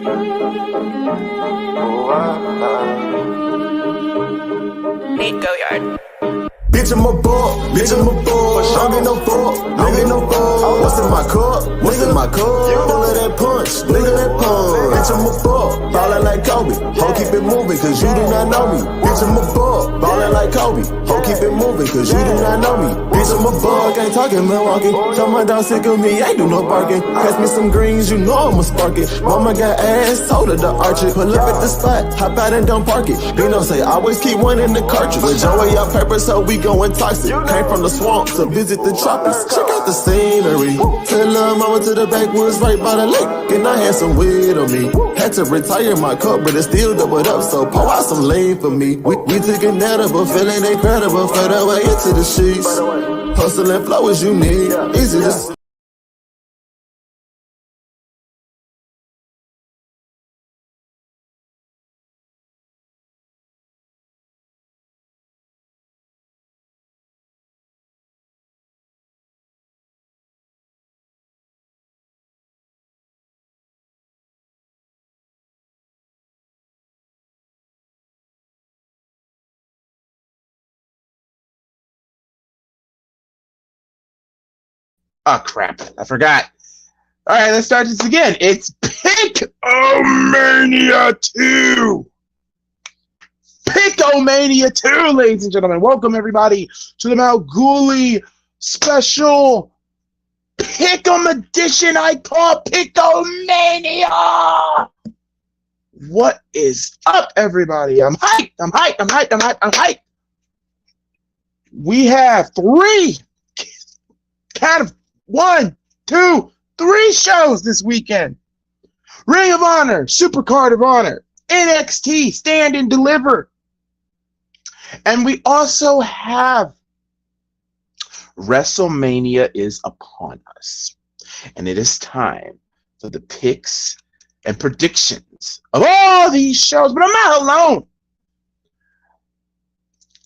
Nate Goyard. Bitch, I'm a ball, bitch, I'm a ball. Don't get no ball, don't get no ball. What's in my cup? What's in my cup? All of that punch, look at that punch. Bitch, I'm a ball, ballin' like Kobe. Ho, keep it moving, cause you do not know me. Bitch, I'm a ball, ballin' like Kobe. Ho, keep it moving, cause you do not know me. Bitch, I'm a ball, ain't talking Milwaukee. Tell my dog sick of me, ain't do no barking. Pass me some greens, you know I'ma spark it. Mama got ass, told her to arch it. Pull up at the spot, hop out and don't park it. Dino say, always keep one in the cartridge. With Joey up pepper, so we going toxic. Came from the swamp to visit the tropics. Check out the scenery. Tell her mama to the backwoods right by the lake. And I had some weed on me. Had to retire my cup, but it still doubled up. So pour out some lean for me. We took an edible, feeling incredible. Fed away into the sheets. Hustle and flow is unique. Easy to Oh, crap. I forgot. All right, let's start this again. It's PICKOMANIA 2. PICKOMANIA 2, ladies and gentlemen. Welcome, everybody, to the Malguli special Pick'em edition I call PICKOMANIA. What is up, everybody? I'm hyped. We have three kind of 1, 2, 3 shows this weekend. Ring of Honor, SUPERCARD of Honor, NXT, Stand and Deliver. And we also have WrestleMania is upon us. And it is time for the picks and predictions of all these shows. But I'm not alone.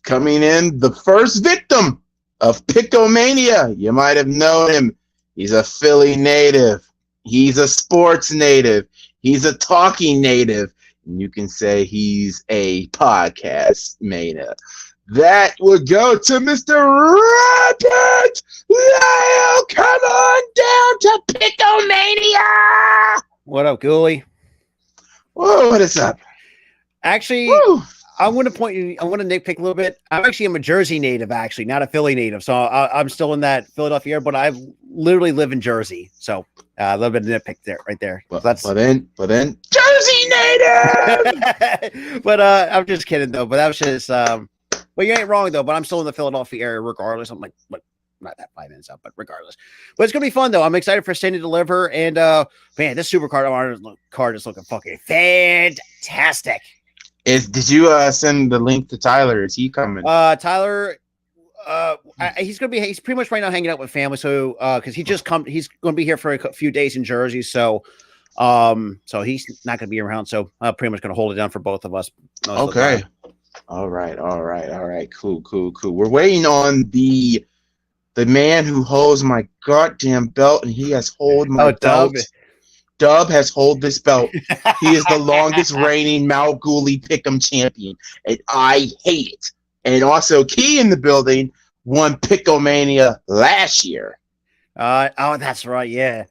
Coming in, the first victim of PICKOMANIA. You might have known him. He's a Philly native. He's a sports native. He's a talking native. And you can say he's a podcast mania. That would go to Mr. Robert Lyle. Come on down to PICKOMANIA. What up, Ghoulie? Whoa, what is up? Actually, Woo. I want to nitpick a little bit. I'm a Jersey native, actually, not a Philly native. So I'm still in that Philadelphia area, but I literally live in Jersey. So a little bit of nitpick there, right there. But then Jersey native. But I'm just kidding though. But that was just well, you ain't wrong though. But I'm still in the Philadelphia area regardless. I'm like, what? Not that 5 minutes out, but regardless. But it's gonna be fun though. I'm excited for Stand and Deliver, and man, this SUPERCARD card is looking fucking fantastic. Did you send the link to Tyler? Is he coming? Tyler, he's pretty much right now hanging out with family. So because he's going to be here for a few days in Jersey. So he's not going to be around. So I'm pretty much going to hold it down for both of us. Okay. All right. Cool. We're waiting on the man who holds my goddamn belt, and he has hold my belt. Dub has hold this belt. He is the longest reigning Malguli Pick'em champion, and I hate it. And also, KeyInDaBuilding won PICKOMANIA last year. Oh, that's right. Yeah,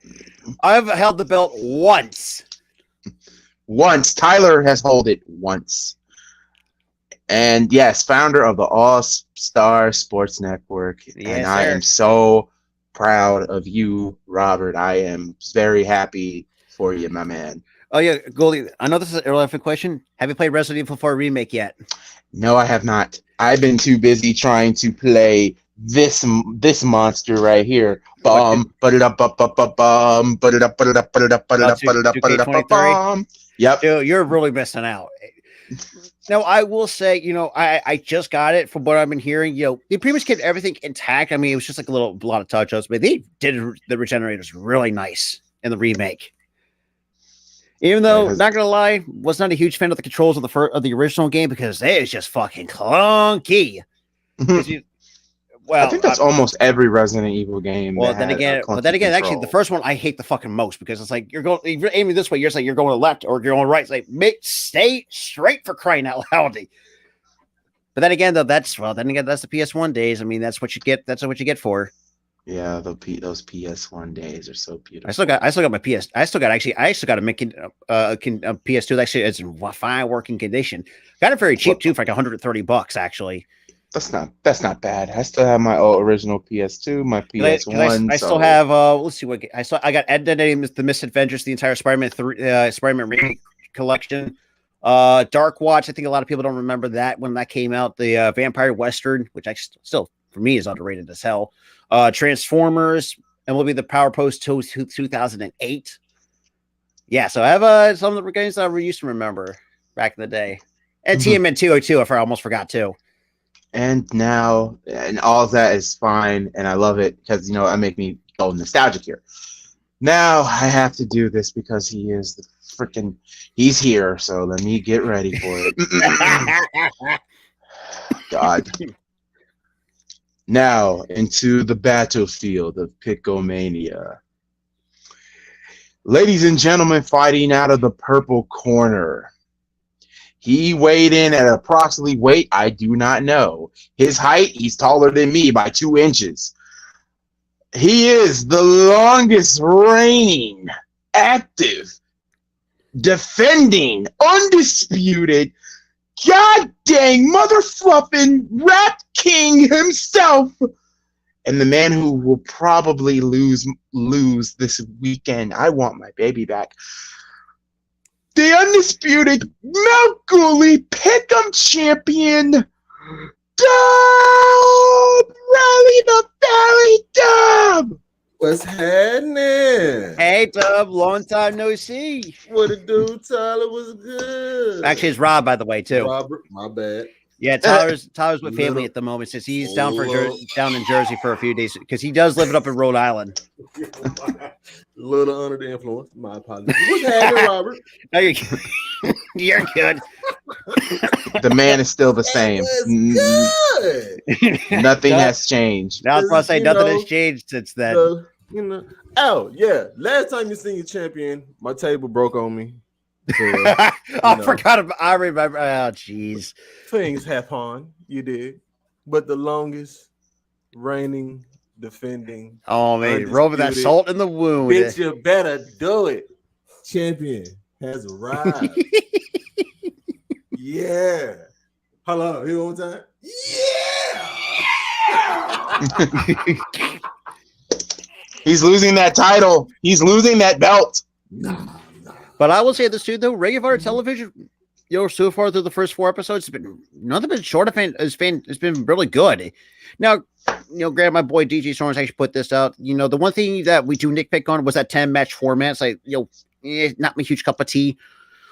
I've held the belt once. Tyler has held it once. And yes, founder of the All Star Sports Network. Yes, and I am so proud of you, Robert. I am very happy for you, my man. Oh yeah, Goldie. I know this is an irrelevant question. Have you played Resident Evil 4 Remake yet? No, I have not. I've been too busy trying to play this monster right here. Yep. Dude, you're really missing out. Now, I will say, I just got it. From what I've been hearing, they pretty much kept everything intact. I mean, it was just like a lot of touch-ups, but they did the regenerators really nice in the remake. Even though, not gonna lie, was not a huge fan of the controls of the original game because it is just fucking clunky. Well, I think that's almost every Resident Evil game. Well, then again, actually, the first one I hate the fucking most because it's like you're aiming this way, you're like you're going to left or you're going right. It's like stay straight for crying out loud. But then again, though, that's the PS1 days. I mean, that's what you get. That's what you get for. Yeah, those PS1 days are so beautiful. I still got my PS. I still got a PS2 that actually is in fine working condition. Got it very cheap too, for like $130 actually. That's not bad. I still have my original PS2, my PS1. I still have. Let's see what I got. Identity, the Misadventures, the entire Spider-Man remake collection. Dark Watch. I think a lot of people don't remember that when that came out. The Vampire Western, which actually still for me is underrated as hell. Transformers, and will be the Power Post 2008. Yeah, so I have some of the games that I used to remember back in the day, and TMN 202. I almost forgot too. And now, and all of that is fine, and I love it because I make me go nostalgic here. Now I have to do this because he's here. So let me get ready for it. God. Now into the battlefield of PICKOMANIA. Ladies and gentlemen, fighting out of the purple corner. He weighed in at approximately weight I do not know. His height, he's taller than me by 2 inches. He is the longest reigning, active, defending, undisputed, god dang motherfluffing rap king himself. And the man who will probably lose this weekend. I want my baby back. The undisputed Mount Gooley Pick'em champion, Dub! Rally the Valley, Dub! What's happening? Hey, Dub, long time no see. What it do, Tyler? Was good. Actually, it's Rob, by the way, too. Robert, my bad. Yeah, Tyler's with family at the moment since he's down in Jersey for a few days because he does live it up in Rhode Island. Little under the influence. My apologies. What's happening, Robert? No, you're good. The man is still the same. Nothing has changed. Now I was going to say nothing has changed since then. Oh yeah. Last time you seen your champion, my table broke on me. So, I forgot about. I remember. Oh, jeez. Things happen. You did, but the longest reigning, defending. Oh man, rubbing that salt in the wound. Bitch, you better do it. Champion has arrived. Yeah. Hello. Here one time. Yeah. He's losing that title. He's losing that belt. Nah. But I will say this too, though. Ring of Honor television, so far through the first 4 episodes, it's been nothing but short of it's been really good. Now, granted, my boy DJ Storms actually put this out. The one thing that we do nitpick on was that 10-match format. It's like, not my huge cup of tea.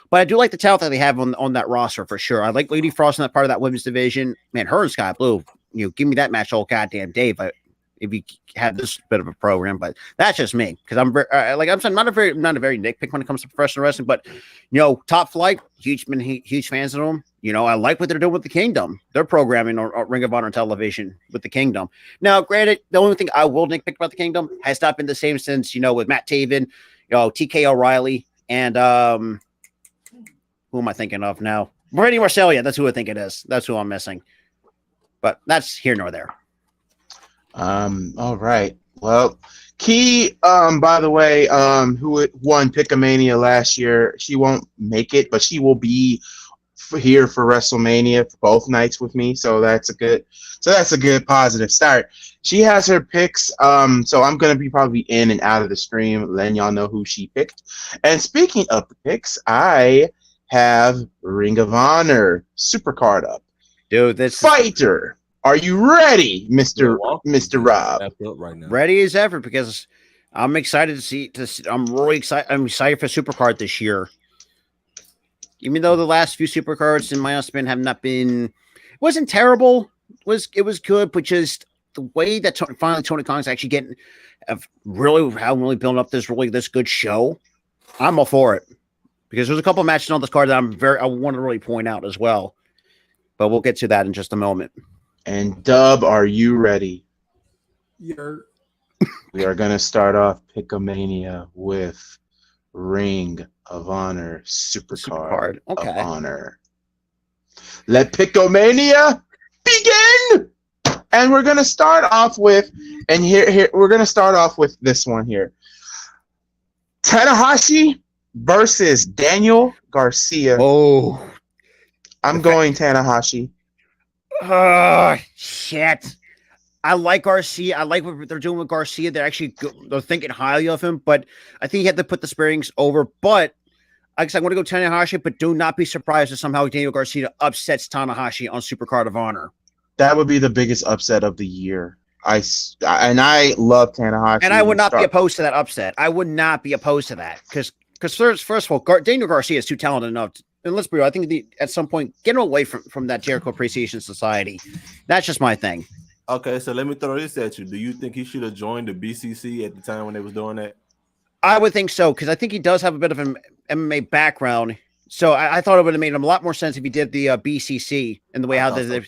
But I do like the talent that they have on that roster for sure. I like Lady Frost in that part of that women's division. Man, her and Sky Blue, give me that match all goddamn day. But if you have this bit of a program, but that's just me because I'm very, I'm not a very nitpick when it comes to professional wrestling. But Top Flight, huge fans of them. I like what they're doing with the Kingdom. They're programming on Ring of Honor television with the Kingdom. Now, granted, the only thing I will nitpick about the Kingdom has not been the same since with Matt Taven, TK O'Reilly, and who am I thinking of now? Brady Marcellia. That's who I think it is. That's who I'm missing. But that's here nor there. All right. Well, Key, by the way, who won PICKOMANIA last year, she won't make it, but she will be here for WrestleMania for both nights with me. So that's a good positive start. She has her picks. So I'm gonna be probably in and out of the stream, letting y'all know who she picked. And speaking of the picks, I have Ring of Honor SUPERCARD up. Dude, this Fighter. Are you ready, Mr. Rob? Right now. Ready as ever because I'm excited to see. I'm really excited. I'm excited for SUPERCARD this year. Even though the last few SUPERCARDs in my estimate have not been, it wasn't terrible. It was good, but just the way that Tony Khan's actually getting, really building up this good show. I'm all for it because there's a couple of matches on this card that I want to really point out as well. But we'll get to that in just a moment. And Dub, are you ready? Yeah. We are going to start off PICKOMANIA with Ring of Honor SUPERCARD Okay. of Honor. Let PICKOMANIA begin! And we're going to start off with, and here we're going to start off with this one here. Tanahashi versus Daniel Garcia. Oh. I'm going Tanahashi. Oh, shit. I like Garcia. I like what they're doing with Garcia. They're thinking highly of him, but I think he had to put the sparings over. But I guess I want to go Tanahashi, but do not be surprised if somehow Daniel Garcia upsets Tanahashi on SuperCard of Honor. That would be the biggest upset of the year. I love Tanahashi. And I would not be opposed to that upset. I would not be opposed to that because first of all, Daniel Garcia is too talented enough. And let's be real, I think at some point, get him away from that Jericho Appreciation Society. That's just my thing. Okay, so let me throw this at you. Do you think he should have joined the BCC at the time when they was doing that? I would think so, because I think he does have a bit of an MMA background. So I thought it would have made him a lot more sense if he did the BCC and the way how they.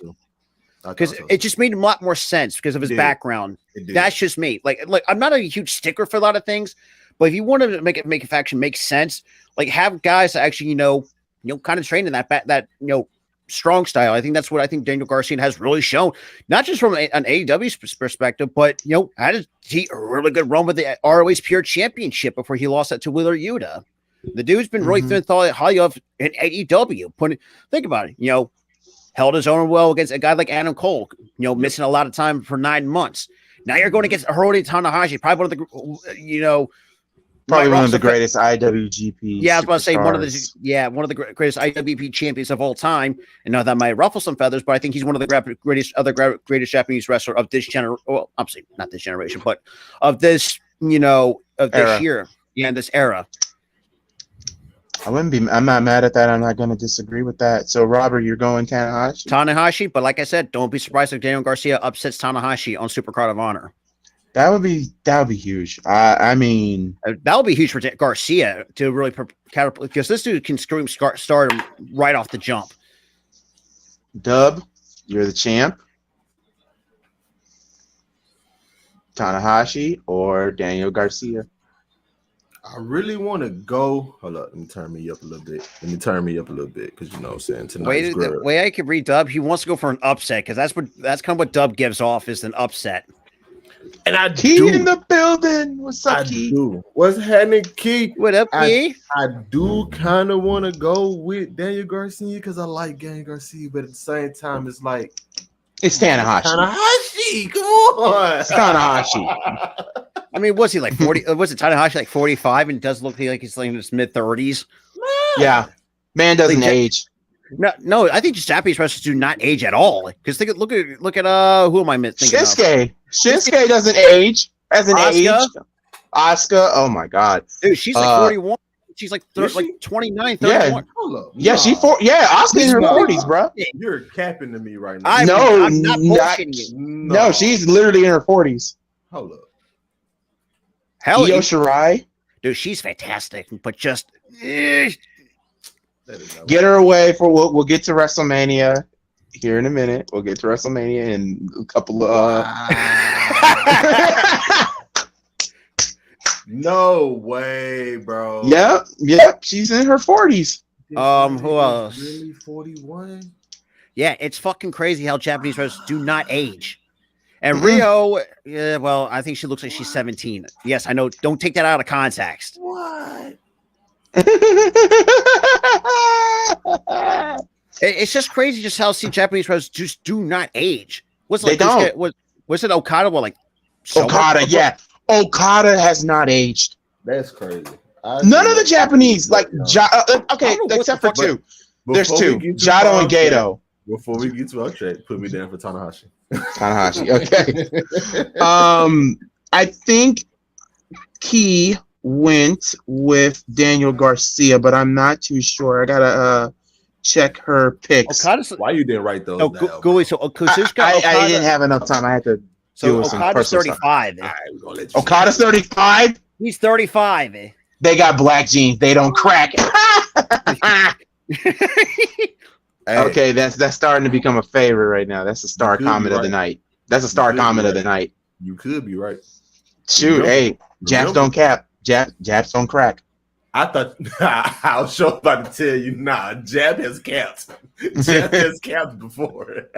Because it just made him a lot more sense because of his background. That's just me. Like, I'm not a huge sticker for a lot of things, but if you want to make a faction make sense, like have guys that actually kind of train in that strong style. I think that's what I think Daniel Garcia has really shown, not just from an AEW's perspective, but had a really good run with the ROH Pure Championship before he lost that to Wheeler Yuta. The dude's been really thought highly of in AEW. Think about it. Held his own well against a guy like Adam Cole, missing a lot of time for 9 months. Now you're going against Hiroshi Tanahashi, probably one of the, one of the greatest IWGP. Yeah, I was about to say one of the greatest IWGP champions of all time. And now that might ruffle some feathers, but I think he's one of the greatest Japanese wrestler of this generation. Well, obviously not this generation, but of this, this year, this era. I'm not mad at that. I'm not going to disagree with that. So, Robert, you're going Tanahashi? But like I said, don't be surprised if Daniel Garcia upsets Tanahashi on SuperCard of Honor. That would be huge. I mean, that would be huge for Garcia to really catapult, because this dude can start him right off the jump. Dub, you're the champ. Tanahashi or Daniel Garcia? I really want to go. Hold up, let me turn me up a little bit. Because what I'm saying, the way I could read Dub, he wants to go for an upset, because that's kind of what Dub gives off, is an upset. And I Key in the building. What's up, Key? What's happening, Key? What up, Key? I do kind of want to go with Daniel Garcia because I like Daniel Garcia, but at the same time, it's like it's Tanahashi. Come on, it's Tanahashi. I mean, was he like 40? Was it Tanahashi like 45 and does look like he's like in his mid 30s? Yeah, man doesn't age. No, I think just Japanese wrestlers do not age at all. Because look at who am I thinking Shinsuke. of? Shinsuke doesn't age. Hasn't aged. Asuka. Oh my god, dude, she's like 41. She's like 29, 31. Yeah, she's Asuka in her 40s, bro. You're capping to me right now. I'm not bullshitting you. No, she's literally in her 40s. Hold up. Hell, Io Shirai. Dude, she's fantastic, but just get her away for we'll get to WrestleMania here in a minute. We'll get to WrestleMania in a couple of No way, bro. Yep, she's in her 40s. Who else? Really 41? Yeah, it's fucking crazy how Japanese wrestlers do not age. And Rio, well, I think she looks like she's 17. Yes, I know. Don't take that out of context. What? It's just crazy just how Japanese wrestlers just do not age. Was it Okada? Well, like Okada, yeah. Okada has not aged. That's crazy. None of the Japanese, except for two. There's two, Jado and Gato. Before we get to our track, put me down for Tanahashi. Okay. I think Key went with Daniel Garcia, but I'm not too sure. I gotta check her picks. Why you didn't write those? Gooey. So I didn't have enough time. I had to. So Okada's 35. All right, we're gonna let you Okada's 35. He's 35. They got black jeans. They don't crack. Hey, Okay, that's starting to become a favorite right now. That's a star could be comment of the right. night. That's a You star could be comment of right. the night. You could be right. Shoot, Remember- hey, Japs remember- don't cap. Japs don't crack. I thought I was sure about to tell you, nah, Jab has capped. Jab has capped before.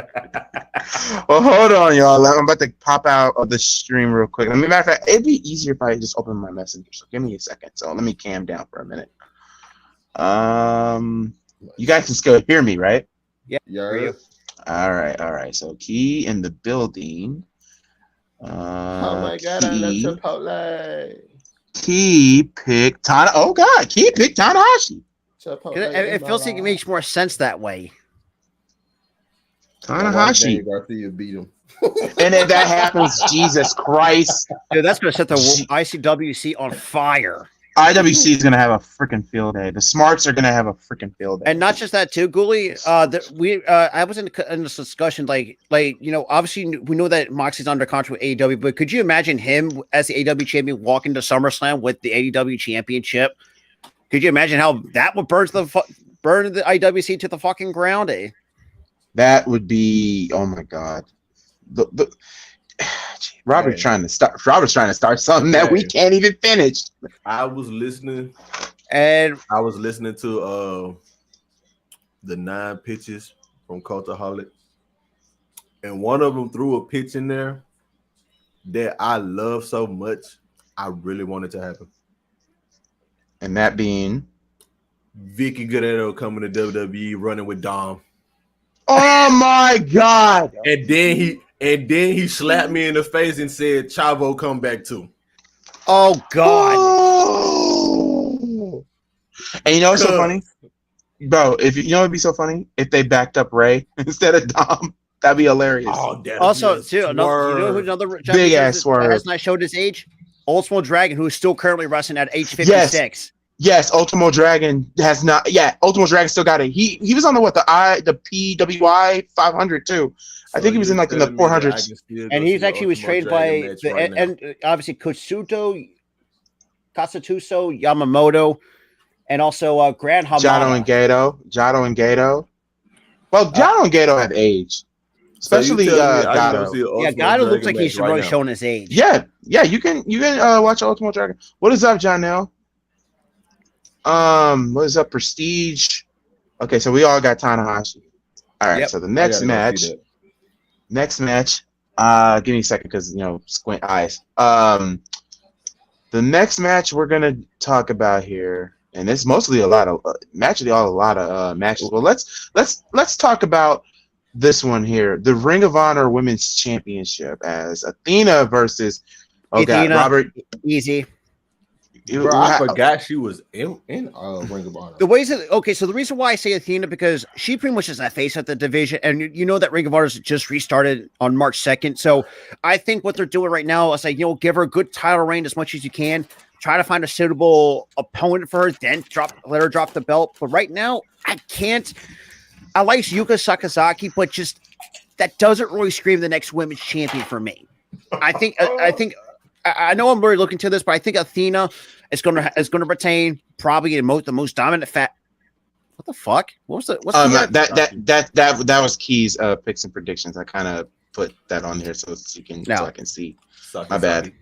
Well, hold on, y'all. I'm about to pop out of the stream real quick. Matter of fact, it'd be easier if I just open my messenger. So give me a second. So let me cam down for a minute. You guys can still hear me, right? Yeah. All right. So key in the building. Oh my god, I love Chipotle. Key picked Tana. Oh god, Key picked Tanahashi. Chipotle It feels like it makes more sense that way. Tanahashi. Garcia beat him. And if that happens, Jesus Christ. Dude, that's gonna set the ICWC on fire. IWC is gonna have a freaking field day. The Smarts are gonna have a freaking field day. And not just that too, Ghoulie. I was in this discussion, like obviously we know that Moxie's under contract with AEW, but could you imagine him as the AEW champion walking to SummerSlam with the AEW championship? Could you imagine how that would burn the IWC to the fucking ground? That would be, oh my god. Robert's trying to start something that we can't even finish. I was listening to the 9 pitches from Cultaholic, and one of them threw a pitch in there that I love so much. I really wanted to happen. And that being Vicky Guerrero coming to WWE running with Dom. Oh my god. And then he slapped me in the face and said, Chavo, come back too. Oh god. Oh. And you know what's so funny? Bro, if you know what'd be so funny? If they backed up Ray instead of Dom. That'd be hilarious. Oh, also, too, another big ass swerve. Has not showed his age. Ultimo Dragon, who is still currently wrestling at age 56. Yes, Ultimo Dragon has not. Yeah, Ultimo Dragon still got it. He was on the PWI 500 too. I think he was in like in the 400s. And he's actually was traded by and obviously Katsuto Yamamoto, and also Grand Hamada. Jado and Gato. Well, Jado and Gato have age. Especially Gato. Yeah, Gato looks like he's really showing his age. Yeah, you can watch Ultimo Dragon. What is up, Janelle? What is up, Prestige? Okay, so we all got Tanahashi. All right, so the next match. Give me a second because squint eyes. The next match we're gonna talk about here, and it's mostly a lot of matches. Well, let's talk about this one here, the Ring of Honor Women's Championship, as Athena versus Robert. Easy. Bro, I forgot she was in Ring of Honor. So the reason why I say Athena, because she pretty much is that face of the division, and you know that Ring of Honor just restarted on March 2nd. So I think what they're doing right now is like, give her a good title reign as much as you can, try to find a suitable opponent for her, then let her drop the belt. But right now, I can't. I like Yuka Sakazaki, but just that doesn't really scream the next women's champion for me. I know I'm really looking to this, but I think Athena is going to retain probably the most dominant What the fuck? What's that was Key's picks and predictions. I kind of put that on here so I can see. My bad.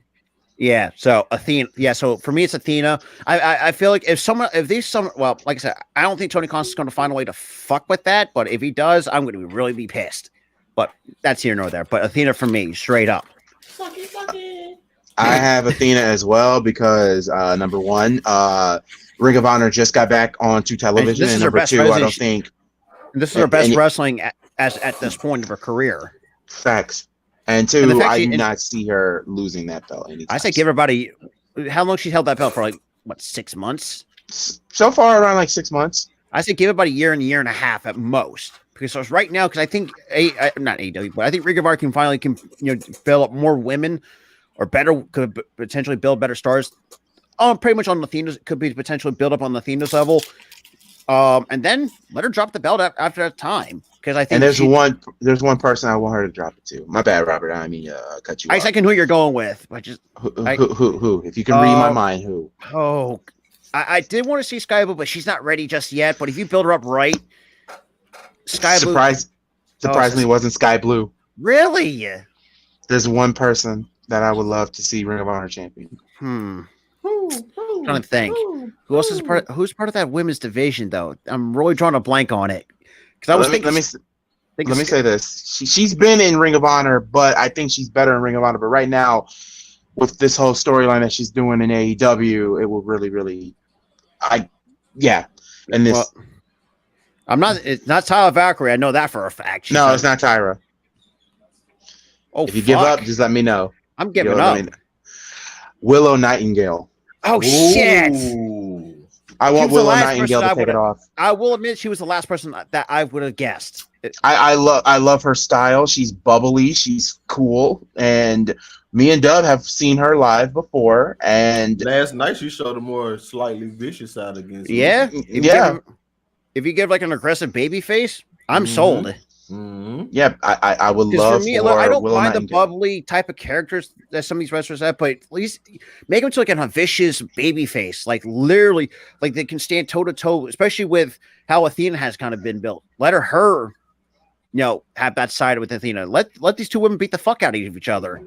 Yeah. So Athena. Yeah. So for me, it's Athena. I feel like well, like I said, I don't think Tony Khan is going to find a way to fuck with that. But if he does, I'm going to really be pissed. But that's here nor there. But Athena for me, straight up. I have Athena as well because number one, Ring of Honor just got back onto television, and number two, I don't think this is her best wrestling at this point of her career. Facts. And two, I do not see her losing that belt anytime. I say give her how long she held that belt for, like 6 months? So far around like 6 months. I say give it about a year and a half at most. Because right now, because I think not AEW, but I think Ring of Honor can finally build up more women, or could potentially build better stars. Pretty much on Athena's, could be potentially build up on Athena's level. And then let her drop the belt after that time. Because I think there's one person I want her to drop it to. My bad, Robert. I mean, cut you off. I second who you're going with. But just who? If you can read my mind, who? Oh, I did want to see Sky Blue, but she's not ready just yet. But if you build her up right, Sky Blue. Surprisingly, it wasn't Sky Blue. Really? There's one person that I would love to see Ring of Honor champion. I'm trying to think. Who else is who's part of that women's division though? I'm really drawing a blank on it. Because I was thinking. Let me say this. She's been in Ring of Honor, but I think she's better in Ring of Honor. But right now, with this whole storyline that she's doing in AEW, it will really, And this. Well, it's not Tyler Valkyrie. I know that for a fact. It's not Tyra. Oh, if you give up, just let me know. I'm giving up. Willow Nightingale. Oh, shit. I want Willow Nightingale to take it off. I will admit she was the last person that I would have guessed. I love her style. She's bubbly. She's cool. And me and Dub have seen her live before. And last night she showed a more slightly vicious side against me. Yeah. If you give like an aggressive baby face, I'm sold. Mm-hmm. Yeah, I would love for me, for I don't Willow mind the Nightingale. bubbly type of characters that some of these wrestlers have, but at least make them to like a vicious baby face, like literally, like they can stand toe to toe, especially with how Athena has kind of been built. Let her have that side with Athena. Let these two women beat the fuck out of each other.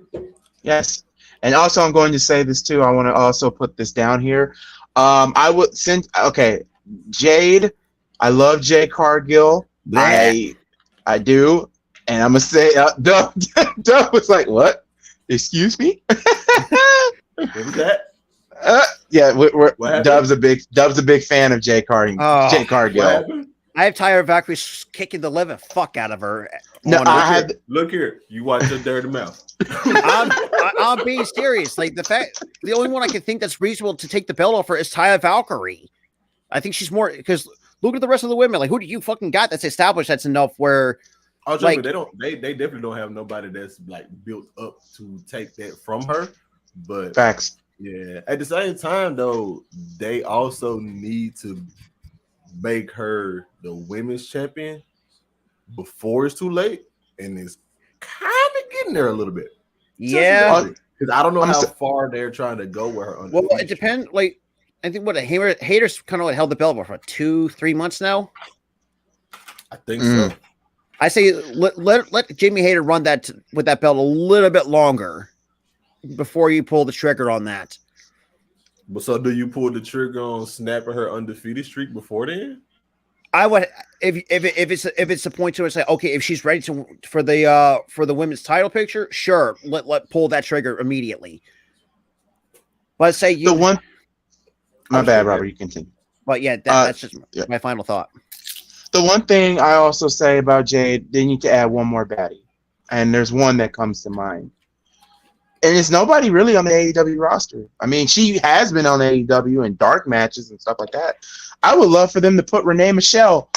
Yes, and also I'm going to say this too. I want to also put this down here. I would send. Okay, Jade. I love Jade Cargill. I do, and I'm gonna say, Dub was like, "What? Excuse me?" What was that? Dub's a big fan of Jade Cargill. Jade Cargill. I have Tyra Valkyrie kicking the living fuck out of her. No, look here. You watch your dirty mouth. I'm being serious. Like the only one I can think that's reasonable to take the belt off her is Tyra Valkyrie. I think she's more because. Look at the rest of the women. Like, who do you fucking got that's established that's enough where they definitely don't have nobody that's like built up to take that from her. But facts. Yeah. At the same time, though, they also need to make her the women's champion before it's too late. And it's kind of getting there a little bit. Yeah. Because I don't know how far they're trying to go with her. Well, it depends. Like, I think Hater's kind of held the belt for 2-3 months now. I think so. I say let Jamie Hayter run that with that belt a little bit longer before you pull the trigger on that. But so do you pull the trigger on snapping her undefeated streak before then? I would if it's the point to it, say okay, if she's ready for the women's title picture, sure, let pull that trigger immediately. But say you My bad, Robert. You continue. But yeah, that's just my final thought. The one thing I also say about Jade, they need to add one more baddie. And there's one that comes to mind. And it's nobody really on the AEW roster. I mean, she has been on AEW in dark matches and stuff like that. I would love for them to put Renee Michelle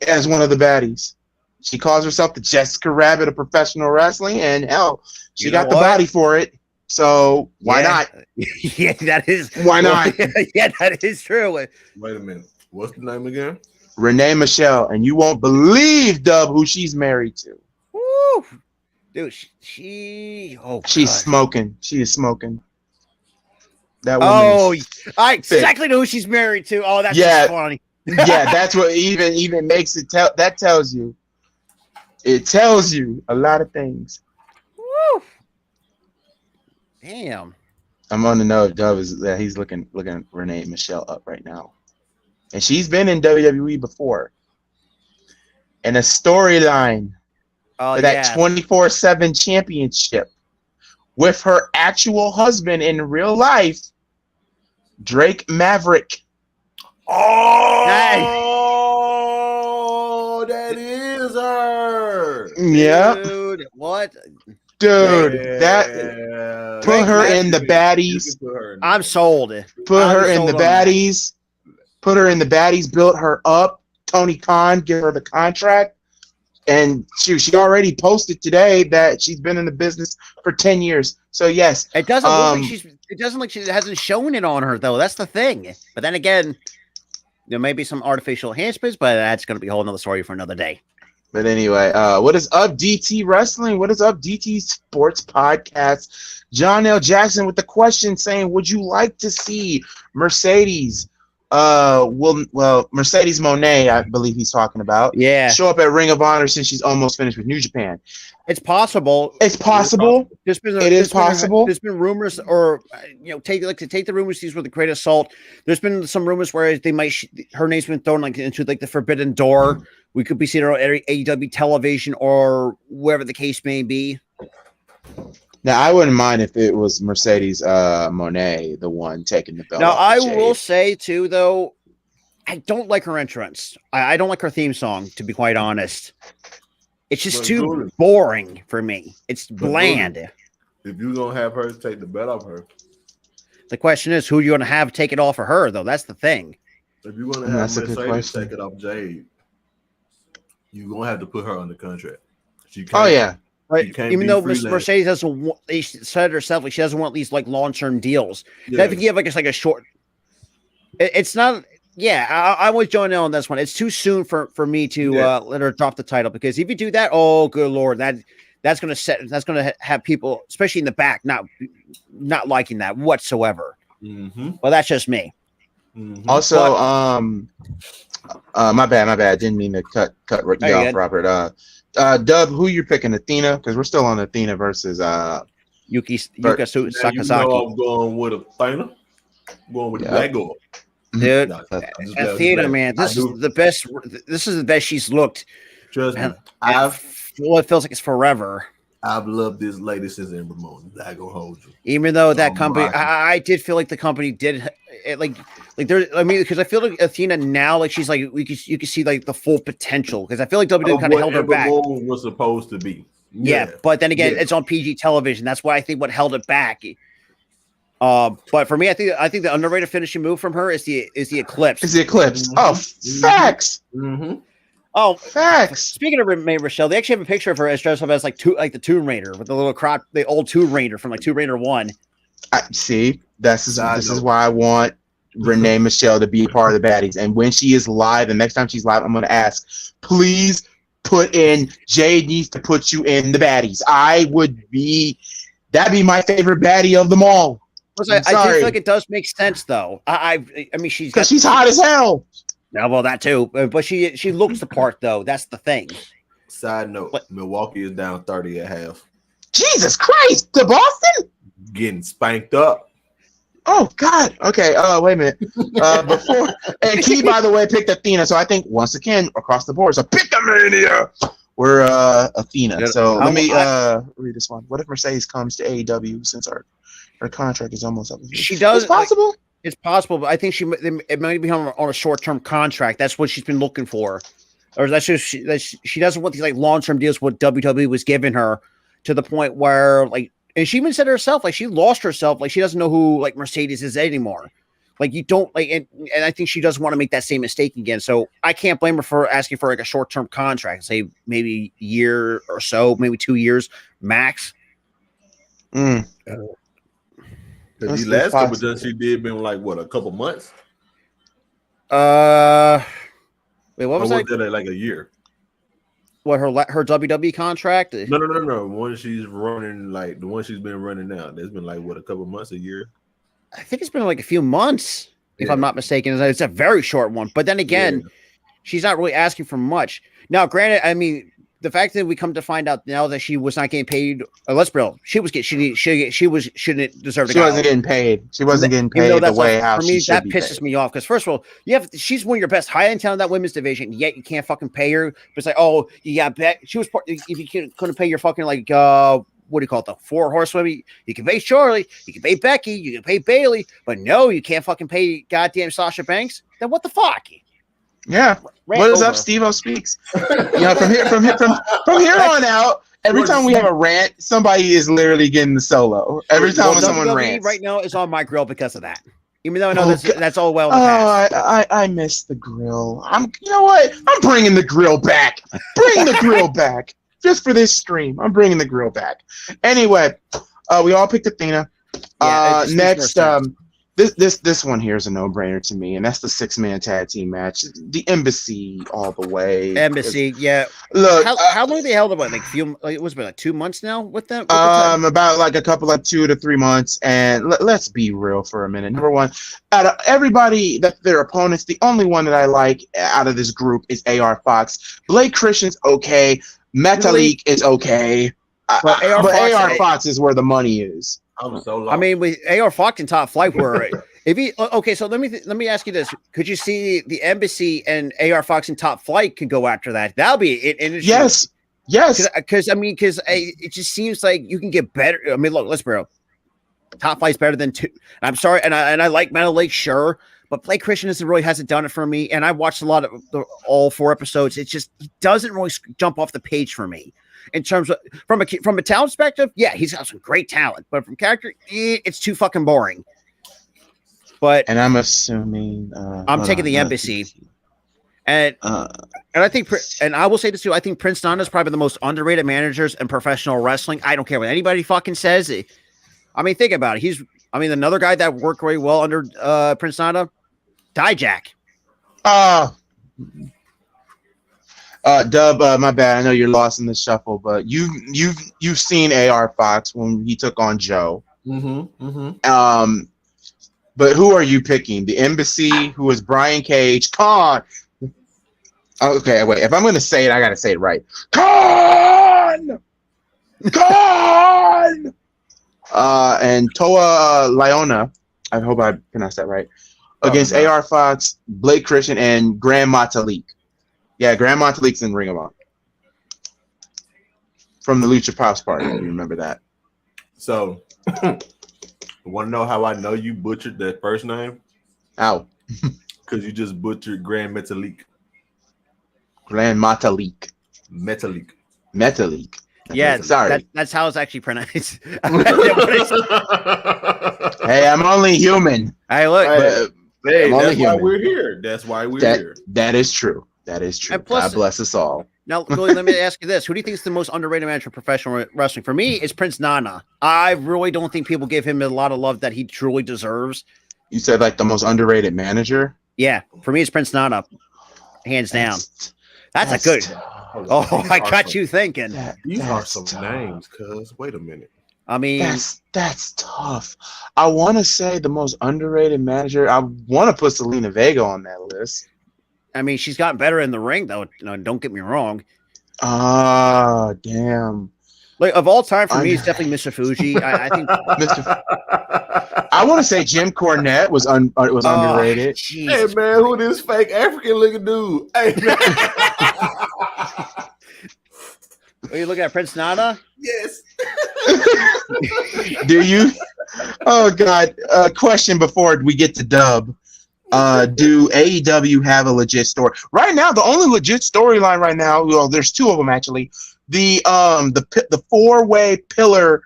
as one of the baddies. She calls herself the Jessica Rabbit of professional wrestling, and hell, she got the body for it. So why not? Yeah, that is. Why not? Yeah, that is true. Wait a minute. What's the name again? Renee Michelle, and you won't believe, Dub, who she's married to. Woo! Dude, she's smoking. She is smoking. That woman. I exactly know who she's married to. Oh, that's just funny. Yeah, that's what even makes it tell. That tells you. It tells you a lot of things. Woo! Damn. I'm on the know if Dub is that he's looking Renee Michelle up right now. And she's been in WWE before. And a storyline for that 24/7 championship with her actual husband in real life, Drake Maverick. Oh, that is her. Yeah. Dude, what? Dude, that put her in the baddies. I'm sold. Put her in the baddies. Put her in the baddies. Built her up. Tony Khan give her the contract, and she already posted today that she's been in the business for 10 years. So yes, it doesn't look like it doesn't look she hasn't shown it on her though. That's the thing. But then again, there may be some artificial enhancements, but that's going to be a whole nother story for another day. But anyway, what is up, DT Wrestling? What is up, DT Sports Podcast? John L. Jackson with the question saying, would you like to see Mercedes Mercedes Moné, I believe he's talking about. Yeah. Show up at Ring of Honor since she's almost finished with New Japan. It's possible. It's possible. There's been rumors, or take the rumors these with a great assault. There's been some rumors where they might her name's been thrown like into like the forbidden door. We could be seeing her on AEW television or wherever the case may be. Now, I wouldn't mind if it was Mercedes Moné, the one taking the belt. Now, I will say, too, though, I don't like her entrance. I don't like her theme song, to be quite honest. It's just too boring for me. It's bland. If you're going to have her take the belt off her. The question is, who are you going to have take it off of her, though? That's the thing. If you're going to have Mercedes take it off Jade, you're going to have to put her on the contract. She can't. Oh, yeah. Right. Even though Mercedes doesn't want, she said herself, like she doesn't want these like long-term deals. Yeah. If you have like it's like a short, it's not. Yeah, I was joining on this one. It's too soon for me to let her drop the title, because if you do that, oh good lord, that's going to have people, especially in the back, not liking that whatsoever. Mm-hmm. Well, that's just me. Mm-hmm. Also, my bad. Didn't mean to cut you off, Robert. Dub, who you picking, Athena? Because we're still on Athena versus Yuka Sakazaki. You know I'm going with Athena. I'm going with the black girl. Dude, Athena, man, this is the best. This is the best she's looked. Trust me, it feels like it's forever. I've loved this lady since Ember Moon. I gonna hold you. Even though that company, I did feel like the company did it, like there. I mean, because I feel like Athena now, like she's like you can see like the full potential. Because I feel like WWE kind of held her back. Ember Moon was supposed to be. Yeah, but then again, it's on PG television. That's why I think what held it back. But for me, I think the underrated finishing move from her is the Eclipse. Is the Eclipse? Mm-hmm. Oh, facts. Mm-hmm. Oh, facts. Speaking of Rochelle, they actually have a picture of her as dressed up as like the Tomb Raider with the little crop, the old Tomb Raider from like Tomb Raider 1. See, this is why I want Renee Michelle to be a part of the baddies. And when she is live, the next time she's live, I'm going to ask, please put in, Jade needs to put you in the baddies. That'd be my favorite baddie of them all. I do feel like it does make sense though. I mean, she's hot as hell. Yeah, well, that too. But she looks the part though. That's the thing. Side note: Milwaukee is down 30 at half. Jesus Christ! To Boston? Getting spanked up. Oh God. Okay. Wait a minute. Before and Key, by the way, picked Athena. So I think once again across the board, so PICKOMANIA. We're Athena. So let me read this one. What if Mercedes comes to AEW since her contract is almost up? She does. It's possible. Like, it's possible, but I think it might be on a short-term contract. That's what she's been looking for, or that's just she doesn't want these like long-term deals. What WWE was giving her, to the point where like, and she even said herself, like she lost herself, like she doesn't know who like Mercedes is anymore. Like you don't like, and I think she doesn't want to make that same mistake again. So I can't blame her for asking for like a short-term contract, say maybe a year or so, maybe 2 years max. The last couple of she did been like what, a couple months? Wait, what was that? Like a year. What, her WWE contract? No. One she's running, like the one she's been running now. There's been like what, a couple months, a year. I think it's been like a few months, if I'm not mistaken. It's a very short one. But then again, she's not really asking for much. Now, granted, I mean, the fact that we come to find out now that she was not getting paid, let's be real, she shouldn't deserve to go. She wasn't getting paid. She wasn't getting paid the way how she should be paid. That pisses me off because first of all, she's one of your best high-end talent in that women's division, yet you can't fucking pay her. But it's like, oh, yeah, she was part. If you couldn't pay your fucking like what do you call it, the 4 horsewomen? You can pay Charlie, you can pay Becky, you can pay Bailey, but no, you can't fucking pay goddamn Sasha Banks. Then what the fuck? Yeah. What is up, Steve-O Speaks? From here on out, every time we have a rant, somebody is literally getting the solo. Every time when someone rants. Right now is on my grill because of that. Even though I know that's all well in the past. I miss the grill. You know what? I'm bringing the grill back. Bring the grill back. Just for this stream. I'm bringing the grill back. Anyway, we all picked Athena. Next, This one here is a no-brainer to me, and that's the 6-man tag team match. The Embassy all the way. Embassy, yeah. Look, how long they held about? It was about 2 months now with them. About like a couple of 2 to 3 months. And let's be real for a minute. Number one, out of everybody that their opponents, the only one that I like out of this group is AR Fox. Blake Christian's okay. Metalik is okay. But AR Fox is where the money is. I'm so lost. I mean, with AR Fox and Top Flight were if he okay. So let me ask you this: could you see the Embassy and AR Fox and Top Flight could go after that? That'll be it. Yes. Because it just seems like you can get better. I mean, look, let's be real. Top Flight's better than two. I'm sorry, and I like Metal Lake, sure, but Blake Christian hasn't done it for me. And I watched a lot of all 4 episodes. It's just he doesn't really jump off the page for me. In terms of from a talent perspective, yeah, he's got some great talent, but from character, it's too fucking boring. And I'm assuming I'm taking the Embassy, and I think, and I will say this too, I think Prince Nana is probably the most underrated managers in professional wrestling. I don't care what anybody fucking says. I mean, think about it. Another guy that worked very well under Prince Nana, Dijak. Dub, my bad. I know you're lost in the shuffle, but you've seen AR Fox when he took on Joe. But who are you picking? The Embassy, who is Brian Cage, Khan. Okay, wait. If I'm going to say it, I got to say it right. Khan. And Toa Liona. I hope I pronounced that right. Against AR Fox, Blake Christian, and Grand Metalik. Yeah, Grand Metalik's in Ring of Honor. From the Lucha Pops Party, you remember that. So, want to know how I know you butchered that first name? Ow. Because you just butchered Grand Metalik. Grand Metalik. Metalik. Yeah, sorry. That's how it's actually pronounced. Hey, I'm only human. Hey, look. Hey, that's why we're here. That's why we're here. That is true. That is true. God bless us all. Now, Billy, let me ask you this. Who do you think is the most underrated manager of professional wrestling? For me, it's Prince Nana. I really don't think people give him a lot of love that he truly deserves. You said like the most underrated manager? Yeah. For me, it's Prince Nana. Hands down. That's a good. I got you thinking. These are some names, cuz. Wait a minute. I mean, that's tough. I want to say the most underrated manager. I want to put Selena Vega on that list. I mean, she's gotten better in the ring, though. No, don't get me wrong. Damn. Like of all time, for me, it's definitely Mr. Fuji. I think. I want to say Jim Cornette was underrated. Jesus. Hey man, who this fake African looking dude? Hey man. Are you looking at Prince Nana? Yes. Do you? Oh God. Question before we get to Dub. Do AEW have a legit story right now? The only legit storyline right now, well, there's 2 of them actually. The 4-way pillar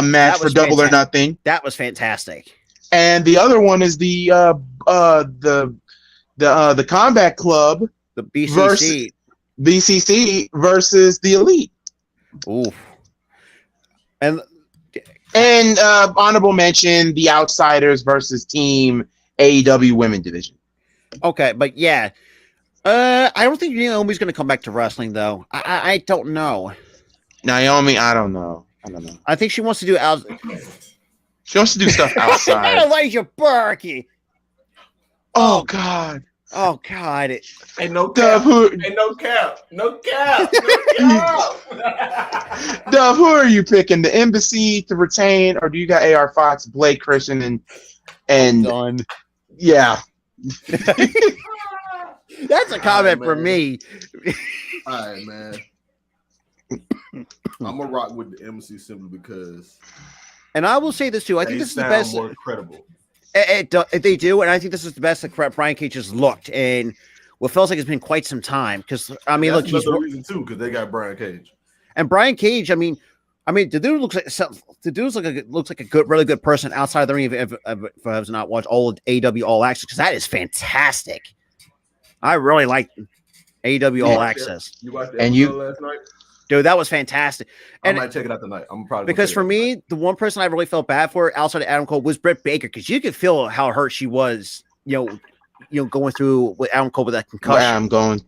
match for Double or Nothing. That was fantastic. And the other one is the Combat Club, the BCC versus the Elite. Ooh. And honorable mention, the Outsiders versus Team AEW Women Division. Okay, but yeah. I don't think Naomi's going to come back to wrestling, though. I don't know. Naomi, I don't know. I think she wants to do She wants to do stuff outside. Elijah Berkey. Oh God. Ain't no cap. Ain't no cap. No cap. Dove, who are you picking? The Embassy to retain, or do you got AR Fox, Blake Christian, and done? Yeah. That's a comment for me. All right, man. I'm gonna rock with the MC simply because. And I will say this too. I think this is the best. More credible. They do, and I think this is the best that Brian Cage has looked in what feels like it's been quite some time. Because I mean, that's look, he's reason too because they got Brian Cage. And Brian Cage, I mean, the dude looks like a good, really good person outside of the ring. If I have not watched all of AEW All Access, because that is fantastic. I really like AEW All Access. You watched the episode last night? Dude, that was fantastic. I And might check it out tonight. I'm probably because for me, the one person I really felt bad for outside of Adam Cole was Britt Baker, because you could feel how hurt she was, going through with Adam Cole with that concussion. I'm going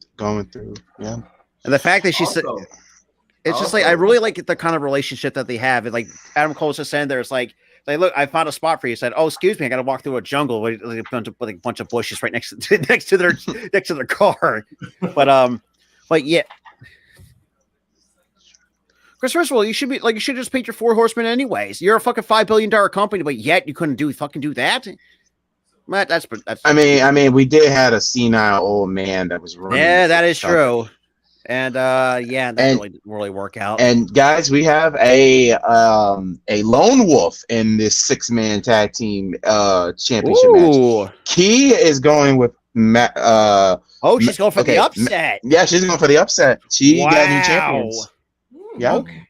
through. Yeah. And the fact that she said, it's just like, I really like the kind of relationship that they have. And like Adam Cole's just saying there, it's like, look, I found a spot for you. He said, "Oh, excuse me, I got to walk through a jungle with a bunch of bushes right next to their car." But yeah, because first of all, you should just paint your 4 horsemen anyways. You're a fucking $5 billion company, but yet you couldn't do that. Matt, that's. I mean, we did have a senile old man that was running. Yeah, that is true. And that didn't really work out. And guys, we have a lone wolf in this 6-man tag team championship match. Key is going with Matt. She's going for the upset. Yeah, she's going for the upset. She got new champions. Yeah. Okay.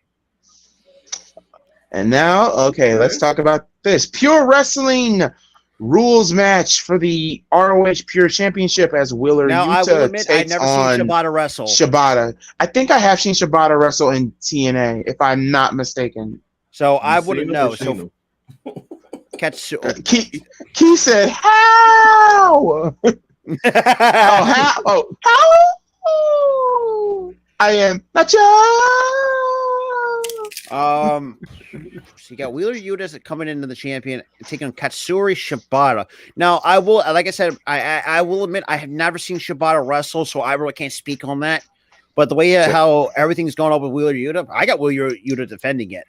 And now, let's talk about this Pure Wrestling rules match for the ROH Pure Championship as Wheeler Yuta I will admit, I've never seen Shibata wrestle. Shibata. I think I have seen Shibata wrestle in TNA, if I'm not mistaken. So I wouldn't know. So catch. Key said, "How? How? I am not So you got Wheeler Yuta coming into the champion, taking on Katsuri Shibata. Now, I will, like I said, I will admit I have never seen Shibata wrestle, so I really can't speak on that. But the way how everything's going on with Wheeler Yuta, I got Wheeler Yuta defending it.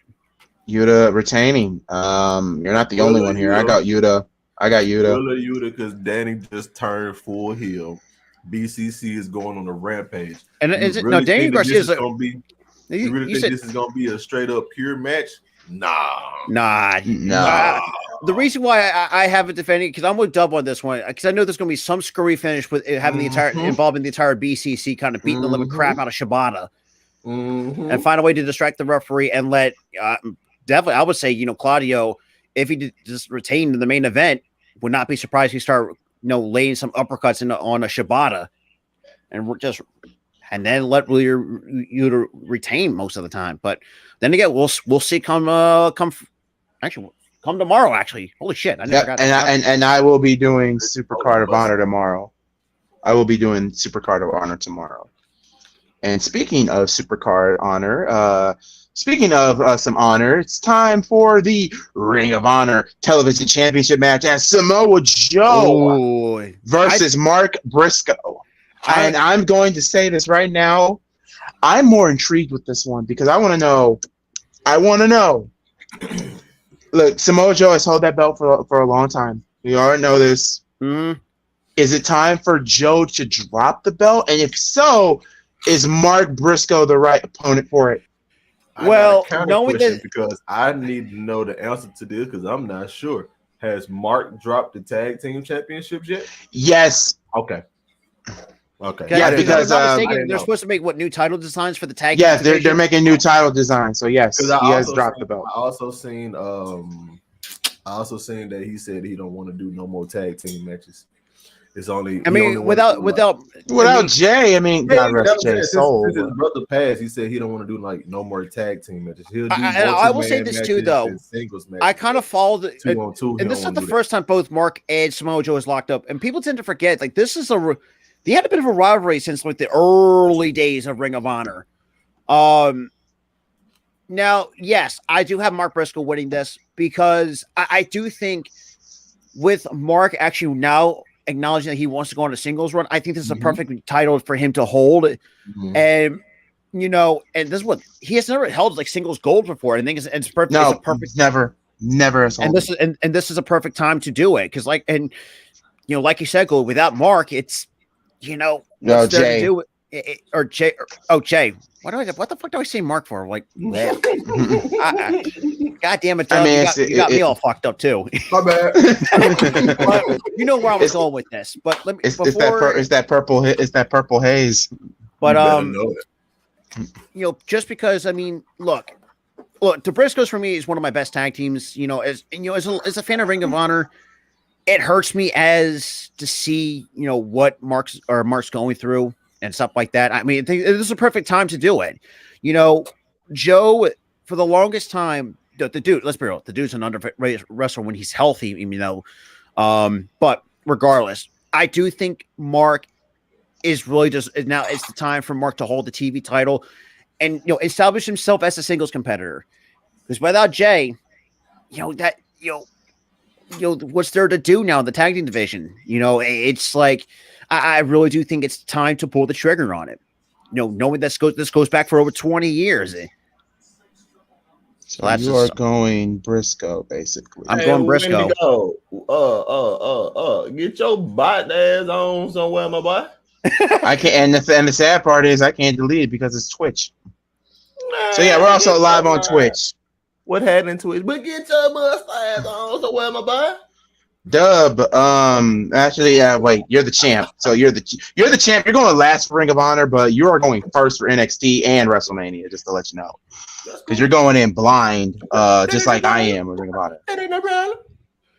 Yuta retaining. You're not the only one here. I got Yuta. Wheeler Yuta, because Danny just turned full heel. BCC is going on a rampage. And is it no? Danny Garcia is going to be. You really think this is going to be a straight up pure match? Nah. The reason why I haven't defended it, because I'm with Dub on this one, because I know there's going to be some screwy finish with it having the entire involving the entire BCC kind of beating the living crap out of Shibata, and find a way to distract the referee and let definitely, I would say, Claudio, if he did just retain the main event, would not be surprised if he start laying some uppercuts on a Shibata, and then let you to retain most of the time. But then again, we'll see come tomorrow. Actually, holy shit! I never got and I will be doing Supercard of Honor tomorrow. And speaking of Supercard Honor, speaking of some honor, it's time for the Ring of Honor Television Championship match as Samoa Joe versus Mark Briscoe. And I'm going to say this right now. I'm more intrigued with this one because I want to know. Look, Samoa Joe has held that belt for a long time. We already know this. Mm-hmm. Is it time for Joe to drop the belt? And if so, is Mark Briscoe the right opponent for it? Well, knowing that, because I need to know the answer to this because I'm not sure. Has Mark dropped the tag team championships yet? Yes. Okay. Yeah, because they're supposed to make new title designs for the tag. Yeah, they're making new title designs. So yes, he has dropped the belt. I also seen that he said he don't want to do no more tag team matches. It's only. Without Jay. I mean, God rest Jay's soul. Since his brother passed, he said he don't want to do no more tag team matches. He'll do I will say this too, though. Singles matches. I kind of followed it, 2-on-2. And this is not the first time both Mark and Samoa Joe is locked up, and people tend to forget. Like this is they had a bit of a rivalry since the early days of Ring of Honor. Now, yes, I do have Mark Briscoe winning this because I do think with Mark actually now acknowledging that he wants to go on a singles run, I think this is a perfect title for him to hold. And and this is what he has never held singles gold before. I think it's perfect. No, it's a perfect never. And this is a perfect time to do it because like you said, Gold, without Mark, it's. No, Jay. Jay. What the fuck do I say Mark for? Like, God damn it, Doug, you got me all fucked up too. My bad. You know where I was going with this, but let me. It's that purple haze. But just because look, the Briscoes for me is one of my best tag teams. As a fan of Ring of Honor. It hurts me to see, what Mark's going through and stuff like that. I mean, this is a perfect time to do it. You know, Joe, for the longest time, the dude, let's be real, the dude's an underrated wrestler when he's healthy, you know. But regardless, I do think Mark is really just now it's the time for Mark to hold the TV title and, you know, establish himself as a singles competitor. Because without Jay, you know, that, you know, what's there to do now in the tag team division? You know, it's like, I really do think it's time to pull the trigger on it. You know, knowing this goes back for over 20 years. So you are going Briscoe, basically. I'm going Briscoe. Get your bot ass on somewhere, my boy. I can't, and the sad part is I can't delete it because it's Twitch. So yeah, we're also live on Twitch. What happened to it? But get your mustache on somewhere, my boy. Dub, actually, wait, you're the champ. So you're the champ. You're going last for Ring of Honor, but you are going first for NXT and WrestleMania, just to let you know. Because you're going in blind, just like I am with Ring of Honor. That ain't no problem.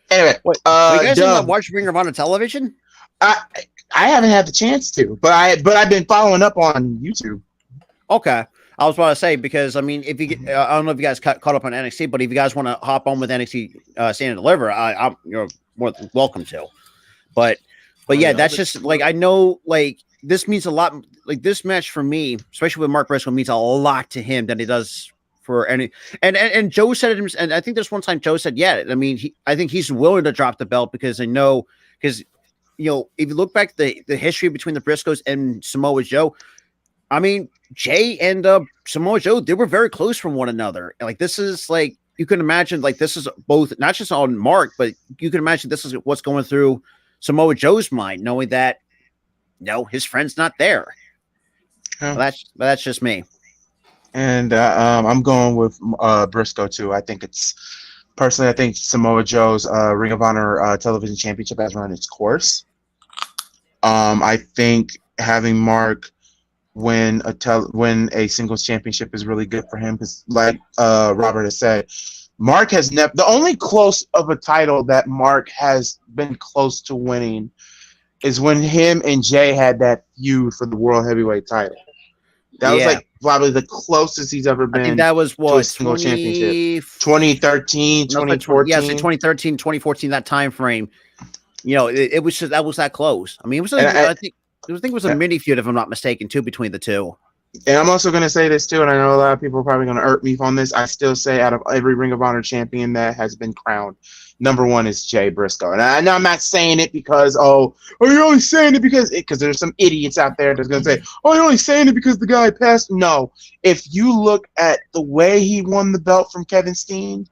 Anyway, you guys not watch Ring of Honor television? I haven't had the chance to, but I've been following up on YouTube. Okay. I was about to say, because I mean, if you get, I don't know if you guys caught up on NXT, but if you guys want to hop on with NXT Stand and Deliver, you're more than welcome to. But yeah, that's just like, I know, like, this means a lot. Like, this match for me, especially with Mark Briscoe, means a lot to him than it does for any. And Joe said it, and I think there's one time Joe said, yeah, I mean, I think he's willing to drop the belt because I know, because, you know, if you look back the history between the Briscoes and Samoa Joe, I mean, Jay and Samoa Joe, they were very close from one another. Like, this is like, you can imagine, like, this is both, not just on Mark, but you can imagine this is what's going through Samoa Joe's mind, knowing that, no, his friend's not there. Well, that's just me. And I'm going with Briscoe too. I think I think Samoa Joe's Ring of Honor Television Championship has run its course. I think having Mark win a singles championship is really good for him because, like Robert has said, Mark has never, the only close of a title that Mark has been close to winning is when him and Jay had that feud for the World Heavyweight title. That was like probably the closest he's ever been. I think that was what, single championship. 2013, 2014. Yeah, 2013, 2014, that time frame. You know, it was just, that was that close. I mean, it was like, I think it was a mini feud, if I'm not mistaken, too, between the two. And I'm also going to say this too, and I know a lot of people are probably going to irk me on this. I still say, out of every Ring of Honor champion that has been crowned, number one is Jay Briscoe. And I know I'm not saying it because, you're only saying it because there's some idiots out there that's going to say, you're only saying it because the guy passed. No. If you look at the way he won the belt from Kevin Steen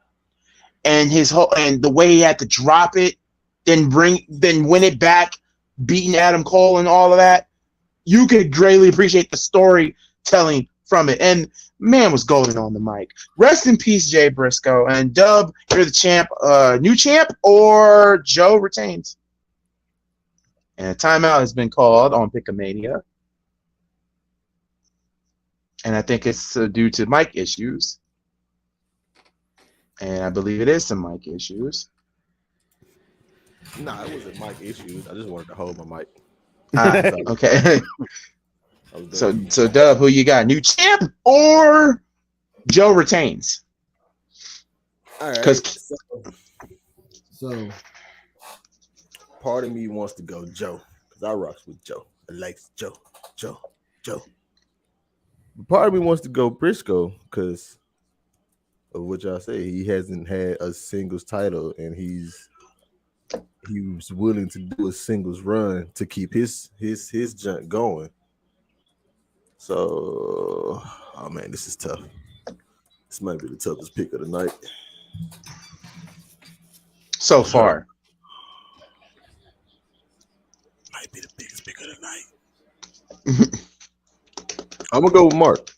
and the way he had to drop it, then win it back, beating Adam Cole and all of that, you could greatly appreciate the storytelling from it. And man was golden on the mic. Rest in peace, Jay Briscoe. And Dub, you're the champ, new champ, or Joe retains. And a timeout has been called on PICKOMANIA. And I think it's due to mic issues. And I believe it is some mic issues. Nah, it wasn't mic issues. I just wanted to hold my mic. Okay. So Dub, who you got? New champ or Joe retains? All right. So part of me wants to go Joe because I rocks with Joe. I like Joe. But part of me wants to go Briscoe because of what y'all say. He hasn't had a singles title, and he was willing to do a singles run to keep his junk going. So, oh man, this is tough. This might be the toughest pick of the night so far. Might be the biggest pick of the night. I'm gonna go with Mark.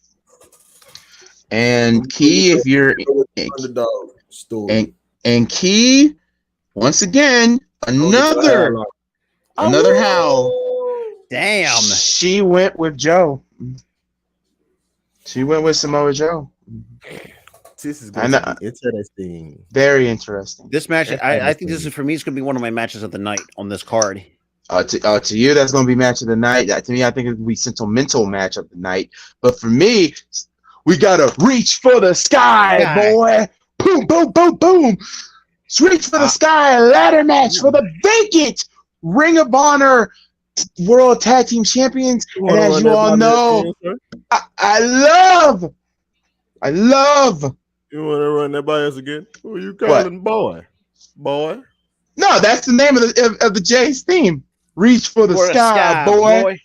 And Key, if you're underdog story, and Key, once again, another howl. Damn. She went with Joe. She went with Samoa Joe. This is going to be interesting. Very interesting. This match, I think this is, for me, it's going to be one of my matches of the night on this card. To you, that's going to be match of the night. To me, I think it would be sentimental match of the night. But for me, We gotta reach for the sky, boy. Boom, boom, boom, boom. Reach for the sky. Ladder match for the vacant Ring of Honor World Tag Team Champions. And as you all know, I love. You want to run that by us again? Who are you calling boy? Boy? No, that's the name of the Jay's theme. Reach for the sky, boy.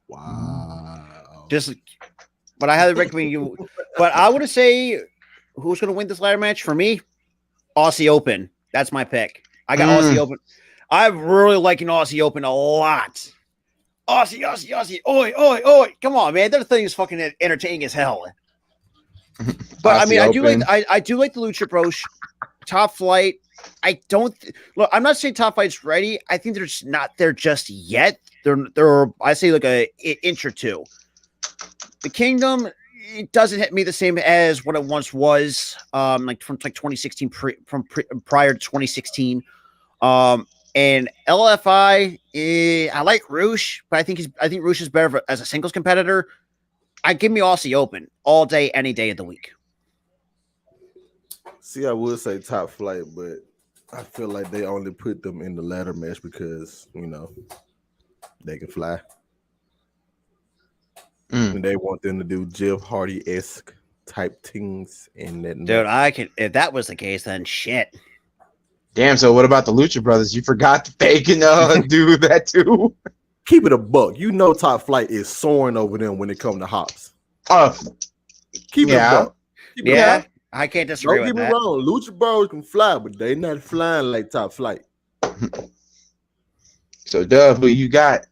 Wow. But I highly recommend you. But I would say who's going to win this ladder match for me? Aussie Open. That's my pick. I got Aussie Open. I'm really liking Aussie Open a lot. Aussie. Oi, oi, oi. Come on, man. That thing is fucking entertaining as hell. But I mean, I do like the Lucha Bros. Top Flight. I don't look. I'm not saying Top Flight's ready. I think they're just not there just yet. They're I say like an inch or two. The Kingdom, it doesn't hit me the same as what it once was. Like from 2016, prior to 2016. And LFI, I like Roosh, but I think Roosh is better as a singles competitor. I give me Aussie Open all day, any day of the week. See, I would say Top Flight, but I feel like they only put them in the ladder match because, you know, they can fly. And they want them to do Jeff Hardy-esque type things. And that dude, if that was the case, then shit. Damn, so what about the Lucha Brothers? You forgot that they can do that too? Keep it a buck. You know Top Flight is soaring over them when it comes to hops. Keep it a buck. Keep it a buck. I can't disagree with that. Don't get me wrong. Lucha Bros can fly, but they not flying like Top Flight. So, Dub, who you got?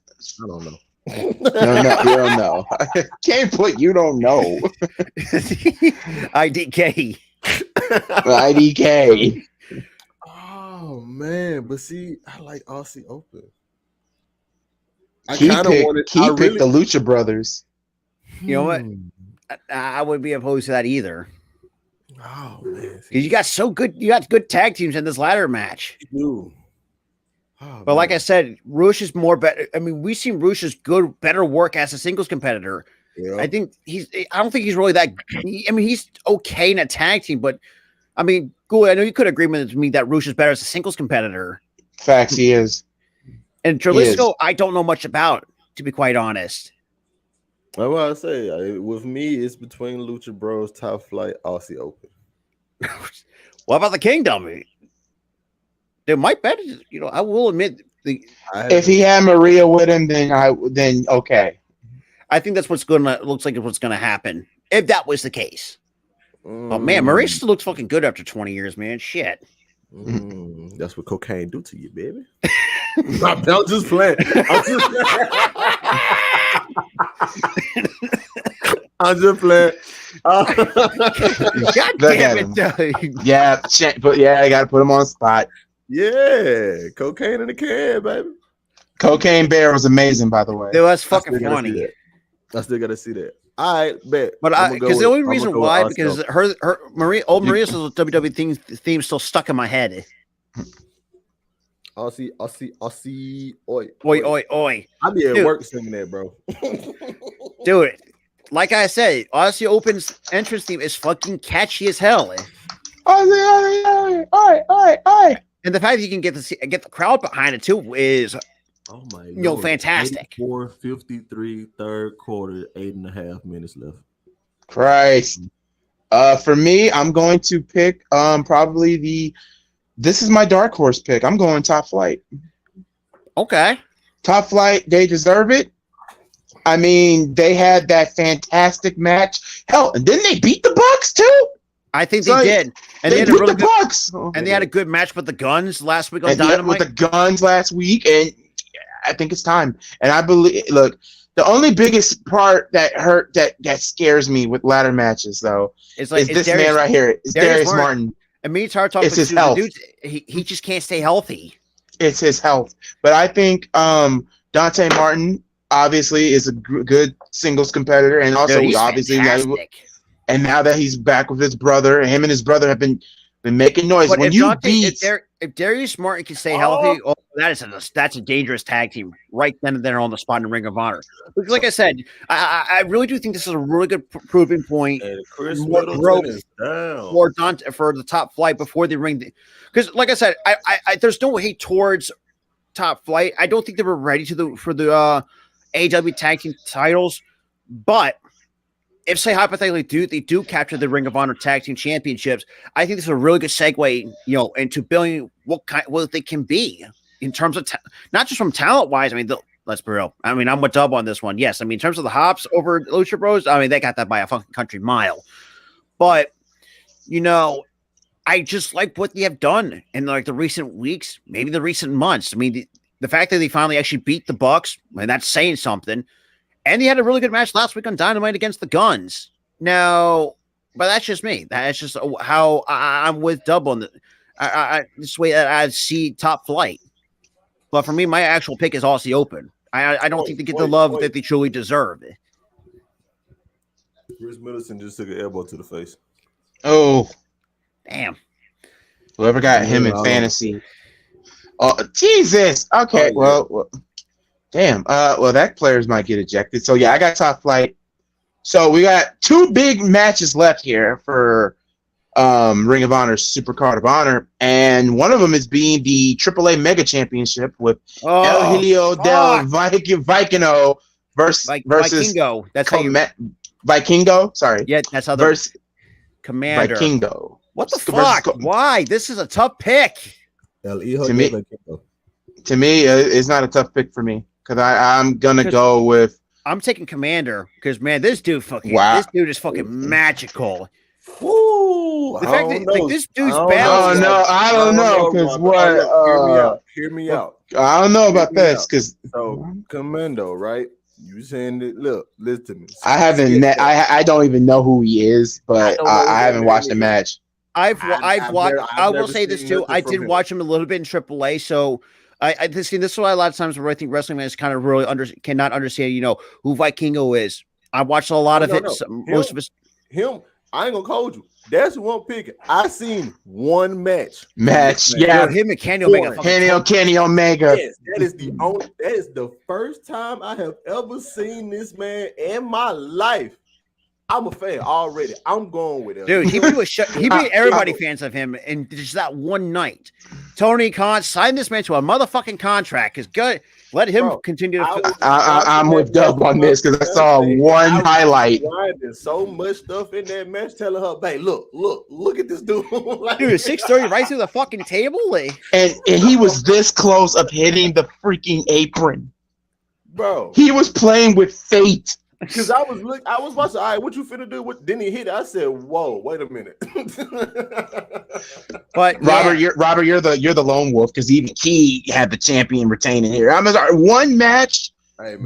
I don't know. You don't know. Can't put you don't know. IDK. IDK. Oh, man. But see, I like Aussie Open. He picked the Lucha Brothers. You know what? I wouldn't be opposed to that either. Oh man, because you got good tag teams in this ladder match. You do. But like I said, Roosh is more better. I mean, we've seen Roosh's better work as a singles competitor. Yeah. I don't think he's really that. I mean, he's okay in a tag team, but I mean, cool. I know you could agree with me that Roosh is better as a singles competitor. Facts, he is. And Jalisco, I don't know much about, to be quite honest. That's what I say. With me, it's between Lucha Bros, Top Flight, Aussie Open. What about the Kingdom? They might bet. You know, I will admit, if he had Maria with him, then okay. I think that's looks like what's gonna happen if that was the case. Oh man, Maria still looks fucking good after 20 years, man. Shit. That's what cocaine do to you, baby. I'm just playing. I'm just playing. God damn it, yeah, but I gotta put him on the spot. Yeah, cocaine in the can, baby. Cocaine Bear was amazing, by the way. Dude, that's fucking funny. I still gotta see that. All right, bet. But because the only reason why, because Maria's WWE theme still stuck in my head. Aussie, oi. I be at work singing that, bro. Dude, like I said, Aussie Open's entrance theme is fucking catchy as hell. Oi. And the fact that you can get the crowd behind it too is, fantastic. 4:53, third quarter, 8.5 minutes left. Christ. For me, I'm going to pick probably this is my dark horse pick. I'm going Top Flight. Okay. Top Flight, they deserve it. I mean, they had that fantastic match. Hell, and didn't they beat the Bucks too? I think they did. And they had beat the Bucks. And they had a good match with the Guns last week on Dynamite. With the Guns last week, and I think it's time. And I believe, look, the only biggest part that scares me with ladder matches, though, is this man right here. It's Darius Martin. And me, it's hard talking. It's his health. He just can't stay healthy. It's his health. But I think Dante Martin obviously is a good singles competitor, and also he's obviously, fantastic. And now that he's back with his brother, him and his brother have been been making noise. But When if you Dante, beat, if Darius Martin can stay healthy, that's a dangerous tag team right then and there on the spot in Ring of Honor. Because, like I said, I really do think this is a really good proving point. And Chris More Middleton growth is down. for Dante for the top flight before they ring. Because, like I said, I there's no hate towards top flight. I don't think they were ready for the AW tag team titles, but if, say, hypothetically, they do capture the Ring of Honor Tag Team Championships, I think this is a really good segue, into building what they can be in terms of not just from talent wise. I mean, let's be real. I mean, I'm with Dub on this one. Yes, I mean, in terms of the hops over Lucha Bros, I mean, they got that by a fucking country mile. But I just like what they have done in like the recent weeks, maybe the recent months. I mean, the fact that they finally actually beat the Bucks, and that's saying something. And he had a really good match last week on Dynamite against the Guns. Now, but that's just me. That's just how I'm with Dub on this way that I see top flight. But for me, my actual pick is Aussie Open. I don't think they get the love that they truly deserve. Chris Middleton just took an elbow to the face. oh, Damn. whoever got him in fantasy. Oh, Jesus. Okay, well, damn. Well, that players might get ejected. So yeah, I got top flight. So we got 2 big matches left here for Ring of Honor's Supercard of Honor, and one of them is being the AAA Mega Championship with El Helio del Vikingo versus Vikingo. That's how you Vikingo. Sorry. Yeah, that's how versus Commander. Vikingo. What the fuck? Why? This is a tough pick. El Hijo To de me- Vikingo. To me, it's not a tough pick for me because I'm gonna go with. I'm taking Commander because, man, this dude Wow. is fucking magical. Woo, The fact that like, this dude's Oh balance. no, I don't know because what? Hear me out. I don't know about Hear me this out. because So Commando, right? You saying that? Look, listen to me. I haven't met. I don't even know who he is, but don't know who I haven't that watched man the is. match. I've watched. I will never say this seen too. nothing I from did him. watch him a little bit in AAA, so this is why a lot of times where I think wrestling fans kind of really cannot understand, who Vikingo is. I watched a lot of it. Most of us. Him, I ain't gonna hold you. That's who I'm picking. I seen one match. Yeah, Him and Kenny Omega. Kenny Omega. Yes, that is the first time I have ever seen this man in my life. I'm a fan already. I'm going with him. Dude, he made everybody fans of him in just that one night. Tony Khan signed this man to a motherfucking contract. Is good. Let him continue to. I'm with Dub on this because I saw one highlight. There's so much stuff in that match telling her, "Babe, look at this dude." Like, Dude, 630 right through the fucking table. And he was this close of hitting the freaking apron. bro. He was playing with fate. Because I was watching. All right, what you finna do? Then he hit it. I said, "Whoa, wait a minute." But Robert, you're the lone wolf because even he had the champion retaining here. I'm sorry, one match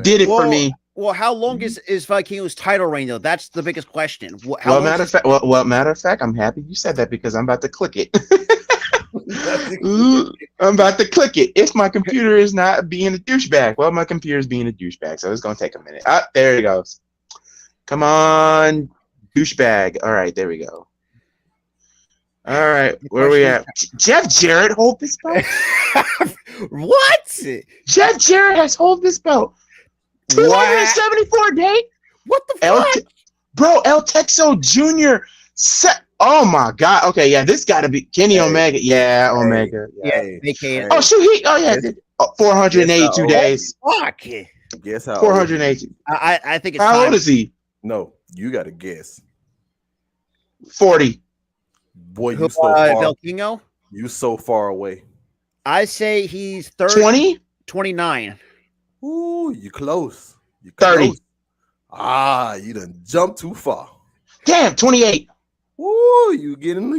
did it for me. Well, how long is Vikingo's title reign though? That's the biggest question. Matter of fact, I'm happy you said that because I'm about to click it. I'm about to click it. If my computer is not being a douchebag, well, my computer is being a douchebag, so it's gonna take a minute. There it goes. Come on, douchebag. All right, there we go. All right, where are we at? Jeff Jarrett hold this belt. What? Jeff Jarrett has hold this belt. 274 day. What the fuck? Bro, El Texo Jr. Oh my god. Okay, yeah, this got to be Kenny Omega. Yeah, Omega. Yeah, they can't. Oh shoot, 482 days. Fuck. Guess how? 480. I think it's how time. old is he? No, you got to guess. 40. Boy, you so far. Vikingo? You so far away. I say he's 30. 20? 29. Ooh, you close. You 30. Close. You done jumped too far. Damn, 28. Ooh, you getting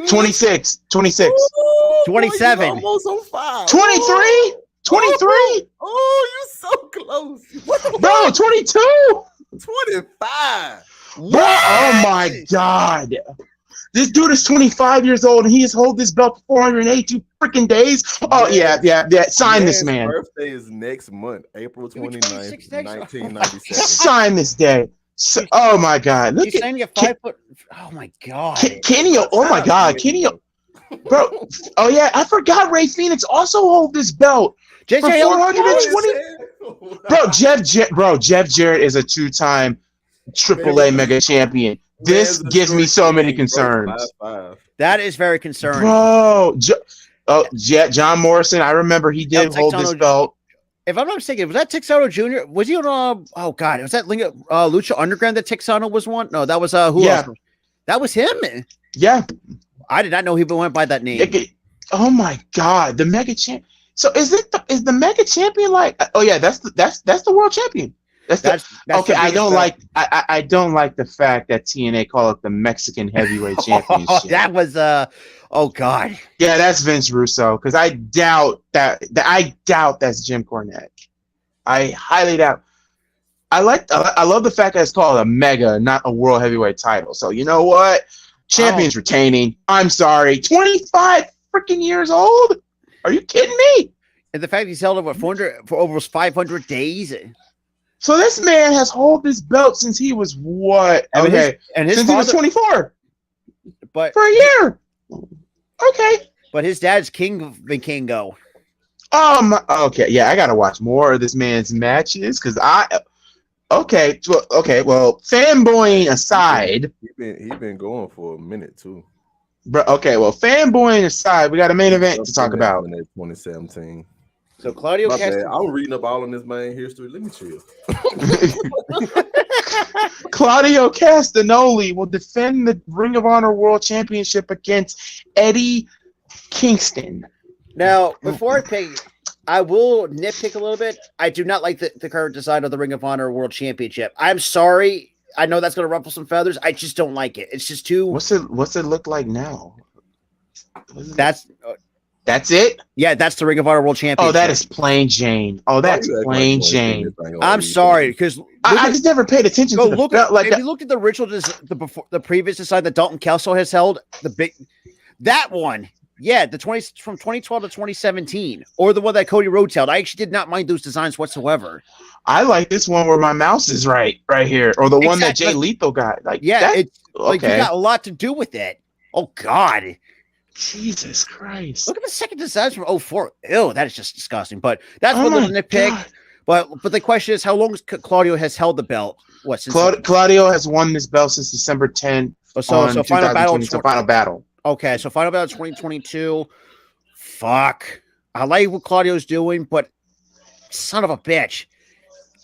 26. 26. Ooh, 27. Boy, you almost on 5. 23. 23. Oh, you so close. What the Bro, 22. 25. Bro, oh my god. This dude is 25 years old and he has held this belt for 482 freaking days. Oh, yeah. Sign this man. His birthday is next month, April 29th, 1997. Sign this day. Oh my god. Look He's at saying you 5 foot. Oh my god. Kenny. Oh my god. Kenny. Bro, oh yeah, I forgot Ray Phoenix also hold this belt for JJ 420. Jeff Jarrett is a 2-time AAA mega champion. This gives me so many concerns. 5'5". That is very concerning. Bro, John Morrison, I remember he did hold this belt. If I'm not mistaken, was that Texano Jr.? Was he on? Oh God, was that Lucha Underground that Texano was one? No, that was who else? That was him. Yeah, I did not know he went by that name. Oh my God, the mega champ. So is the mega champion like? Oh yeah, that's the world champion. That's okay. I don't like the fact that TNA call it the Mexican Heavyweight Championship. That was oh God. Yeah, that's Vince Russo, because I doubt that's Jim Cornette. I highly doubt. I love the fact that it's called a mega, not a world heavyweight title. So you know what? Champion's retaining. I'm sorry. 25 freaking years old? Are you kidding me? And the fact he's held over 400 for over 500 days. So this man has held this belt since he was what? Okay, since he was 24. But for a year. Okay. But his dad's King Vikingo. Okay, yeah, I gotta watch more of this man's matches because okay, well, fanboying aside, he been going for a minute too. Bro, okay, well, fanboying aside, we got a main event to talk about. 2017. So Claudio I'm reading up all in this man history. Let me chill. Claudio Castagnoli will defend the Ring of Honor World Championship against Eddie Kingston. Now, before I pick, I will nitpick a little bit. I do not like the current design of the Ring of Honor World Championship. I'm sorry. I know that's going to ruffle some feathers. I just don't like it. It's just too. What's it look like now? That's it? Yeah, that's the Ring of Honor World Championship. Oh, that is plain Jane. Oh, that's plain Jane. I'm sorry, because I just never paid attention to the belt like that. If you looked at the original, the previous design that Dalton Kelso has held, that one, yeah, from 2012 to 2017, or the one that Cody Rhodes held. I actually did not mind those designs whatsoever. I like this one where my mouse is right here, or the one that Jay Lethal got. Like, yeah, it's like you got a lot to do with it. Oh God. Jesus Christ! Look at the second designs from 04. Ew, that is just disgusting. But that's one little nitpick. God. But the question is, how long Claudio has held the belt? What since Claudio has won this belt since December 10th. So final battle. Okay, so final battle 2022. Fuck, I like what Claudio's doing, but son of a bitch,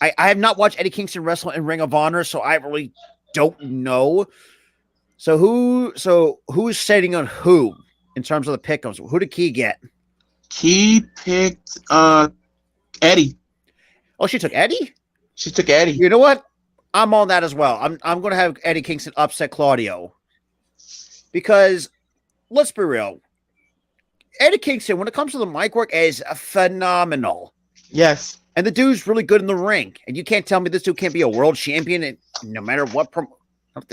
I have not watched Eddie Kingston wrestle in Ring of Honor, so I really don't know. So who's setting on who? In terms of the pick'ems, who did Key get? Key picked Eddie. Oh, she took Eddie? She took Eddie. You know what? I'm on that as well. I'm going to have Eddie Kingston upset Claudio. Because, let's be real. Eddie Kingston, when it comes to the mic work, is phenomenal. Yes. And the dude's really good in the ring. And you can't tell me this dude can't be a world champion no matter what.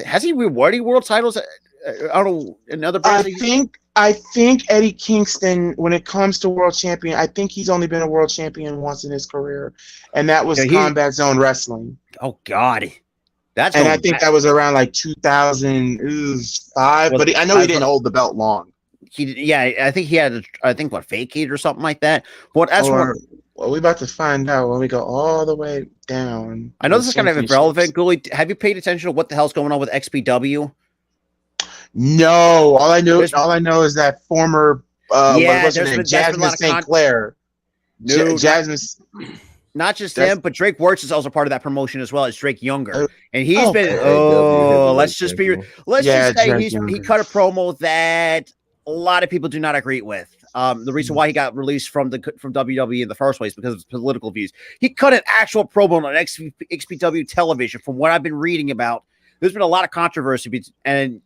Has he rewarded world titles? I don't know. Another I think Eddie Kingston, when it comes to world champion, I think he's only been a world champion once in his career, and that was Combat Zone Wrestling. Oh God, I think that was around like 2005. But I know he didn't hold the belt long. I think he had vacate or something like that. But well, we're about to find out when we go all the way down. I know this is kind of irrelevant. Gooley, have you paid attention to what the hell's going on with XPW? No, all I know is that former Jasmine St. Clair. Jasmine. Not just him, but Drake Wirtz is also part of that promotion as well as Drake Younger, and he's been. Let's just say he cut a promo that a lot of people do not agree with. The reason why he got released from WWE in the first place because of his political views. He cut an actual promo on XPW television. From what I've been reading about. There's been a lot of controversy, and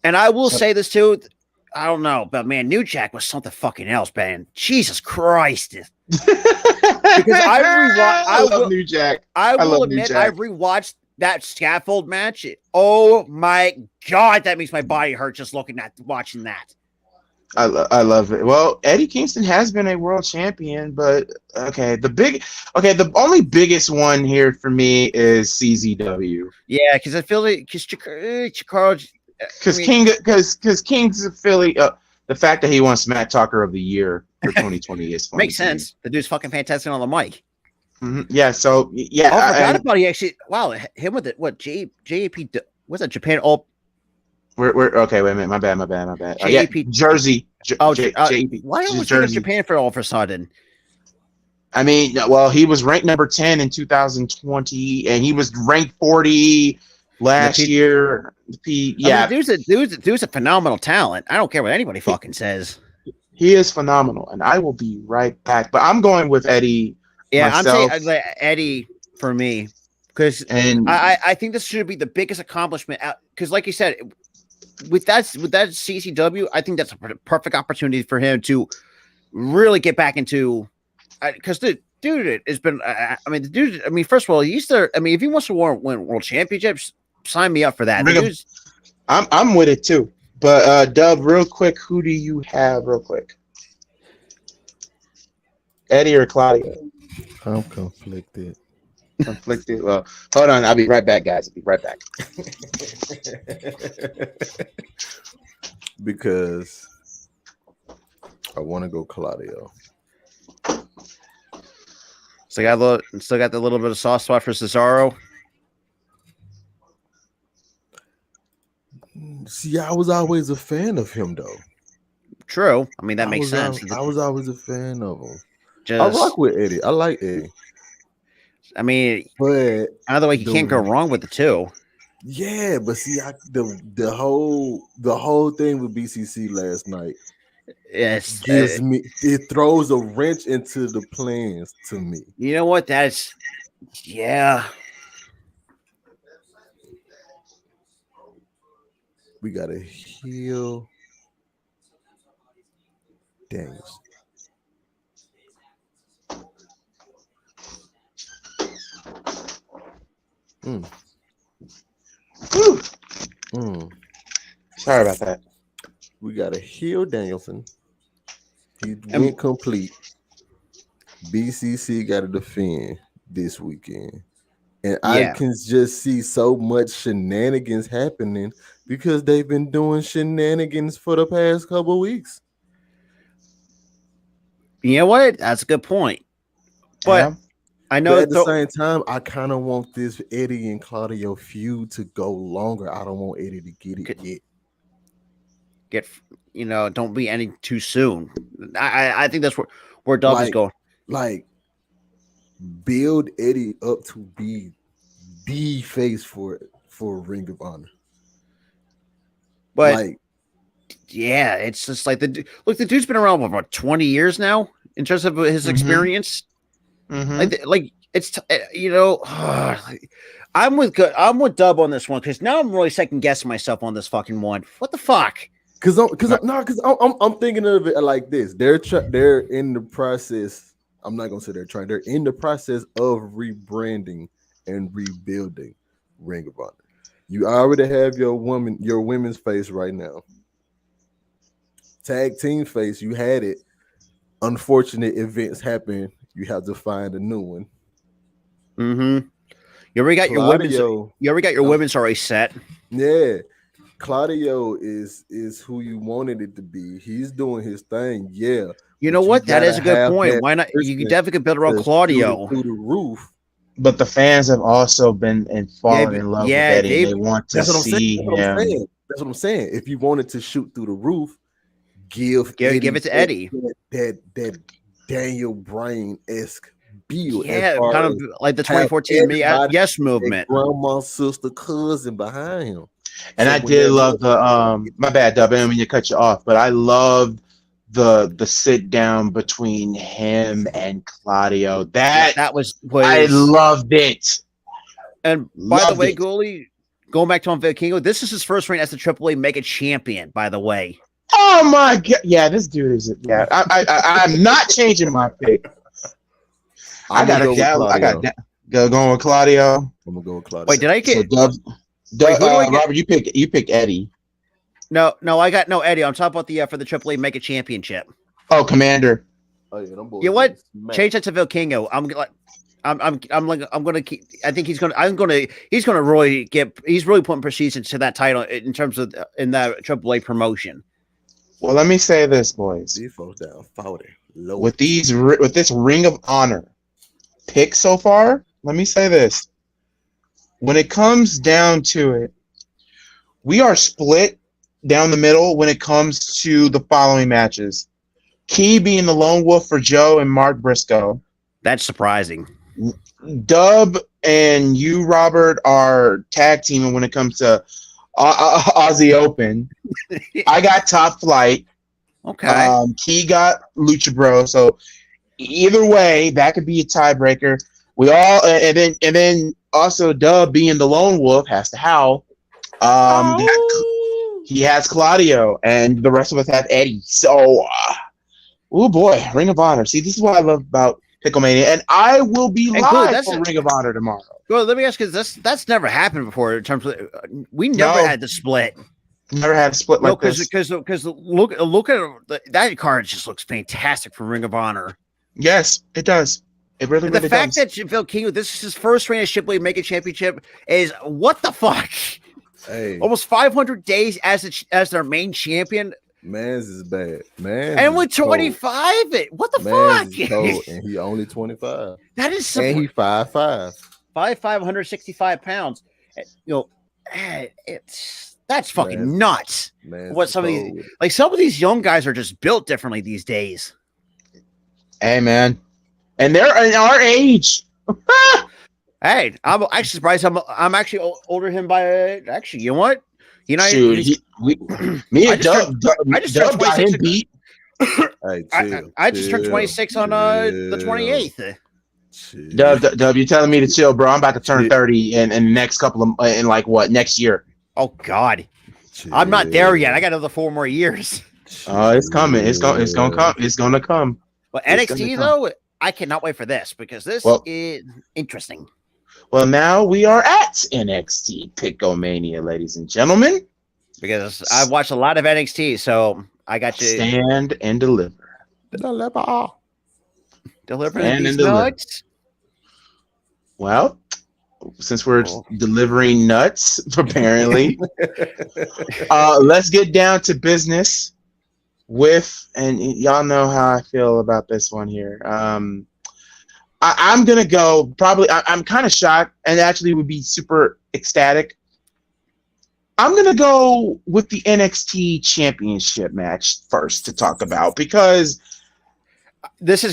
and I will say this too. I don't know, but man, New Jack was something fucking else, man. Jesus Christ! Because I love New Jack. I will admit, I've rewatched that scaffold match. Oh my God, that makes my body hurt just watching that. I love it. Well, Eddie Kingston has been a world champion, but the only biggest one here for me is CZW. Yeah, because I feel like Chikara Because King's a Philly. The fact that he won Smack Talker of the Year for 2020 is funny. Makes sense. The dude's fucking fantastic on the mic. Mm-hmm. Yeah. So yeah. I forgot about he actually. Wow, him with it. What JAP? What's that? Japan? Oh, we're okay. Wait a minute. My bad. Yeah, Jersey. Why almost think of Japan for all of a sudden? I mean, well, he was ranked number 10 in 2020, and he was ranked 40 last year. Yeah, I mean, dude's a phenomenal talent. I don't care what anybody fucking says. He is phenomenal, and I will be right back. But I'm going with Eddie. Yeah, myself. I'm saying Eddie for me because I think this should be the biggest accomplishment. Because, like you said, with that CCW, I think that's a perfect opportunity for him to really get back into. Because the dude has been. First of all, he's there. I mean, if he wants to win world championships, sign me up for that. I'm with it too. But Dub, real quick, who do you have, real quick? Eddie or Claudio? I'm conflicted. Well, hold on. I'll be right back, guys. I'll be right back. Because I want to go Claudio. Still got the little bit of soft spot for Cesaro. See, I was always a fan of him, though. True. I mean, that makes sense. I was always a fan of him. I rock with Eddie. I like Eddie. I mean, but either way, you can't go wrong with the two. Yeah, but see, the whole thing with BCC last night. Yes, it throws a wrench into the plans to me. You know what? Yeah. We gotta heal Daniels. Sorry about that. We got to heal Danielson. He went complete. BCC got to defend this weekend. And I can just see so much shenanigans happening because they've been doing shenanigans for the past couple of weeks. You know what? That's a good point. But I know at the same time, I kind of want this Eddie and Claudio feud to go longer. I don't want Eddie to get it yet. Don't be ending too soon. I think that's where Dub is going. Like, build Eddie up to be the face for Ring of Honor. But it's just like the dude's been around for about 20 years now in terms of his experience. Mm-hmm. I'm with Dub on this one because now I'm really second guessing myself on this fucking one. What the fuck? Because I'm thinking of it like this. They're in the process. I'm not gonna say they're trying. They're in the process of rebranding and rebuilding Ring of Honor. You already have your women's face right now. Tag team face, you had it. Unfortunate events happen. You have to find a new one. Mm-hmm. You already got your women's already set. Yeah. Claudio is who you wanted it to be. He's doing his thing. Yeah. You know what? That is a good point. Why not? You definitely could build around Claudio through the roof. But the fans have also been fallen in love with Eddie. They want to see him. That's what I'm saying. If you wanted to shoot through the roof, give it to Eddie. That Daniel Bryan-esque build. Yeah, kind of like the 2014 Yes movement. Grandma, sister, cousin behind him. And I did love the my bad, Dub. I didn't mean to cut you off, but I loved the sit down between him and Claudio. That was I loved it. And by the way, Goalie, going back to Vikingo, this is his first reign as the AAA Mega Champion. By the way. Oh my god! Yeah, this dude is. Yeah, I'm not changing my pick. I got going with Claudio. I'm gonna go with Claudio. Wait, did I get? Robert, you picked Eddie. No, I got no Eddie. I'm talking about for the AAA Mega Championship. Oh, Commander. Oh yeah, you know what? Change that to Vikingo. I'm like, I'm gonna keep. I think he's gonna really he's really putting prestige into that title in terms of in that AAA promotion. Well, let me say this, boys. These folks down 40. Low. With this Ring of Honor pick so far, let me say this. When it comes down to it, we are split down the middle when it comes to the following matches. Key being the lone wolf for Joe and Mark Briscoe. That's surprising. Dub and you, Robert, are tag teaming when it comes to Aussie Open. I got Top Flight. Okay. Key got Lucha Bros. So either way, that could be a tiebreaker. We all and then also Dub being the lone wolf has to howl. He has Claudio, and the rest of us have Eddie. So, oh boy, Ring of Honor. See, this is what I love about PickleMania, and I will be live for Ring of Honor tomorrow. Well, let me ask you, that's never happened before in terms of we never had the split. Never had a split like this. Because look at that card just looks fantastic for Ring of Honor. Yes, it does. It really the does. fact that Phil King, this is his first reign of Shipley Mega Championship, is what the fuck? Hey, almost 500 days as their main champion. Man's is bad. Man, and with 25, what the Man's fuck? is cold, and he only 25. That is and he 5'5". 5'5", 165 pounds. That's fucking nuts. What some of these young guys are just built differently these days. Hey man, and they're in our age. Hey, I'm actually surprised. I'm actually older than him by. Actually, you know what? You know, me and Dub got him beat. Hey, I just turned 26 on the 28th. Dub, you telling me to chill, bro? I'm about to turn 30 in the next couple of next year. Oh God, I'm not there yet. I got another 4 more years. It's coming. It's gonna come. It's gonna come. But NXT though, I cannot wait for this because this is interesting. Well, now we are at NXT PickOmania, ladies and gentlemen. Because I've watched a lot of NXT, so I got to stand and deliver. Deliver these nuts. Well, since we're delivering nuts, apparently, let's get down to business and y'all know how I feel about this one here. I'm going to go I'm kind of shocked and actually would be super ecstatic. I'm going to go with the NXT championship match first to talk about because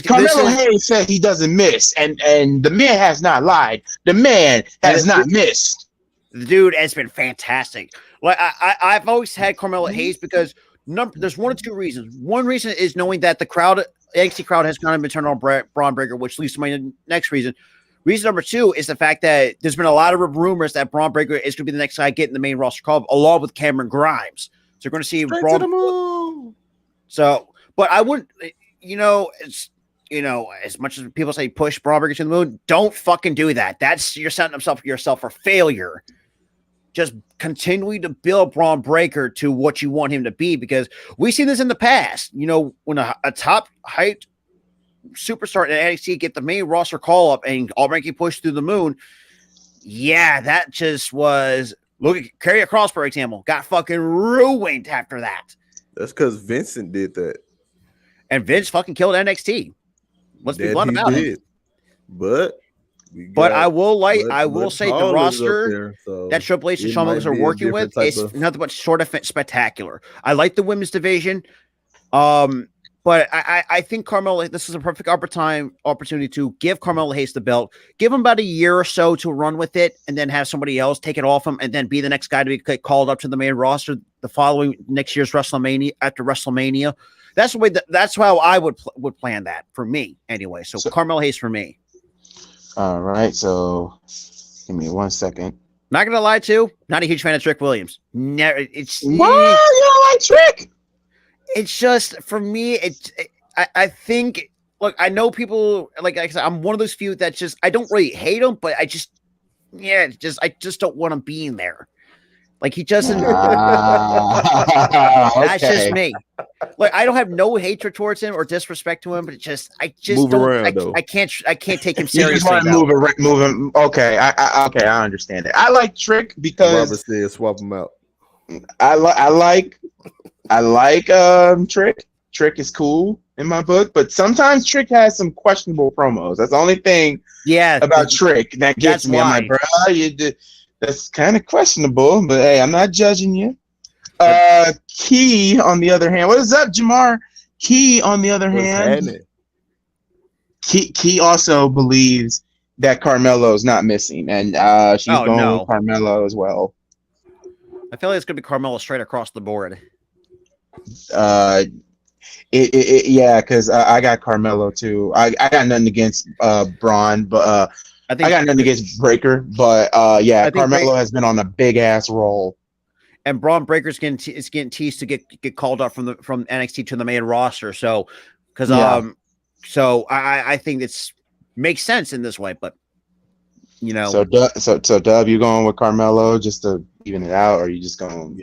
Carmelo Hayes said he doesn't miss and the man has not lied. The man has not missed. The dude has been fantastic. Like I've always had Carmelo Hayes because there's 1 or 2 reasons. One reason is knowing that the NXT crowd has kind of been turned on Braun Breaker, which leads to my next reason. Reason number 2 is the fact that there's been a lot of rumors that Braun Breaker is going to be the next guy getting the main roster call, along with Cameron Grimes. So you're going to see Braun. So, but I wouldn't, as much as people say push Braun Breaker to the moon, don't fucking do that. You're setting yourself for failure. Just continuing to build Braun Breaker to what you want him to be, because we've seen this in the past. When a top hyped superstar in NXT get the main roster call up and all ranking push through the moon. Yeah, that just was. Look at Karrion Kross, for example, got fucking ruined after that. That's because Vincent did that, and Vince fucking killed NXT. Let's be blunt about it. But I will say the roster that Triple H and Shawn Michaels are working with is nothing but sort of spectacular. I like the women's division, but I think Carmelo, this is a perfect opportunity to give Carmelo Hayes the belt, give him about a year or so to run with it, and then have somebody else take it off him, and then be the next guy to be called up to the main roster the following next year's WrestleMania after WrestleMania. That's the way. That's how I would plan that for me anyway. So Carmelo Hayes for me. All right, so give me 1 second. Not gonna lie to, not a huge fan of Trick Williams. Never. It's what? You don't like Trick? It's just for me. I think. Look, I know people like I said. I'm one of those few that just I don't really hate him, but I just don't want him being there. Like he doesn't. Ah, That's just okay. me. Like I don't have no hatred towards him or disrespect to him, but I just Move don't. around, though. I can't take him You just seriously. want to move him. Okay, okay, I understand it. I like Trick Robert because said swap him out. I like Trick. Trick is cool in my book, but sometimes Trick has some questionable promos. That's the only thing about Trick that gets me. I'm like, bro, that's kind of questionable, but hey, I'm not judging you. Key, on the other hand, what is up, Jamar? Key, on the other hand, Key also believes that Carmelo's not missing, and she's going with Carmelo as well. I feel like it's gonna be Carmelo straight across the board. Yeah, because I got Carmelo too. I got nothing against Braun, but I got nothing against Breaker, but yeah, Carmelo has been on a big ass roll. And Braun Breaker's getting teased to get called up from NXT to the main roster. So, so I think it's makes sense in this way, but you know. So Dub, you going with Carmelo just to even it out, or are you just going?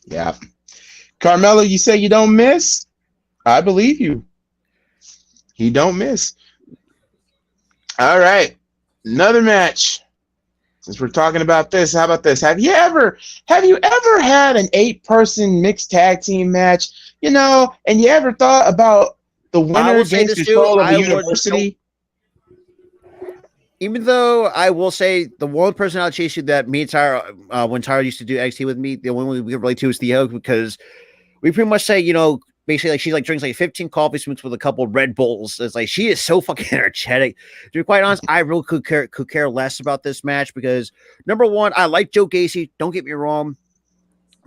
Yeah. Carmelo, you say you don't miss? I believe you. He don't miss. All right, another match. Since we're talking about this, how about this? Have you ever had an 8-person mixed tag team match? You know, and you ever thought about the winner gains control of the university? Even though I will say the one personality issue that me and Tyra, when Tyra used to do NXT with me, the only one we could relate to is Theo, because we pretty much say, you know, basically like she like drinks like 15 coffee mixed with a couple of Red Bulls. It's like she is so fucking energetic. To be quite honest, I really could care less about this match because number one, I like Joe Gacy. Don't get me wrong,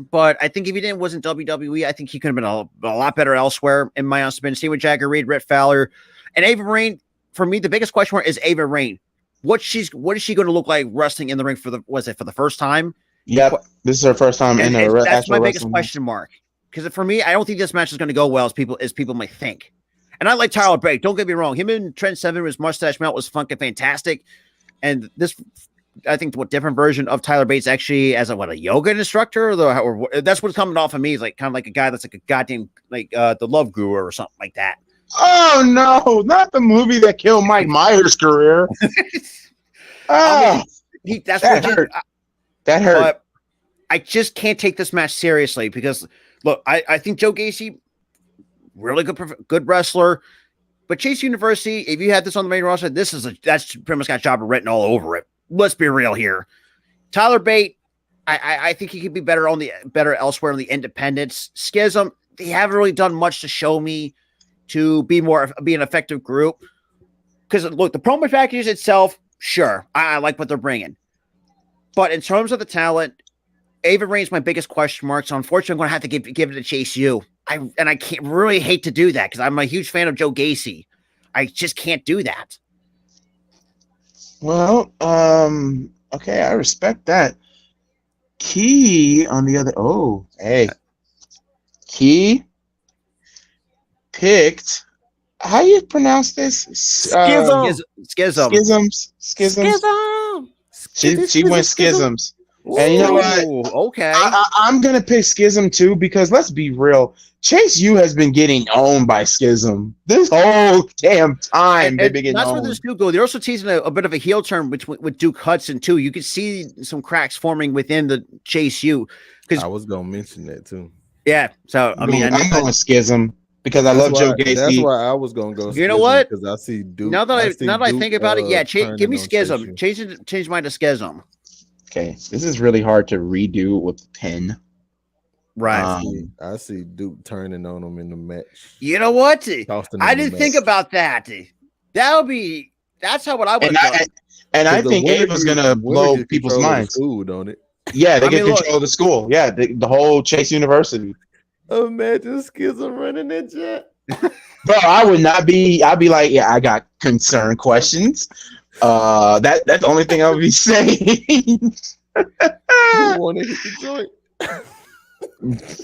but I think if he wasn't WWE, I think he could have been a lot better elsewhere. In my honest opinion, same with Jagger Reed, Rhett Fowler, and Ava Raine. For me, the biggest question mark is Ava Raine. What is she going to look like wrestling in the ring for the first time? Yep, this is her first time in a that's my biggest question mark. Because for me, I don't think this match is going to go well as people might think. And I like Tyler Bate. Don't get me wrong. Him and Trent Seven, his mustache melt was fucking fantastic. And this, I think, what different version of Tyler Bates actually as a yoga instructor, or that's what's coming off of me. Is like kind of like a guy that's like a goddamn like the Love Guru or something like that. Oh no, not the movie that killed Mike Myers' career. I mean, that hurt. That hurt. But I just can't take this match seriously because look, I think Joe Gacy, really good wrestler, but Chase University, if you had this on the main roster, that's pretty much got Jobber written all over it. Let's be real here. Tyler Bate, I think he could be better elsewhere on the independents. Schism, they haven't really done much to show me to be an effective group. Because look, the promo package itself, sure, I like what they're bringing, but in terms of the talent, Ava Raine's my biggest question mark. So unfortunately, I'm going to have to give it to Chase U. I can't really hate to do that because I'm a huge fan of Joe Gacy. I just can't do that. Well, okay, I respect that. Key on the other. Oh, hey, Key picked. How you pronounce this? Schisms. She went Schisms. Ooh, and you know what? Okay. I'm going to pick Schism too because let's be real. Chase U has been getting owned by Schism this whole damn time. They've been getting that's owned. where this do go. They're also teasing a bit of a heel turn with Duke Hudson too. You could see some cracks forming within the Chase U. Because I was going to mention that too. Yeah. So, I mean, I'm going Schism. Because I love Joe Gacy. That's why I was gonna go. You know what? Because I see Duke. Now that I think about it, yeah, give me Schism. Change mine to Schism. Okay, this is really hard to redo with the pen. Right. I see Duke turning on him in the match. You know what? I didn't think about that. That's how what I would have done. And I think Ava's gonna blow people's minds. School, don't it? Yeah, they get control of the school. Yeah, the whole Chase University. Imagine Schism running that jet. Bro, I would not be. I'd be like, yeah, I got concern questions. That's the only thing I would be saying. Who want to hit the joint?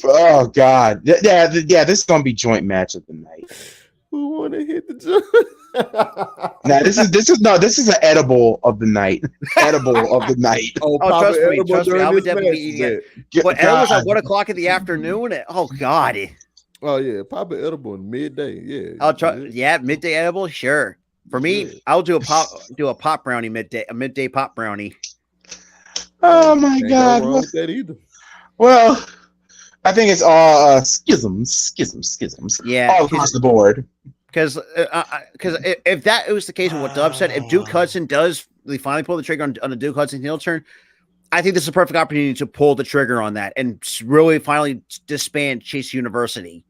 Oh God, yeah. This is gonna be joint match of the night. Who want to hit the joint? Now this is an edible of the night. Edible of the night. Oh, trust me, edible trust me. I during would this definitely match, be eating is it. What edibles at God. 1 o'clock in the afternoon? Oh God. Oh yeah, pop an edible in midday. Yeah, I'll try. Yeah, midday edible. Sure. For me, Yeah. I'll do a pop brownie midday. A midday pop brownie. Oh my Can't go God. wrong with that either. Well, I think it's all schisms. Yeah, all across the board. Because if that was the case of what Dub said, if Duke Hudson does finally pull the trigger on the Duke Hudson heel turn, I think this is a perfect opportunity to pull the trigger on that and really finally disband Chase University.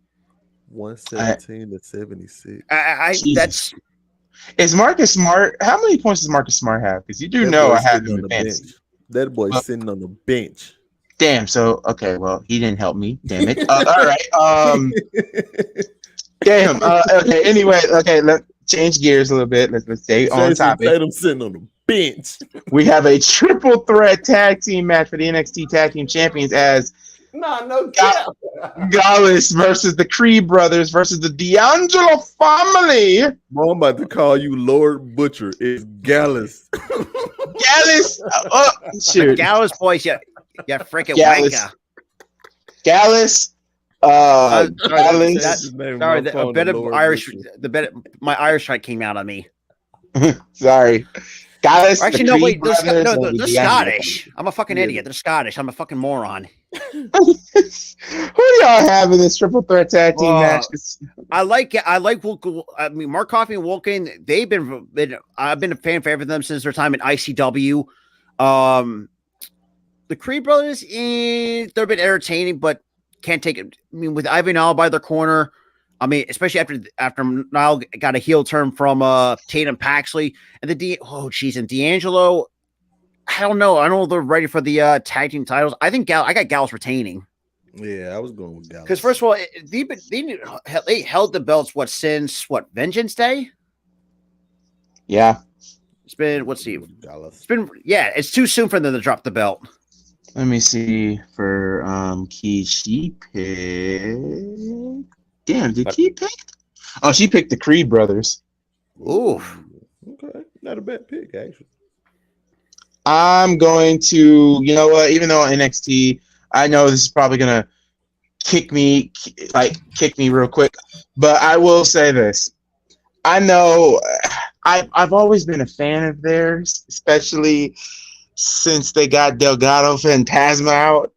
117 to 76. That's Is Marcus Smart? How many points does Marcus Smart have? Because you do That know boy I have sitting him on in the fantasy. bench. That boy sitting on the bench. Damn. So okay. Well, he didn't help me. Damn it. All right. Damn. Okay. Anyway. Okay. Let's change gears a little bit. Let's stay on Jason topic. Tatum sitting on the bench. We have a triple threat tag team match for the NXT Tag Team Champions as No cap. Gallus versus the Creed brothers versus the D'Angelo family. Bro, I'm about to call you Lord Butcher. It's Gallus. Gallus. Shoot. Gallus boys. Yeah, freaking Gallus. wanker. Gallus. Sorry, Gallus. a bit of Irish. My Irish side came out on me. Sorry. Gallus. Actually, the no, Creed wait. brothers, They're and the D'Angelo Scottish. I'm a fucking Yeah. idiot. They're Scottish. I'm a fucking moron. Who do y'all have in this triple threat tag team match? I like it. I mean, Mark Coffey and Wilkin. They've been. I've been a fan favorite of them since their time in ICW. The Creed brothers, they're a bit entertaining, but can't take it. I mean, with Ivan Nile by their corner. I mean, especially after Nile got a heel turn from Tatum Paxley and and D'Angelo. I don't know. I don't know if they're ready for the tag team titles. I think I got Gallus retaining. Yeah, I was going with Gallus. Because first of all, they held the belts since Vengeance Day. Yeah. It's been let's see. Gallus. It's been it's too soon for them to drop the belt. Let me see for Key. She picked. Damn, did Key pick? Oh, she picked the Creed brothers. Ooh. Okay, not a bad pick actually. I'm going to, you know what? Even though NXT, I know this is probably gonna kick me real quick, but I will say this: I know I've always been a fan of theirs, especially since they got Delgado Fantasma out.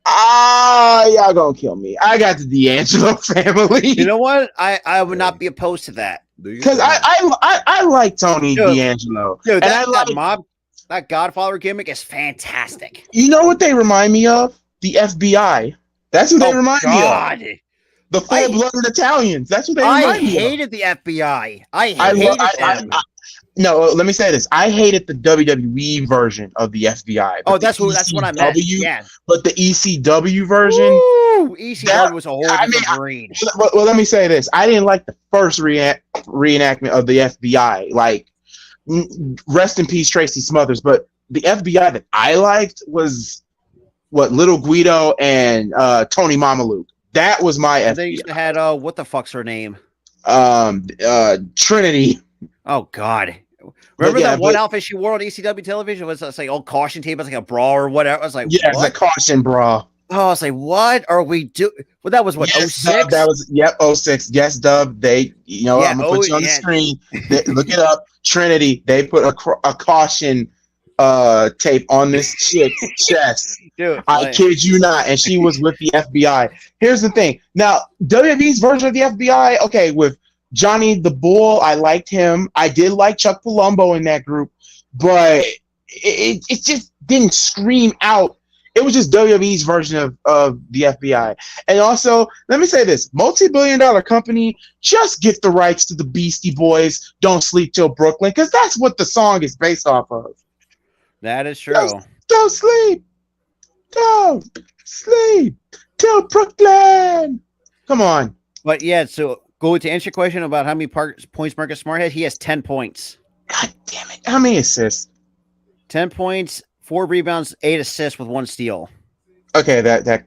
Y'all gonna kill me. I got the D'Angelo family. You know what? I would not be opposed to that. Because I like Tony D'Angelo. Dude, and that Godfather gimmick is fantastic. You know what they remind me of? The FBI. That's what they remind me of. The full-blooded Italians. That's what they remind me of. I hated the FBI. I hated them. No, let me say this. I hated the WWE version of the FBI. Oh, that's what I meant. Yeah. But the ECW version. Woo! ECW was a whole different breed. Well, let me say this. I didn't like the first reenactment of the FBI. Like, rest in peace, Tracy Smothers. But the FBI that I liked was Little Guido and Tony Mamaluke. That was my FBI. They used to had what the fuck's her name? Trinity. Oh God. Remember that one outfit she wore on ECW television? It was like old caution tape, it was like a bra or whatever. I was like, yeah, it's a caution bra. Oh, I was like, what are we doing? Well, that was what, yes, 06? That was 06. Yes, Dub. They, I'm gonna put you on the screen. Look it up. Trinity. They put a caution tape on this chick's chest. Dude, I kid you not. And she was with the FBI. Here's the thing. Now, WWE's version of the FBI, okay, with Johnny the Bull, I liked him. I did like Chuck Palumbo in that group, but it just didn't scream out. It was just WWE's version of the FBI. And also, let me say this, multi-billion-dollar company, just get the rights to the Beastie Boys, Don't Sleep Till Brooklyn, because that's what the song is based off of. That is true. Don't sleep. Don't sleep till Brooklyn. Come on. But yeah, so going to answer your question about how many points Marcus Smart has, he has 10 points. God damn it. How many assists? 10 points, 4 rebounds, 8 assists with 1 steal. Okay,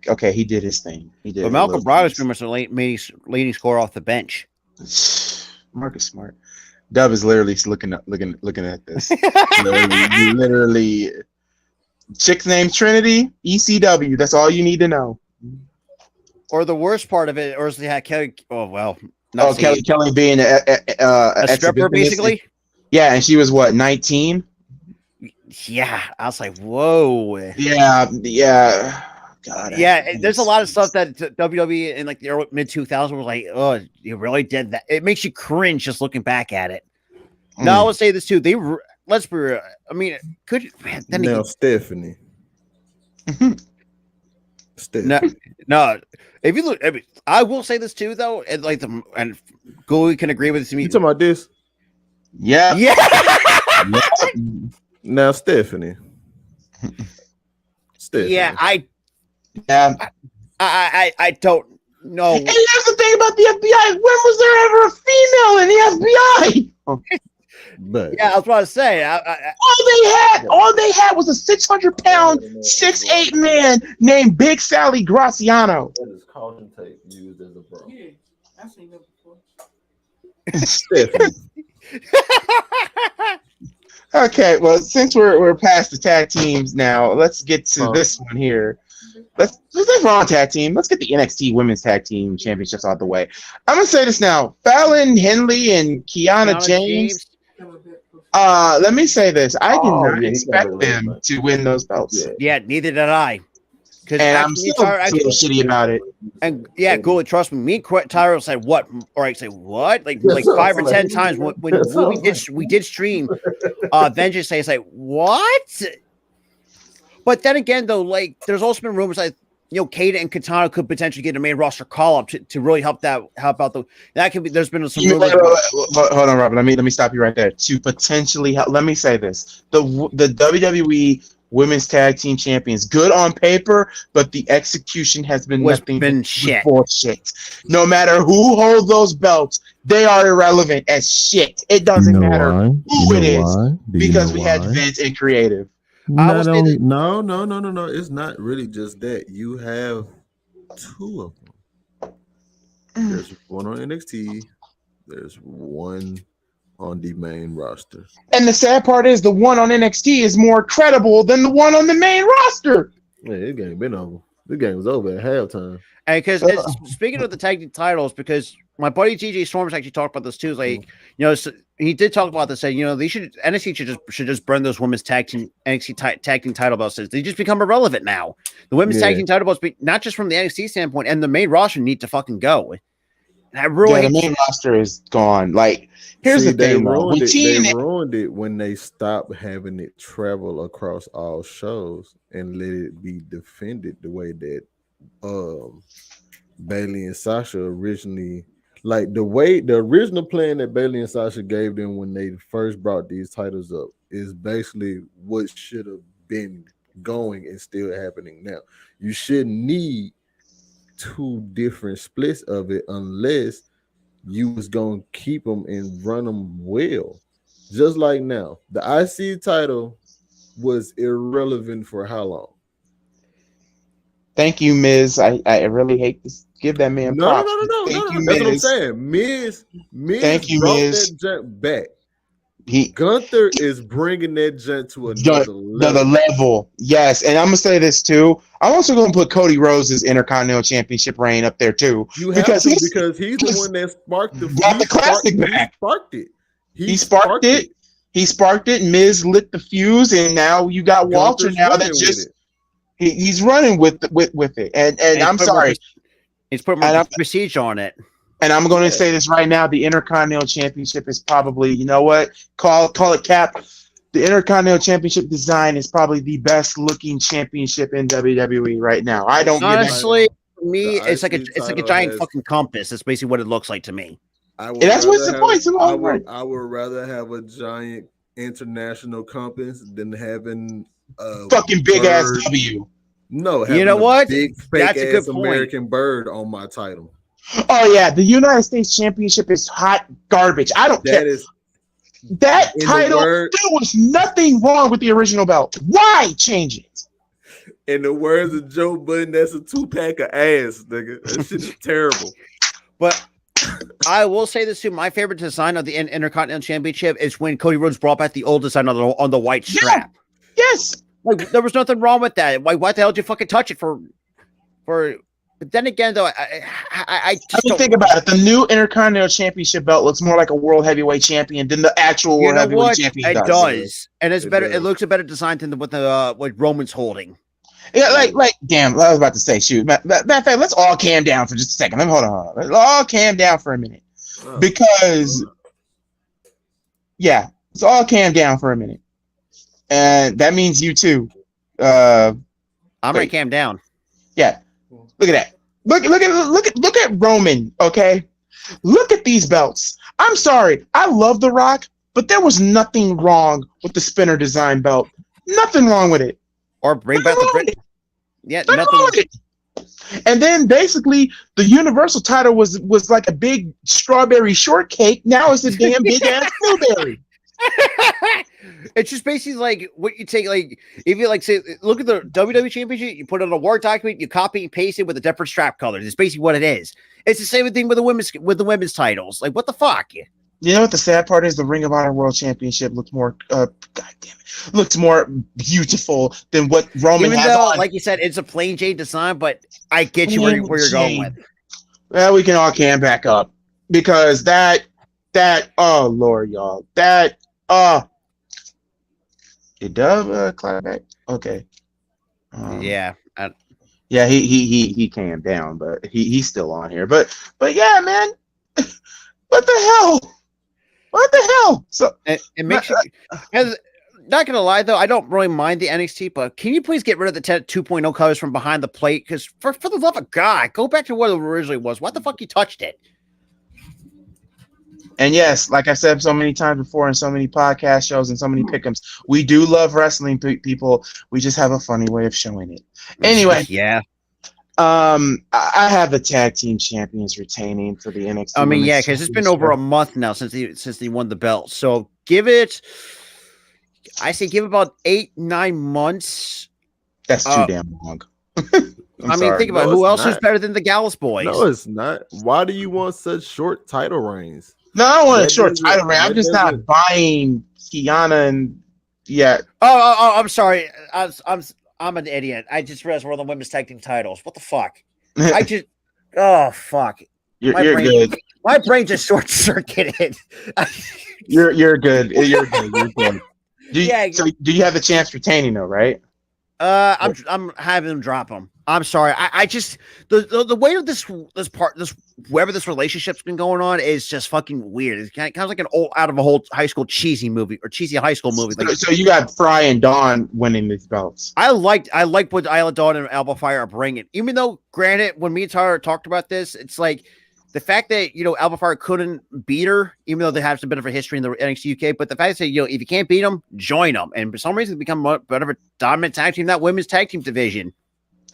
okay, he did his thing. He did. But Malcolm Brogdon's pretty much the leading scorer off the bench. Marcus Smart. Dub is literally looking at this. literally. Chick's name Trinity, ECW. That's all you need to know. Or the worst part of it, or is they had Kelly? Oh well, Kelly being a stripper, basically. Yeah, and she was what, 19? Yeah, I was like, whoa. Yeah. God. Yeah, there's a lot of stuff that WWE in like the early mid 2000s was like, oh, you really did that. It makes you cringe just looking back at it. Now I will say this too. Let's be real. I mean, Stephanie. No. If you look, I will say this too, though. And like and Gooey can agree with me. You talking about this? Yeah. Now Stephanie. Yeah, I don't know. And here's the thing about the FBI. When was there ever a female in the FBI? But yeah, I was about to say. All they had was a 600-pound, 6'8" man named Big Sally Graciano. That is caution tape used as a bro. Yeah, I've seen that before. Stephanie. Okay, well, since we're past the tag teams now, let's get to this one here. Let's on tag team. Let's get the NXT Women's Tag Team Championships out the way. I'm gonna say this now: Fallon Henley and Kiana James. Let me say this: I did not expect them to win those belts. Yeah, neither did I. And I'm still shitty about it. And yeah, Gooey, trust me. Me and Tyler said what, or I say what, like 5 or 10 times when we did stream. Vengeance say, like, what? But then again, though, like there's also been rumors like Kata and Katana could potentially get a main roster call up to really help out that could be. There's been some rumors. Hold on, Robert. Let me stop you right there. To potentially help. Let me say this: the WWE Women's Tag Team Champions, good on paper, but the execution has been shit. Bullshit. No matter who holds those belts, they are irrelevant as shit. It doesn't matter who it is because we had Vince and creative. No. It's not really just that. You have two of them. There's one on NXT. There's one on the main roster. And the sad part is the one on NXT is more credible than the one on the main roster. Yeah, this game been over. This game was over at halftime. And because speaking of the tag team titles, because my buddy TJ Storms actually talked about this too. Like, so he did talk about this. Saying, NXT should just burn those women's tag team NXT tag team title belts. They just become irrelevant now. The women's tag team title belts, not just from the NXT standpoint, and the main roster need to fucking go. And I really the main roster is gone. Like, here's the thing: they ruined it when they stopped having it travel across all shows and let it be defended the way that Bayley and Sasha originally, like the original plan that Bayley and Sasha gave them when they first brought these titles up is basically what should have been going and still happening now. You shouldn't need two different splits of it unless you was gonna keep them and run them well. Just like now, the IC title was irrelevant for how long? Thank you, Miz. I really hate to give that man props. No. That's what I'm saying. Miz thank you, brought Miz. that jump back. Gunther is bringing that jump to another level. Yes, and I'm gonna say this too. I'm also gonna put Cody Rhodes' Intercontinental Championship reign up there too. You have because he's the one that sparked the classic back. He sparked it. He sparked it. Miz lit the fuse, and now you got Walter. Now that just he's running with it. And I'm sorry, he's put more prestige on it. And I'm going to say this right now: the Intercontinental Championship is probably, you know what? Call it cap. The Intercontinental Championship design is probably the best looking championship in WWE right now. I don't honestly. For me, it's like a giant fucking compass. That's basically what it looks like to me. That's what's the point. I would rather have a giant international compass than having a fucking big ass W. No, you know what? Big fake ass American bird on my title. Oh yeah, the United States Championship is hot garbage. I don't care. That title, there was nothing wrong with the original belt. Why change it? In the words of Joe Budden, that's a 2-pack of ass, nigga. That shit is terrible. But I will say this too. My favorite design of the Intercontinental Championship is when Cody Rhodes brought back the old design on the white strap. Yes. Like there was nothing wrong with that. Why the hell did you fucking touch it for? But then again, though, I just don't think about it. The new Intercontinental Championship belt looks more like a World Heavyweight Champion than the actual World Heavyweight Champion it does. And it's better. It looks a better design than what Roman's holding. Yeah, like, damn. I was about to say, shoot. Matter of fact, let's all calm down for just a second. Hold on. Let's all calm down for a minute, because, yeah, let's all calm down for a minute, and that means you too. I'm gonna calm down. Yeah, look at that. Look at Roman. Okay, look at these belts. I'm sorry, I love The Rock, but there was nothing wrong with the spinner design belt. Nothing wrong with it. Or bring back the Brit. Yeah, nothing wrong with it. And then basically the Universal title was like a big strawberry shortcake. Now it's a damn big ass blueberry. It's just basically like what you take, like if you like say, look at the WWE Championship, you put it on a Word document, you copy and paste it with a different strap colors. It's basically what it is. It's the same thing with the women's titles. Like what the fuck? You know what the sad part is? The Ring of Honor World Championship looks more, God damn it, looks more beautiful than what Roman has on. Like you said, it's a plain Jane design, but I get you where you're going with. Well, we can all can back up, because that, oh Lord, y'all, did Dub climb back? Okay. Yeah. Yeah, he came down, but he's still on here. But yeah, man, what the hell? What the hell? So it makes you. Not gonna lie though, I don't really mind the NXT, but can you please get rid of the 2.0 colors from behind the plate? Because for the love of God, go back to what it originally was. What the fuck you touched it? And yes, like I said so many times before in so many podcast shows and so many pick'ems, we do love wrestling, people. We just have a funny way of showing it. Anyway, yeah. I have the tag team champions retaining for the NXT. I mean, yeah, because it's been over a month now since they won the belt. So give it about 8-9 months. That's too damn long. I mean, think about who else is better than the Gallus boys. No, it's not. Why do you want such short title reigns? No, I don't want a short title reign. I'm just not buying Kiana and yet. Oh, I'm sorry. I'm an idiot. I just realized we're on the women's tag team titles. What the fuck? Oh fuck. You're good. My brain just short circuited. You're good. You're good. So do you have the chance retaining though, right? I'm having them drop them. I'm sorry. I just the way of this wherever this relationship's been going on is just fucking weird. It's kind of like an old out of a whole high school cheesy movie or cheesy high school movie. So you got Fry and Dawn winning these belts. I like what Isla Dawn and Alba Fire are bringing. Even though, granted, when me and Tyler talked about this, it's like the fact that Alba Fire couldn't beat her, even though they have a bit of a history in the NXT UK. But the fact that if you can't beat them, join them, and for some reason they become better of a dominant tag team, that women's tag team division.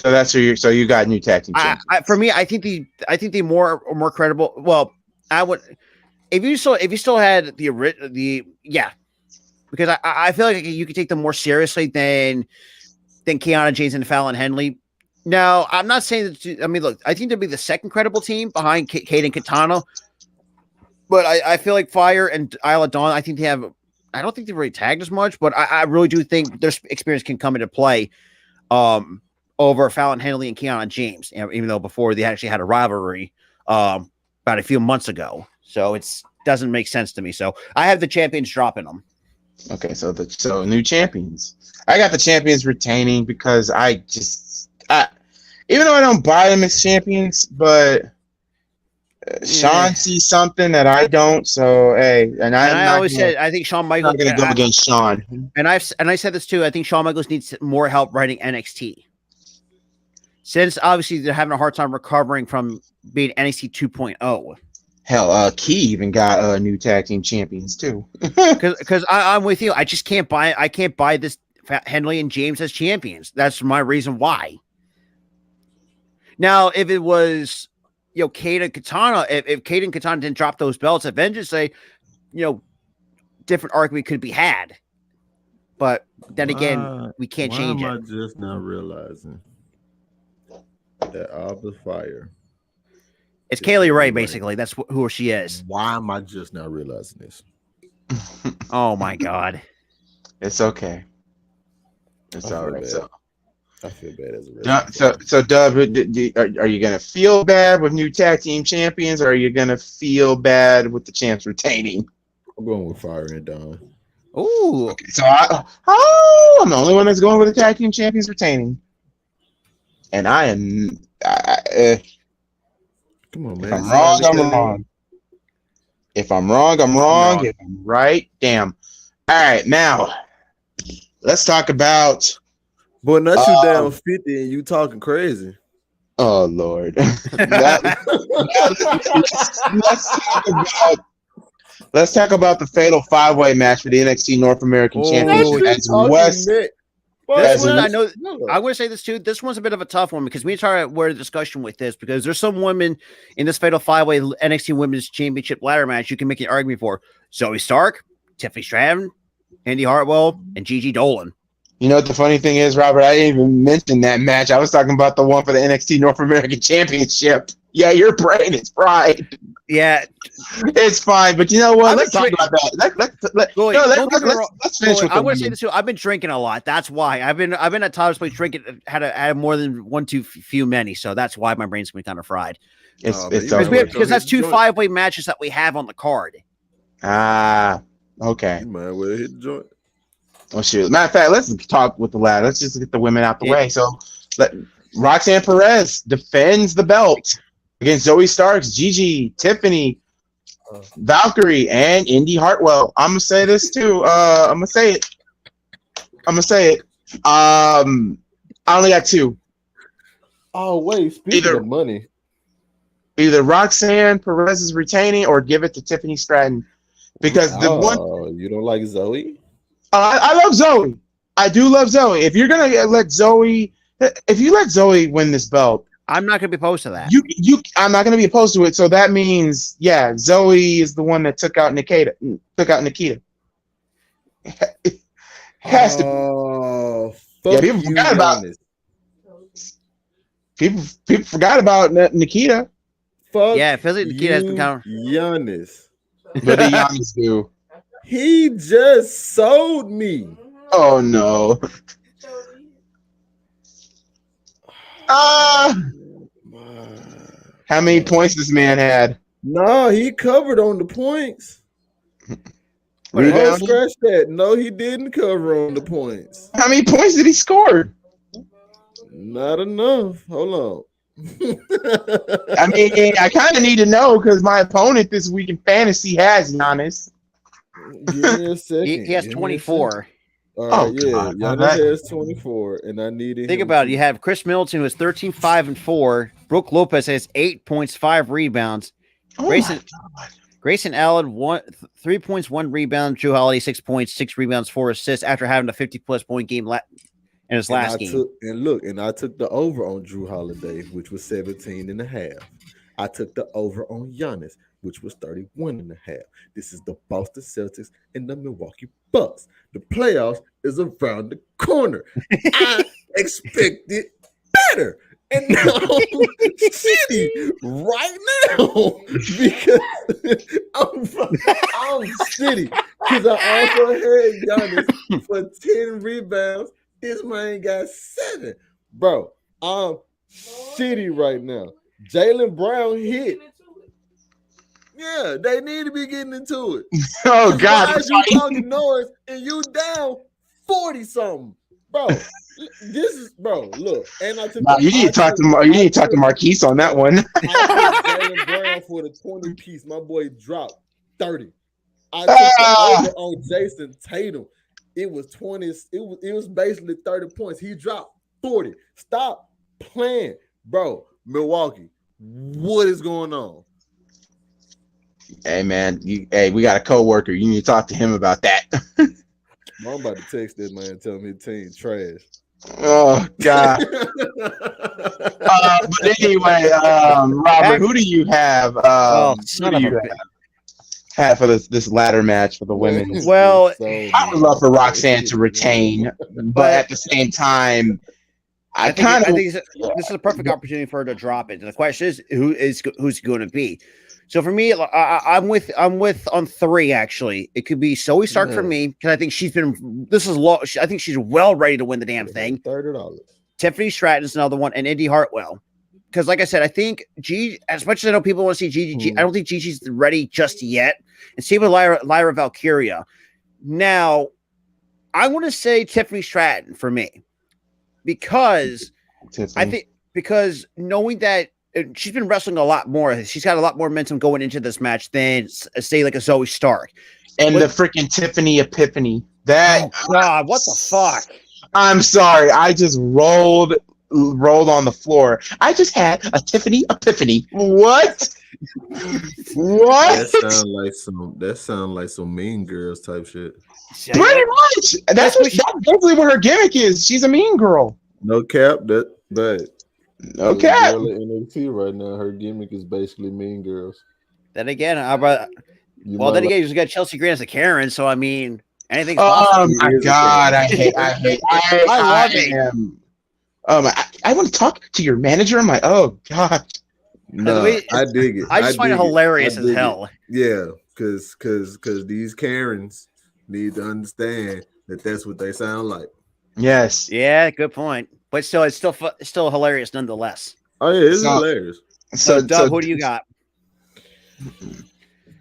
So that's so you got new tag team champions. For me, I think the more credible. Well, I would if you still had yeah, because I feel like you could take them more seriously than Kiana James and Fallon Henley. Now, I'm not saying that. I mean, look, I think they'd be the second credible team behind Kate and Katana, but I feel like Fire and Isla Dawn. I think they have. I don't think they've really tagged as much, but I really do think their experience can come into play. Over Fallon Henley and Kiana James, even though before they actually had a rivalry about a few months ago. So it doesn't make sense to me. So I have the champions dropping them. Okay, so new champions. I got the champions retaining because I even though I don't buy them as champions, but Sean sees something that I don't. So hey, I always said I think Shawn Michaels going to go against Sean. And I said this too. I think Shawn Michaels needs more help writing NXT. Since obviously they're having a hard time recovering from being NXT 2.0. Hell, Key even got new tag team champions too. Because I'm with you. I just can't buy. I can't buy this Henley and James as champions. That's my reason why. Now, if it was Kate and Katana, if Kate and Katana didn't drop those belts, at Vengeance, say different argument could be had. But then again, we can't change it. Why am I just now realizing that Alba Fire It's Kaylee Ray, basically. That's who she is. Why am I just now realizing this? Oh my god. It's okay. It's all right. Bad. So I feel bad as a wrestler. So Dub, are you gonna feel bad with new tag team champions, or are you gonna feel bad with the champs retaining? I'm going with Fire and Dawn. Ooh. Okay, so I'm the only one that's going with the tag team champions retaining, and I am. Come on, If man. I'm wrong, I'm wrong. If I'm wrong, I'm wrong. If I'm right, damn. All right, now let's talk about. Boy, not you down 50 and you talking crazy. Oh Lord. Let's talk about the fatal 5-way match for the NXT North American Championship as West. This one, I know. I want to say this too. This one's a bit of a tough one because we started where the discussion with this because there's some women in this fatal 5-way NXT Women's Championship ladder match you can make an argument for. Zoe Stark, Tiffany Stratton, Indy Hartwell, and Gigi Dolan. You know what the funny thing is, Robert? I didn't even mention that match. I was talking about the one for the NXT North American Championship. Yeah, your brain is fried. Yeah, it's fine. But you know what? Let's talk about that. Let's finish with I want to say this too. I've been drinking a lot. That's why I've been at Tyler's place drinking. Had more than one too few many. So that's why my brain's been kind of fried. Because that's two 5-way matches that we have on the card. Okay. You might well hit the joint. Oh shoot! Matter of fact, let's talk with the ladder. Let's just get the women out the way. So, Roxanne Perez defends the belt against Zoe Starks, Gigi, Tiffany, Valkyrie, and Indy Hartwell. I'm gonna say this too. I'm gonna say it. I only got two. Oh wait, speaking of money, either Roxanne Perez is retaining or give it to Tiffany Stratton because you don't like Zoe. I love Zoe. I do love Zoe. If you're gonna let Zoe win this belt, I'm not gonna be opposed to that. I'm not gonna be opposed to it. So that means, yeah, Zoe is the one that took out Nikita. Has to. Yeah, people forgot about it. People forgot about Nikita. Yeah, it feels like Nikita has become Giannis. What did Giannis do? He just sold me. Oh no. How many points this man had? No, he covered on the points. Rebound? Scratch that. No, he didn't cover on the points. How many points did he score? Not enough. Hold on. I mean, I kind of need to know because my opponent this week in fantasy has Giannis. Give me a second. He has 24. All right, Giannis has 24, and I needed. Think about it. You have Chris Middleton, who has 13, 5, and 4. Brooke Lopez has 8 points, 5 rebounds. Grayson Allen, 3 points, 1 rebound. Drew Holiday, 6 points, 6 rebounds, 4 assists after having a 50-plus point game in his last game. I took the over on Drew Holiday, which was 17.5. I took the over on Giannis, which was 31.5. This is the Boston Celtics and the Milwaukee Bucks. The playoffs is around the corner. I expected better. And now I'm shitty right now because I'm shitty because I also had Giannis for 10 rebounds. This man got 7. Bro, I'm shitty right now. Jaylen Brown hit. Yeah, they need to be getting into it. Oh God! You talking noise and you down 40-something, bro. Look, and I took. You need to talk to Marquise on that one. I took Jaylen Brown for the 20-piece. My boy dropped 30. I took the over on Jason Tatum. It was 20. It was basically 30 points. He dropped 40. Stop playing, bro. Milwaukee, what is going on? Hey man, we got a coworker. You need to talk to him about that. I'm about to text that man, tell him his team trash. Oh God. But anyway, Robert, who do you have? Have for this ladder match for the women? Well, I would love for Roxanne to retain, but at the same time, I think this is a perfect opportunity for her to drop it. And the question is, who's going to be? So for me, I'm with on 3 actually. It could be Zoe Stark for me because I think she's been. This is low. I think she's well ready to win the damn thing. $30. Tiffany Stratton's another one, and Indy Hartwell. Because, like I said, I think as much as I know people want to see Gigi, I don't think Gigi's ready just yet. And same with Lyra Valkyria. Now, I want to say Tiffany Stratton for me because because knowing that she's been wrestling a lot more, she's got a lot more momentum going into this match than say like a Zoe Stark and the freaking Tiffany Epiphany. That God, what the fuck? I'm sorry, I just rolled on the floor. I just had a Tiffany Epiphany. What? What? That sound like some Mean Girls type shit. Pretty much. That's basically what her gimmick is. She's a mean girl. No cap. No Girl cap. at NXT right now, her gimmick is basically Mean Girls. Then again, you just got Chelsea Green as a Karen, so I mean, anything's possible. Oh my God, I love it. I want to talk to your manager. I'm like, oh God. No, I dig it. I just find it hilarious as hell. Yeah, because these Karens need to understand that that's what they sound like. Yes. Yeah, good point. But still, it's still hilarious nonetheless. Oh yeah, it's hilarious. So Doug, who do you got?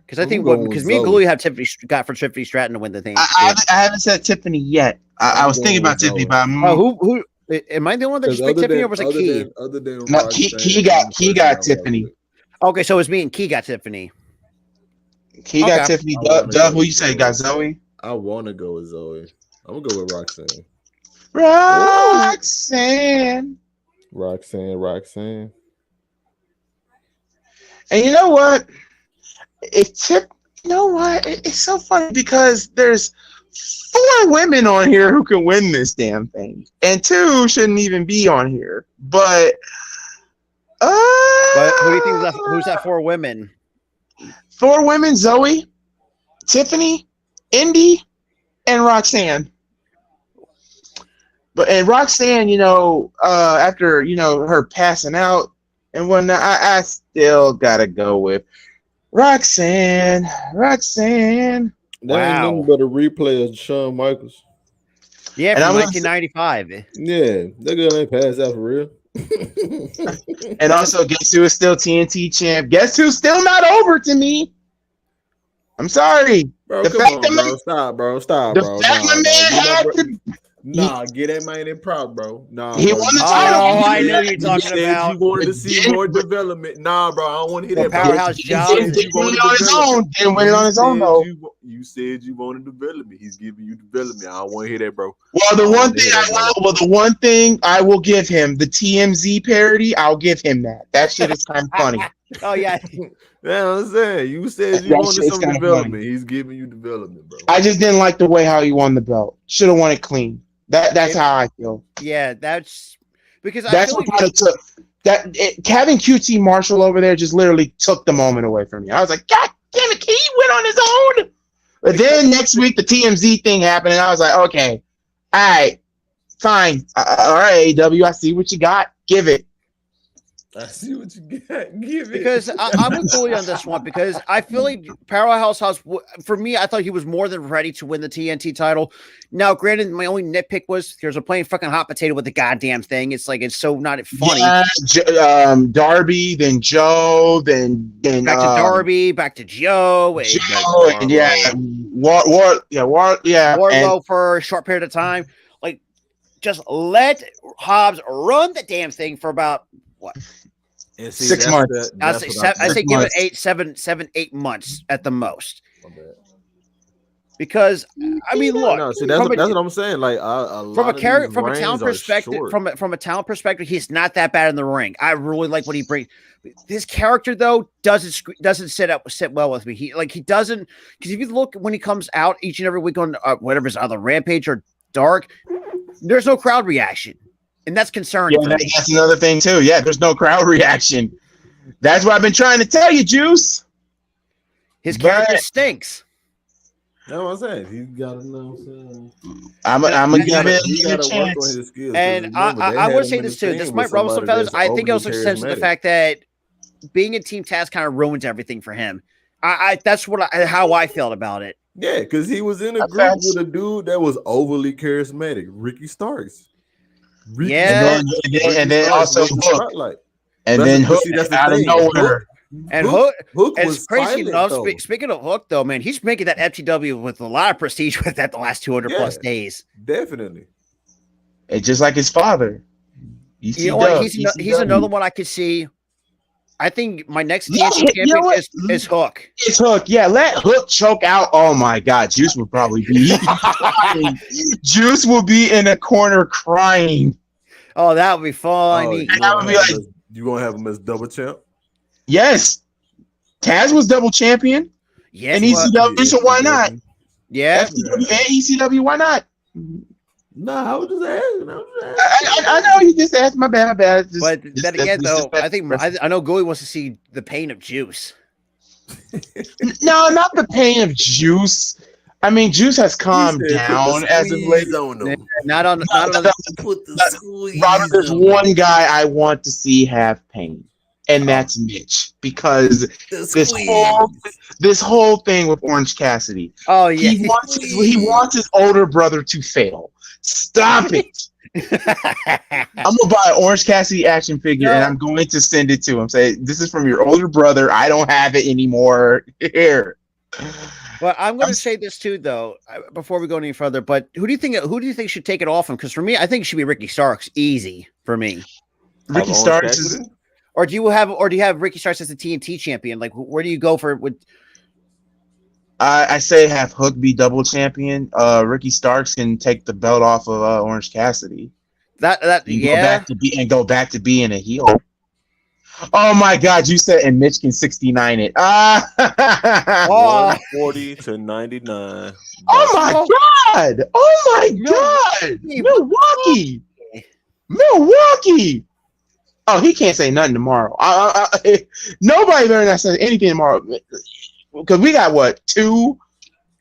Because I think because me and Glue have Tiffany Stratton to win the thing. I haven't said Tiffany yet. I was thinking about Tiffany, but who? Am I the one that just picked Tiffany, or was it Key? Key got Tiffany. Okay, so it's me and Key got Tiffany. Key got Tiffany. Doug, who you say? You got Zoe? I want to go with Zoe. I'm gonna go with Roxanne. Roxanne. And you know what? It's so funny because there's 4 women on here who can win this damn thing, and 2 shouldn't even be on here. But who do you think who's that 4 women? 4 women: Zoe, Tiffany, Indy, and Roxanne. And Roxanne, after her passing out and whatnot, I still gotta go with Roxanne. That ain't nothing but a replay of Shawn Michaels. Yeah, from 1995. Yeah, that girl ain't passed out for real. And also, guess who is still TNT champ? Guess who's still not over to me? I'm sorry. Bro, Stop, bro. The fact my man had to... Nah, get that man in prop, bro. Nah, he won the title. Oh, I know you're talking about. You wanted to see more development. Nah, bro, I don't want to hear that. Powerhouse John. He didn't win it on his own. Didn't win it on his own, though. You said you wanted development. He's giving you development. I don't want to hear that, bro. Well, the one thing I will give him, the TMZ parody, I'll give him that. That shit is kind of funny. Oh yeah. Yeah, I'm saying you said you wanted some development. He's giving you development, bro. I just didn't like the way how he won the belt. Should have won it clean. That's how I feel. Yeah, that's because that's what kind of took having QT Marshall over there just literally took the moment away from me. I was like, God damn it, he went on his own. But then next week the TMZ thing happened, and I was like, okay, all right, fine, all right, AEW, I see what you got. Give it. I see what you got. Give it. Because I'm with Bully on this one because I feel like Powerhouse House, for me, I thought he was more than ready to win the TNT title. Now, granted, my only nitpick was there's a plain fucking hot potato with the goddamn thing. It's like it's so not funny. Yeah, Darby, then Joe, then back to Darby, back to Joe, and Wardlow for a short period of time. Like, just let Hobbs run the damn thing for about what? And see, 6 months. I say give it 8 months at the most. Because I mean, look. No, see, that's what I'm saying. Like from a talent perspective, from a talent perspective, he's not that bad in the ring. I really like what he brings. His character though doesn't sit well with me. He doesn't, because if you look when he comes out each and every week on whatever's either Rampage or Dark, there's no crowd reaction. And that's concerning. Yeah, that's another thing too. Yeah, there's no crowd reaction. That's what I've been trying to tell you, Juice. His character stinks. That's what I'm saying. He got to know what I'm saying. I'm gonna give it He a got to work on chance. his skills. And I would say this too. This might rumble some feathers. I think it also stems to the fact that being in Team Taz kind of ruins everything for him. That's how I felt about it. Yeah, because he was in a group with a dude that was overly charismatic, Ricky Starks. And then also Hook. And then Hook out of nowhere. And Hook was crazy. silent, Speaking of Hook, though, man, he's making that FTW with a lot of prestige with that the last 200 plus days. Definitely. And just like his father. You know what? He's another one I could see. I think my next TNT champion is Hook. It's Hook. Yeah, let Hook choke out. Oh my God, Juice would probably be. Juice will be in a corner crying. Oh, that would be funny. That would be like, you gonna have him as double champ? Yes. Taz was double champion. Yes, and ECW, so why not? Yeah. FTW and ECW, why not? Nah, I was just asking. I know you just asked. My bad. But then again, though, I know Gooey wants to see the pain of Juice. No, not the pain of Juice. I mean, Juice has calmed down as of late. Not on. Robert, there's one guy I want to see have pain, and that's Mitch, because this whole thing with Orange Cassidy. Oh yeah, he wants his older brother to fail. Stop it. I'm gonna buy an Orange Cassidy action figure and I'm going to send it to him. Say, this is from your older brother. I don't have it anymore. Here. Well, I'm going to say this too, though, before we go any further. But who do you think should take it off him? Because for me, I think it should be Ricky Starks. Easy for me. Ricky Starks is. Or do you have Ricky Starks as the TNT champion? Like, where do you go for with? I say have Hook be double champion. Ricky Starks can take the belt off of Orange Cassidy. Go back to being a heel. Oh my God! You said and Mitch can 69 it. 140 to 99. Oh my God! Oh my God! Milwaukee. Oh, he can't say nothing tomorrow. Nobody better not say anything tomorrow. Because we got what, 2?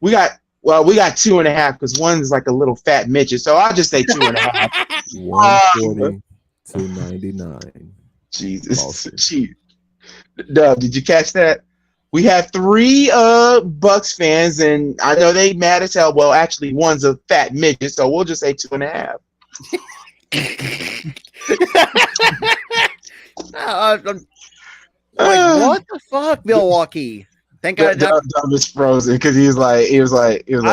We got 2.5 because one's like a little fat midget. So I'll just say 2.5. 140 to 99. Jesus. Dub, did you catch that? We have 3 Bucks fans, and I know they mad as hell. Well, actually, one's a fat midget, so we'll just say 2.5. What the fuck, Milwaukee? Thank God. Dub was frozen because he was like. I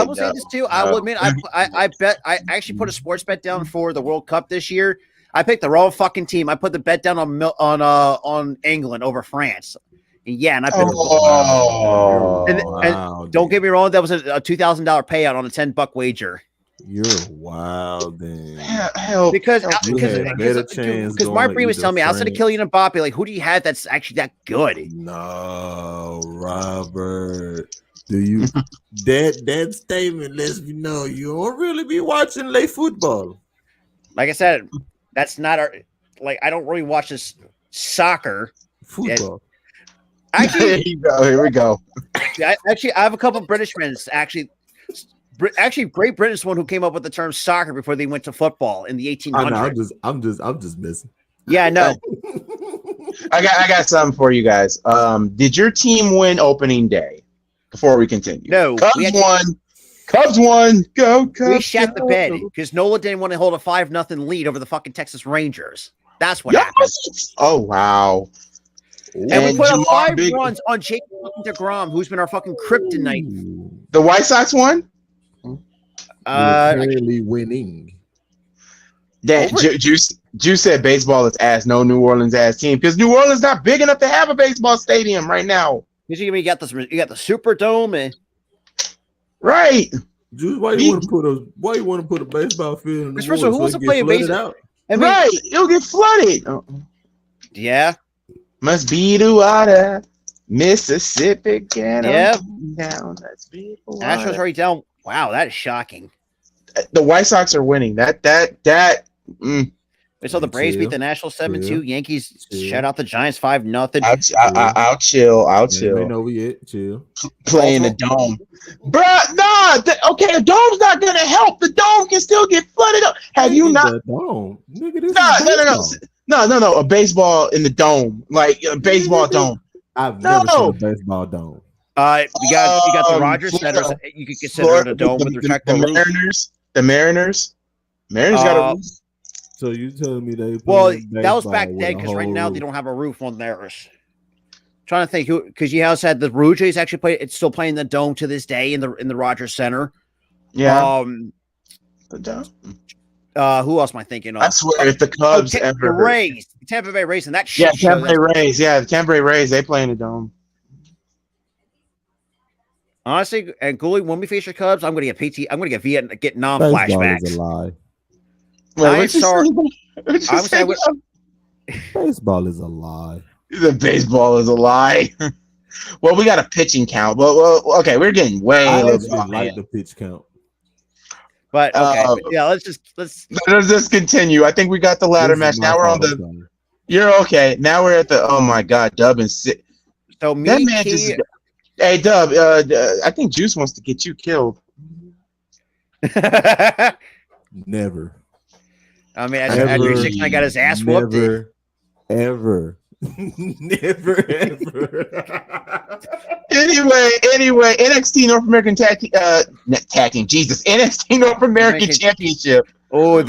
will say this too. I will admit, I bet I actually put a sports bet down for the World Cup this year. I picked the wrong fucking team. I put the bet down on England over France. And I picked. Don't get me wrong, that was a $2,000 payout on a $10 wager. You're wild, then. Because my brain was telling me outside of Kylian Mbappe, like, who do you have that's actually that good? No, Robert. Do you that statement lets me know you don't really be watching lay football. Like I said, that's not our I don't really watch this soccer. Football. Actually, here we go. I have a couple of British friends actually. Great Britain is the one who came up with the term soccer before they went to football in the 1800s. I'm just missing. Yeah, I know. I got something for you guys. Did your team win opening day? Before we continue, no. Cubs won. Go Cubs! We shat the bed because Nola didn't want to hold a 5-0 lead over the fucking Texas Rangers. That's what happened. Oh wow! And we put up 5 runs on Jake DeGrom, who's been our fucking kryptonite. The White Sox won. Clearly winning. That Juice said baseball is ass. No New Orleans ass team because New Orleans not big enough to have a baseball stadium right now. You got the Superdome and right. Juice, why you want to put a baseball field in the first of all, who wants to play baseball? Right, it'll get flooded. Yeah, must be the water, Mississippi. Down. Let's be the water. Astros already down. Wow, that is shocking. The White Sox are winning. We saw the Braves beat the Nationals 7-2. Yankees shut out the Giants 5-0. I'll chill. I'll chill. Ain't over yet. Chill. Playing the dome, bruh. Nah. Okay, the dome's not gonna help. The dome can still get flooded up. Have you not? The dome, nigga. This No. A baseball in the dome, like a baseball dome. I've never seen a baseball dome. You got the Rogers Center. You could consider it a dome with the Mariners got a roof. So you telling me they? That was back then because right now they don't have a roof on theirs. Trying to think who, because you also had the Blue Jays actually play. It's still playing the dome to this day in the Rogers Center. Yeah. The dome. Who else am I thinking of? I swear, if the Cubs the ever Rays, the Tampa Bay Rays, and that shit. Yeah, Tampa Bay Rays. Yeah, the Tampa Bay Rays. They play in the dome. Honestly, and Cooley, when we face your Cubs, I'm going to get Vietnam flashbacks. Is a lie. I'm sorry. Baseball is a lie. The baseball is a lie. Well, we got a pitching count. Well, okay, we're getting way. I like the pitch count. But okay, yeah, let's just continue. I think we got the ladder match. Now we're on the. You're okay. Now we're at the. Oh my God, Dub and Sid. So that man just. Hey Dub, I think Juice wants to get you killed. Never. I mean, after 6 I got his ass whooped. Never, ever. Never ever. Anyway, NXT North American tag team. Jesus, NXT North American Championship. I'm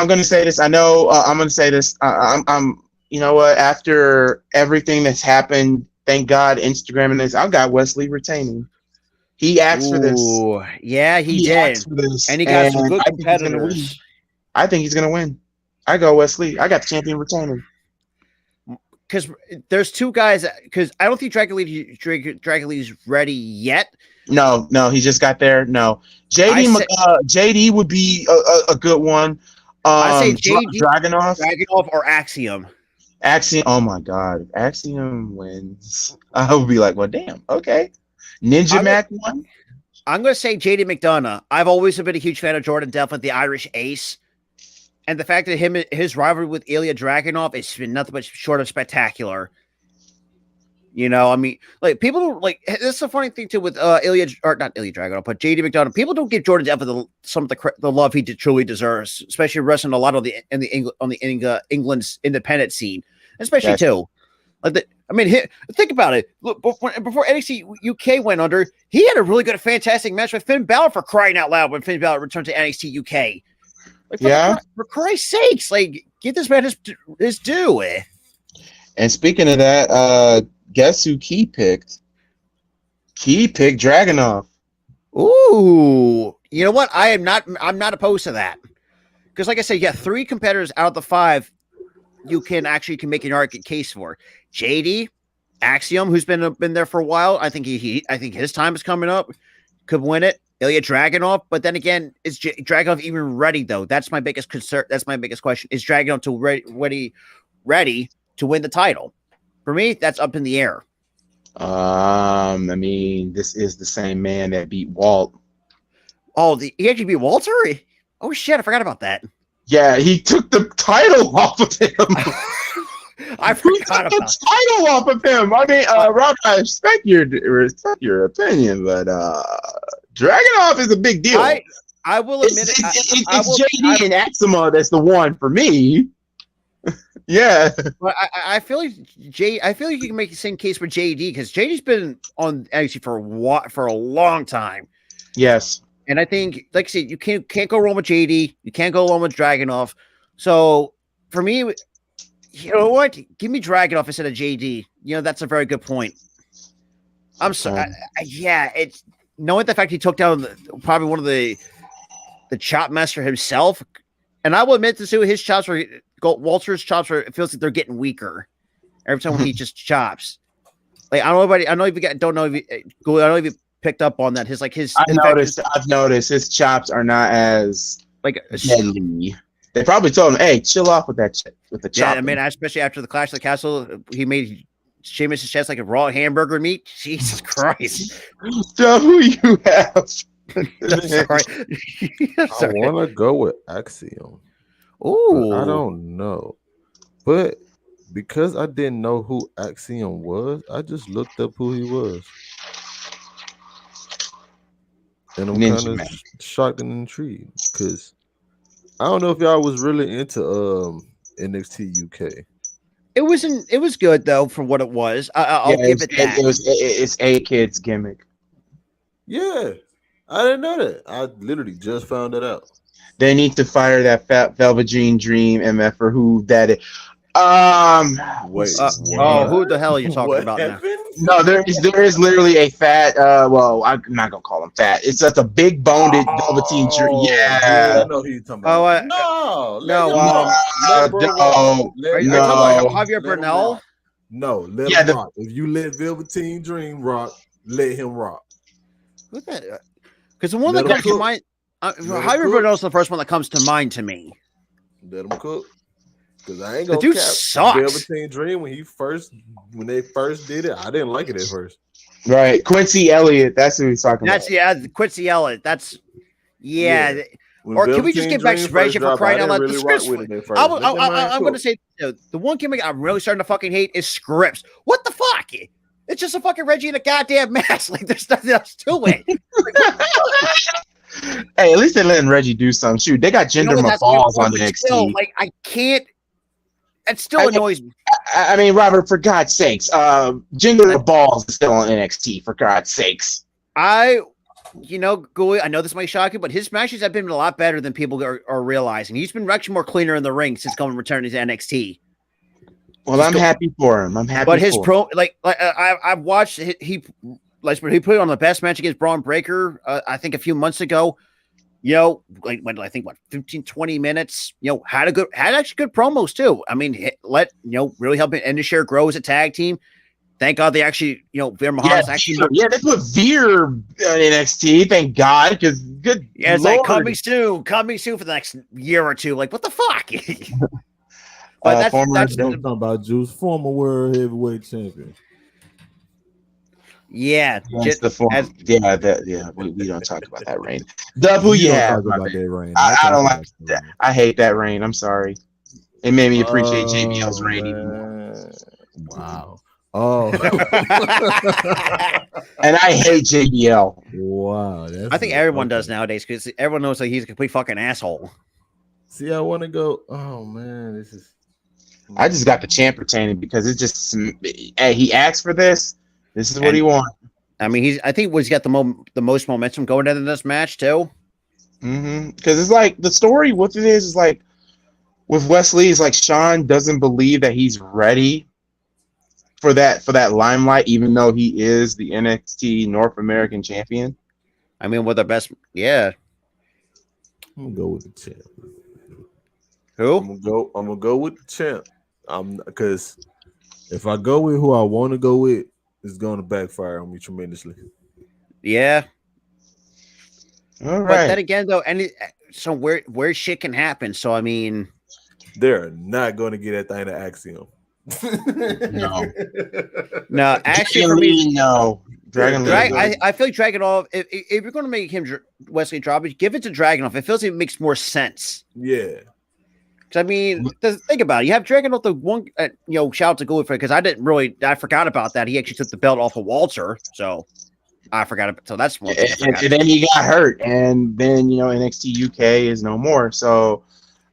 going to say this. I know I'm going to say this. I'm you know what? After everything that's happened, thank God, Instagram and this, I've got Wesley retaining. He asked for this. Yeah, he did. And he got some good competitors. I think he's going to win. I go Wesley. I got the champion retaining. Because there's two guys. Because I don't think Dragon Lee's ready yet. No, he just got there. No, JD would be a good one. I say JD, Dragunov or Axiom. Axiom. Oh my God, Axiom wins. I would be like, well, damn. Okay, Mac won. I'm going to say JD McDonough. I've always been a huge fan of Jordan Devlin, the Irish ace. And the fact that his rivalry with Ilya Dragunov has been nothing but short of spectacular. You know, I mean, like people don't like. This is a funny thing too with not Ilya Dragunov, but JD McDonough. People don't give Jordan Devlin some of the love he truly deserves, especially wrestling a lot of England's independent scene, especially too. Like think about it. Look, before NXT UK went under, he had a really good, fantastic match with Finn Balor, for crying out loud, when Finn Balor returned to NXT UK. Like, for Christ's sakes, like, give this man his due. And speaking of that, guess who Key picked? Key picked Dragunov. Ooh, you know what? I'm not opposed to that, because, like I said, you got 3 competitors out of the 5 you can make an argument case for. JD, Axiom, who's been there for a while. I think his time is coming up. Could win it. Ilya Dragunov, but then again, is Dragunov even ready though? That's my biggest concern. That's my biggest question. Is Dragunov ready to win the title? For me, that's up in the air. I mean, this is the same man that beat Walt. Oh, he actually beat Walter? Oh shit, I forgot about that. Yeah, he took the title off of him. I forgot about the title off of him. I mean, Rob, I respect your opinion, but Dragunov is a big deal. I will admit it's JD and Axima that's the one for me. Yeah, but I feel like you can make the same case for JD, because JD's been on NXT for a long time. Yes, and I think, like I said, you can't go wrong with JD. You can't go wrong with Dragunov. So for me, you know what? Give me Dragunov instead of JD. You know, that's a very good point. I'm sorry. It's knowing the fact he took down probably one of the chop master himself, and I will admit to you, his chops were Walter's chops are. It feels like they're getting weaker every time when he just chops. Like I don't know if you picked up on that. I've noticed his chops are not as like deadly. They probably told him, "Hey, chill off with that shit, with the chop." Yeah, I mean, especially after the Clash of the Castle, he made Sheamus' chest like a raw hamburger meat. Jesus Christ! So who you have? Sorry. I want to go with Axiom. Ooh, I don't know, but because I didn't know who Axiom was, I just looked up who he was, and I'm Ninja kind of Man. shocked and intrigued because I don't know if y'all was really into NXT UK. It was good though for what it was. I'll give it that. It's a kid's gimmick. Yeah, I didn't know that. I literally just found it out. They need to fire that Velveteen Dream MF or who that is. Wait, Who the hell are you talking What about now? happened? No, there is literally a fat. Well, I'm not gonna call him fat. It's just a big boned Velveteen Dream. I Yeah. know who you're talking about. Oh, no, no, bro rock. Are you No. talking about Javier Let him Bernal? rock. No, let Yeah, him rock. If you let Velveteen Dream rock, let him rock. Who that? Because the one Let that him comes to cook. mind, Let him Javier cook. Bernal's the first one that comes to mind to me. Let him cook. Because I ain't The gonna dude cap. sucks. Velveteen Dream when they first did it, I didn't like it at first. Right, Quincy Elliott. That's who he's talking That's about. Quincy Elliott. That's Yeah. When Or can we just Velveteen get back Dream to Reggie first for dropped, crying I out didn't loud? really The rock scripts. with it at first. Let that man I'm going to cook. say the one gimmick I'm really starting to fucking hate is scripts. What the fuck? It's just a fucking Reggie in a goddamn mask. Like there's nothing else to it. Hey, at least they're letting Reggie do something. Shoot, they got Jinder Mahal on NXT. Still, like I can't. It still annoys me. I mean, Robert, for God's sakes, Jinder Mahal is still on NXT. For God's sakes, Gooey, I know this might shock you, but his matches have been a lot better than people are realizing. He's been actually more cleaner in the ring since returning to NXT. well, I'm happy for him. I'm happy. But his for him. I've watched he put it on the best match against Braun Breaker. I think a few months ago. When I think 15, 20 minutes, had actually good promos too. I mean, really helping Indishare grow as a tag team. Thank God they actually, Veer Mahar's actually. Yeah, they put Veer on NXT. Thank God, because good. Yeah, it's Lord. like coming soon for the next year or two. Like, what the fuck? But that's Don't talk about Juice, former world heavyweight champion. yeah. That's the form. We don't talk about that reign. We don't Talk about that reign. I don't like that. I hate that reign. I'm sorry. It made me appreciate JBL's reign even more. Wow. Oh. And I hate JBL. Wow. I think everyone does nowadays because everyone knows that he's a complete fucking asshole. See, I want to go. Oh man, this is. I just got the champ retaining because it's just. Hey, he asked for this. This is what he wants. I mean, I think he's got the most momentum going into this match too. Because it's like the story. What it is like with Wesley is like Sean doesn't believe that he's ready for that limelight, even though he is the NXT North American champion. I mean, with the best, yeah. I'm gonna go with the champ. Who? I'm gonna go with the champ. Because if I go with who I want to go with, it's going to backfire on me tremendously. Yeah. All right. But then again, though, so where shit can happen. So I mean, they're not going to get that thing to Axiom. No, actually, for me, no. I feel like Dragunov. If you're going to make him Wesley Drawbridge, give it to Dragunov. It feels like it makes more sense. Yeah. Because I mean, think about it. You have Dragunov, the one, shout out to Gould for it because I forgot about that. He actually took the belt off of Walter, so I forgot about. So that's one thing. And then he got hurt, and then NXT UK is no more. So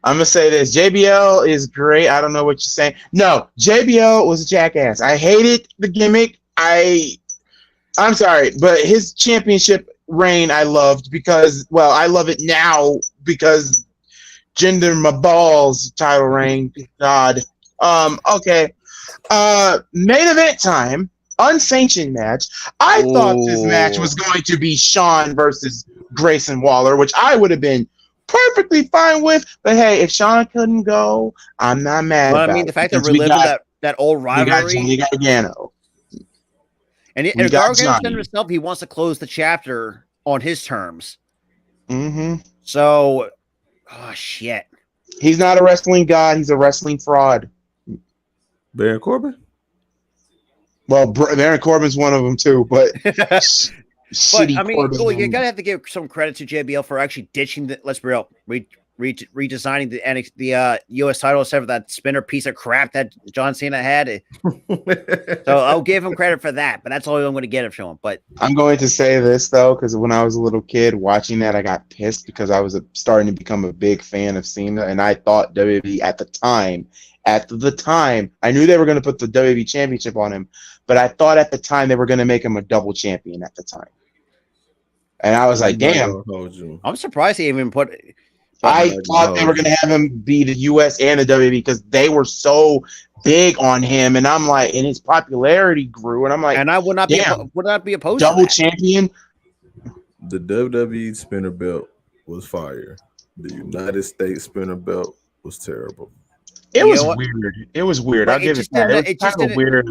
I'm gonna say this: JBL is great. I don't know what you're saying. No, JBL was a jackass. I hated the gimmick. I'm sorry, but his championship reign I loved because, well, I love it now because Jinder Mahal's title reign. God. Okay. Main event time. Unsanctioned match. I thought this match was going to be Shawn versus Grayson Waller, which I would have been perfectly fine with. But hey, if Shawn couldn't go, I'm not mad. But I mean, the fact that we're living that old rivalry. We got Gargano. And Gargano said himself he wants to close the chapter on his terms. So, oh shit. He's not a wrestling god. He's a wrestling fraud. Baron Corbin? Well, Baron Corbin's one of them too, but shitty. I mean, quarterback. you gotta have to give some credit to JBL for actually ditching the. Let's be real, redesigning the U.S. title instead of that spinner piece of crap that John Cena had. So I'll give him credit for that, but that's all I'm going to get from him. But I'm going to say this though, because when I was a little kid watching that, I got pissed because I was starting to become a big fan of Cena, and I thought WWE at the time, I knew they were going to put the WWE Championship on him, but I thought at the time they were going to make him a double champion at the time, and I was like, damn. I'm surprised he even put. I thought they were going to have him be the U.S. and the WWE because they were so big on him, and I'm like, and his popularity grew, and I'm like, and I would not be opposed. Double champion. The WWE spinner belt was fire. The United States spinner belt was terrible. It was weird. It was weird. I'll give it that. It was kind of weird.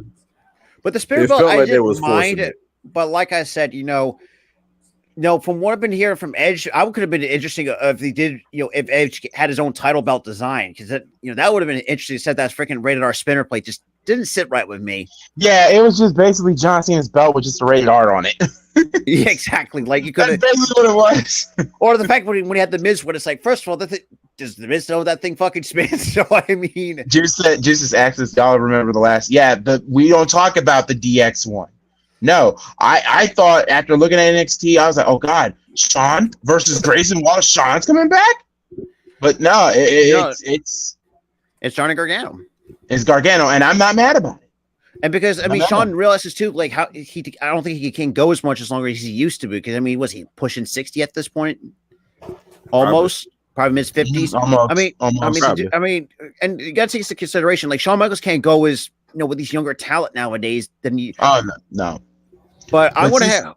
But the spinner belt, I didn't mind it. But like I said, from what I've been hearing from Edge, I could have been interesting if he did, if Edge had his own title belt design, because that would have been interesting. Said that freaking rated R spinner plate just didn't sit right with me. Yeah, it was just basically John Cena's belt with just a rated R on it. Yeah, exactly. Like you could have. That's basically what it was. Or the fact when he had the Miz, when it's like, first of all, does the Miz know that thing fucking spins? So I mean, Juice as Axis, y'all remember the last? Yeah, we don't talk about the DX one. No, I thought after looking at NXT, I was like, oh God, Shawn versus Grayson Waller. Shawn's coming back? But no, it's Johnny Gargano. It's Gargano, and I'm not mad about it. And because, Shawn realizes too, like how I don't think he can go as much as longer as he used to be. Because, was he pushing 60 at this point? Almost. Probably mid 50s. And you got to take into consideration, like Shawn Michaels can't go as, with these younger talent nowadays than you. Oh, no. But I want to have.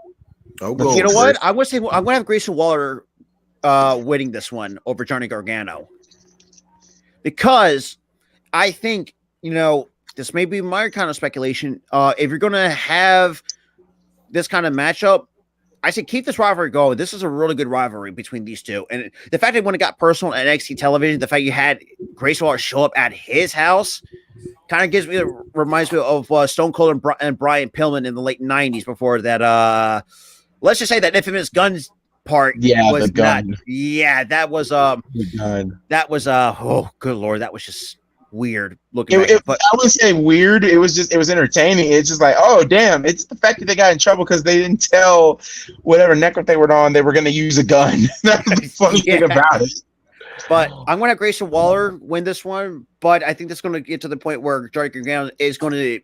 You know what? I want to have Grayson Waller winning this one over Johnny Gargano, because I think this may be my kind of speculation. If you're going to have this kind of matchup, I say keep this rivalry going. This is a really good rivalry between these two, and the fact that when it got personal at NXT television, the fact you had Grayson Waller show up at his house. Kind of reminds me of Stone Cold and Brian Pillman in the late 90s before that. Let's just say that infamous guns part was the gun. not. Yeah, that was oh good Lord, that was just weird looking. But I wouldn't say weird. It was entertaining. It's just like, oh damn, it's the fact that they got in trouble because they didn't tell whatever network they were on they were going to use a gun. That's the funny thing about it. But I'm going to have Grayson Waller win this one. But I think that's going to get to the point where Johnny Gargano is going to,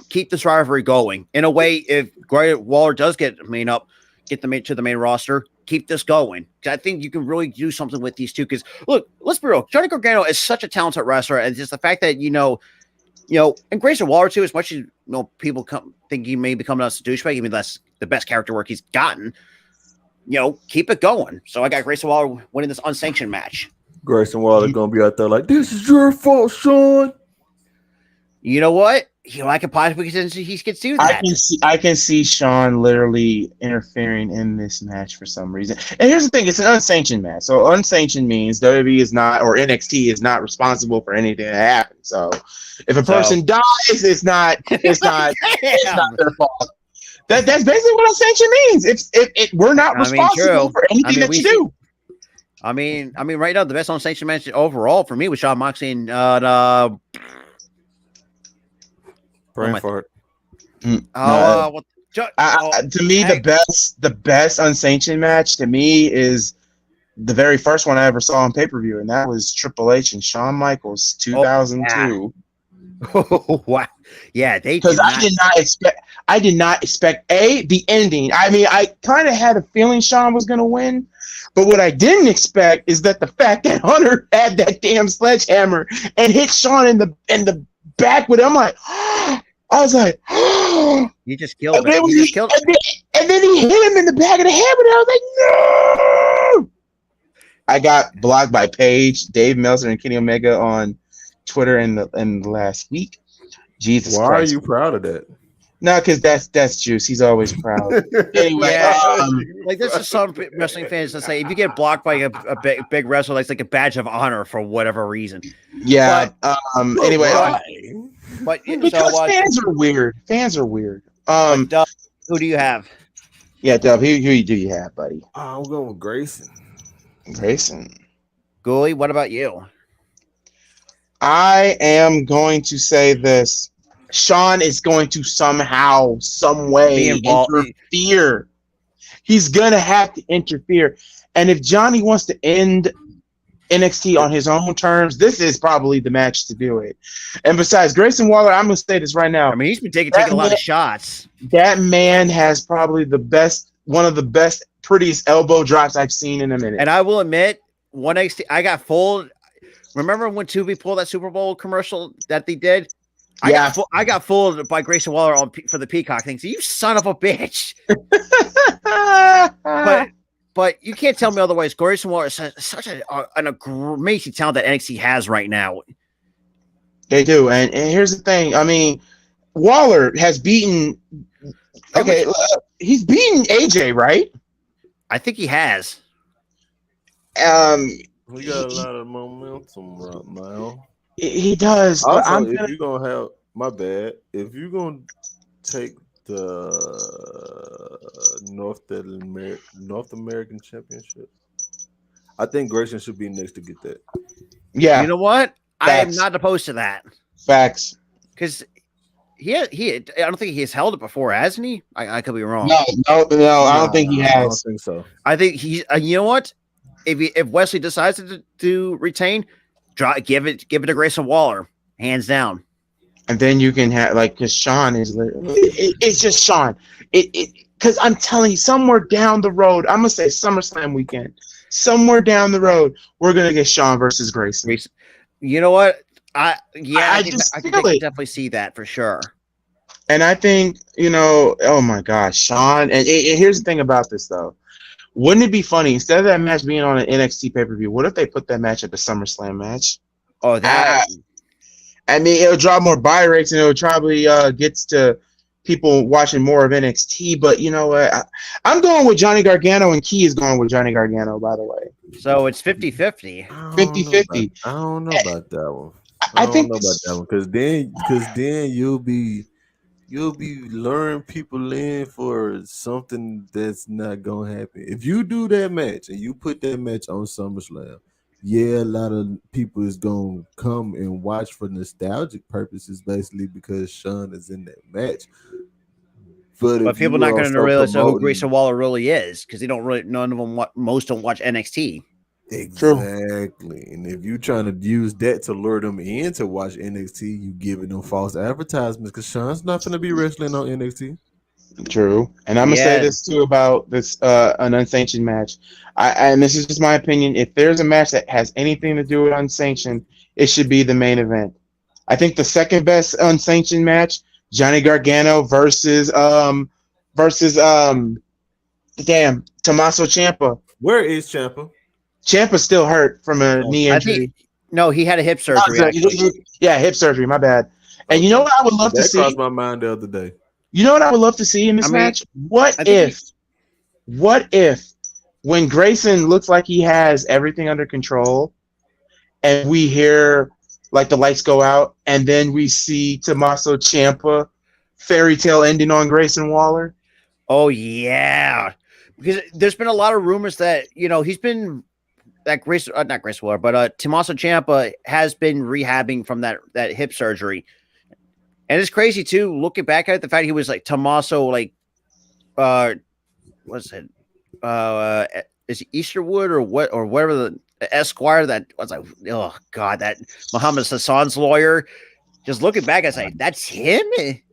keep this rivalry going. In a way, if Waller does get to the main roster, keep this going. I think you can really do something with these two. Because look, let's be real. Johnny Gargano is such a talented wrestler, and just the fact that and Grayson Waller too. As much as people think he may become a douchebag, that's the best character work he's gotten. Keep it going. So I got Grayson Waller winning this unsanctioned match. Grayson Waller gonna be out there like, this is your fault, Shawn. You know what? I can possibly he gets do that. I can see Shawn literally interfering in this match for some reason. And here's the thing: it's an unsanctioned match. So unsanctioned means WWE is not, or NXT is not responsible for anything that happens. So if a person dies, it's not their fault. That's basically what unsanctioned means. If we're not responsible for anything that you do. I mean, right now the best unsanctioned match overall for me was Shawn Moxley and brain fart. To me, the best unsanctioned match to me is the very first one I ever saw on pay-per-view, and that was Triple H and Shawn Michaels 2002. Oh, wow. Yeah, because I did not expect the ending. I kind of had a feeling Shawn was going to win, but what I didn't expect is that the fact that Hunter had that damn sledgehammer and hit Shawn in the back with him. I'm like, I was like, you just killed him. And then he hit him in the back of the head with it. I was like, no. I got blocked by Paige, Dave Meltzer, and Kenny Omega on Twitter in the last week. Jesus Why Christ. are you proud of that? No, because that's Juice. He's always proud. Anyway, like this is some wrestling fans that say if you get blocked by a big wrestler, that's like a badge of honor for whatever reason. Yeah. Anyway, but because fans are weird. Fans are weird. Who do you have? Yeah, Dub, who do you have, buddy? I'm going with Grayson. Grayson. Gooley, what about you? I am going to say this. Sean is going to somehow, some Be way involved. interfere. He's gonna have to interfere. And if Johnny wants to end NXT on his own terms, this is probably the match to do it. And besides, Grayson Waller, I'm gonna say this right now. I mean, he's been taking a lot of shots. That man has probably one of the best, prettiest elbow drops I've seen in a minute. And I will admit, one NXT, I got fooled. Remember when Tubi pulled that Super Bowl commercial that they did? I got fooled by Grayson Waller for the Peacock thing. So you son of a bitch. But you can't tell me otherwise. Grayson Waller is such an amazing talent that NXT has right now. They do. And here's the thing. I mean, Waller has beaten. Okay, he's beaten AJ, right? I think he has. We got a lot of momentum right now. He does. Also, if you're gonna have my bad, if you're gonna take the North American Championship, I think Grayson should be next to get that. Yeah. You know what? Facts. I am not opposed to that. Facts. Because I don't think he's held it before, hasn't he? I could be wrong. No, I don't think he has. I don't think so. I think he's. You know what? If Wesley decides to retain, give it to Grayson Waller, hands down. And then you can have because Sean is. It's just Sean. Because I'm telling you, somewhere down the road, I'm gonna say SummerSlam weekend. Somewhere down the road, we're gonna get Sean versus Grayson. You know what? I can definitely see that for sure. And I think oh my gosh, Sean. And here's the thing about this though. Wouldn't it be funny instead of that match being on an NXT pay-per-view? What if they put that match at the SummerSlam match? Oh, that. I mean, it'll draw more buy rates and it'll probably gets to people watching more of NXT. But you know what? I'm going with Johnny Gargano, and Key is going with Johnny Gargano, by the way. So it's 50-50. 50-50. I don't know about that one. I think know about that one because then you'll be luring people in for something that's not gonna happen. If you do that match and you put that match on SummerSlam, yeah, a lot of people is gonna come and watch for nostalgic purposes, basically because Sean is in that match. But people are not going to realize who Grayson Waller really is because most don't watch NXT. Exactly. And if you're trying to use that to lure them in to watch NXT, you giving them false advertisements because Sean's not going to be wrestling on NXT. True. And I'm going to say this too about this an unsanctioned match. And this is just my opinion. If there's a match that has anything to do with unsanctioned, it should be the main event. I think the second best unsanctioned match, Johnny Gargano versus Tommaso Ciampa. Where is Ciampa? Ciampa's still hurt from a knee injury. No, he had a hip surgery. Yeah, hip surgery. My bad. And you know what I would love to see? That crossed my mind the other day. You know what I would love to see in this match? What if when Grayson looks like he has everything under control and we hear like the lights go out and then we see Tommaso Ciampa fairy tale ending on Grayson Waller? Oh, yeah. Because there's been a lot of rumors that, he's been that not Grayson Waller, but Tommaso Ciampa has been rehabbing from that hip surgery. And it's crazy too, looking back at it, the fact he was like Tommaso, what's it? Is it Easterwood or whatever the Esquire that was like, oh God, that Muhammad Hassan's lawyer. Just looking back, I was like, that's him?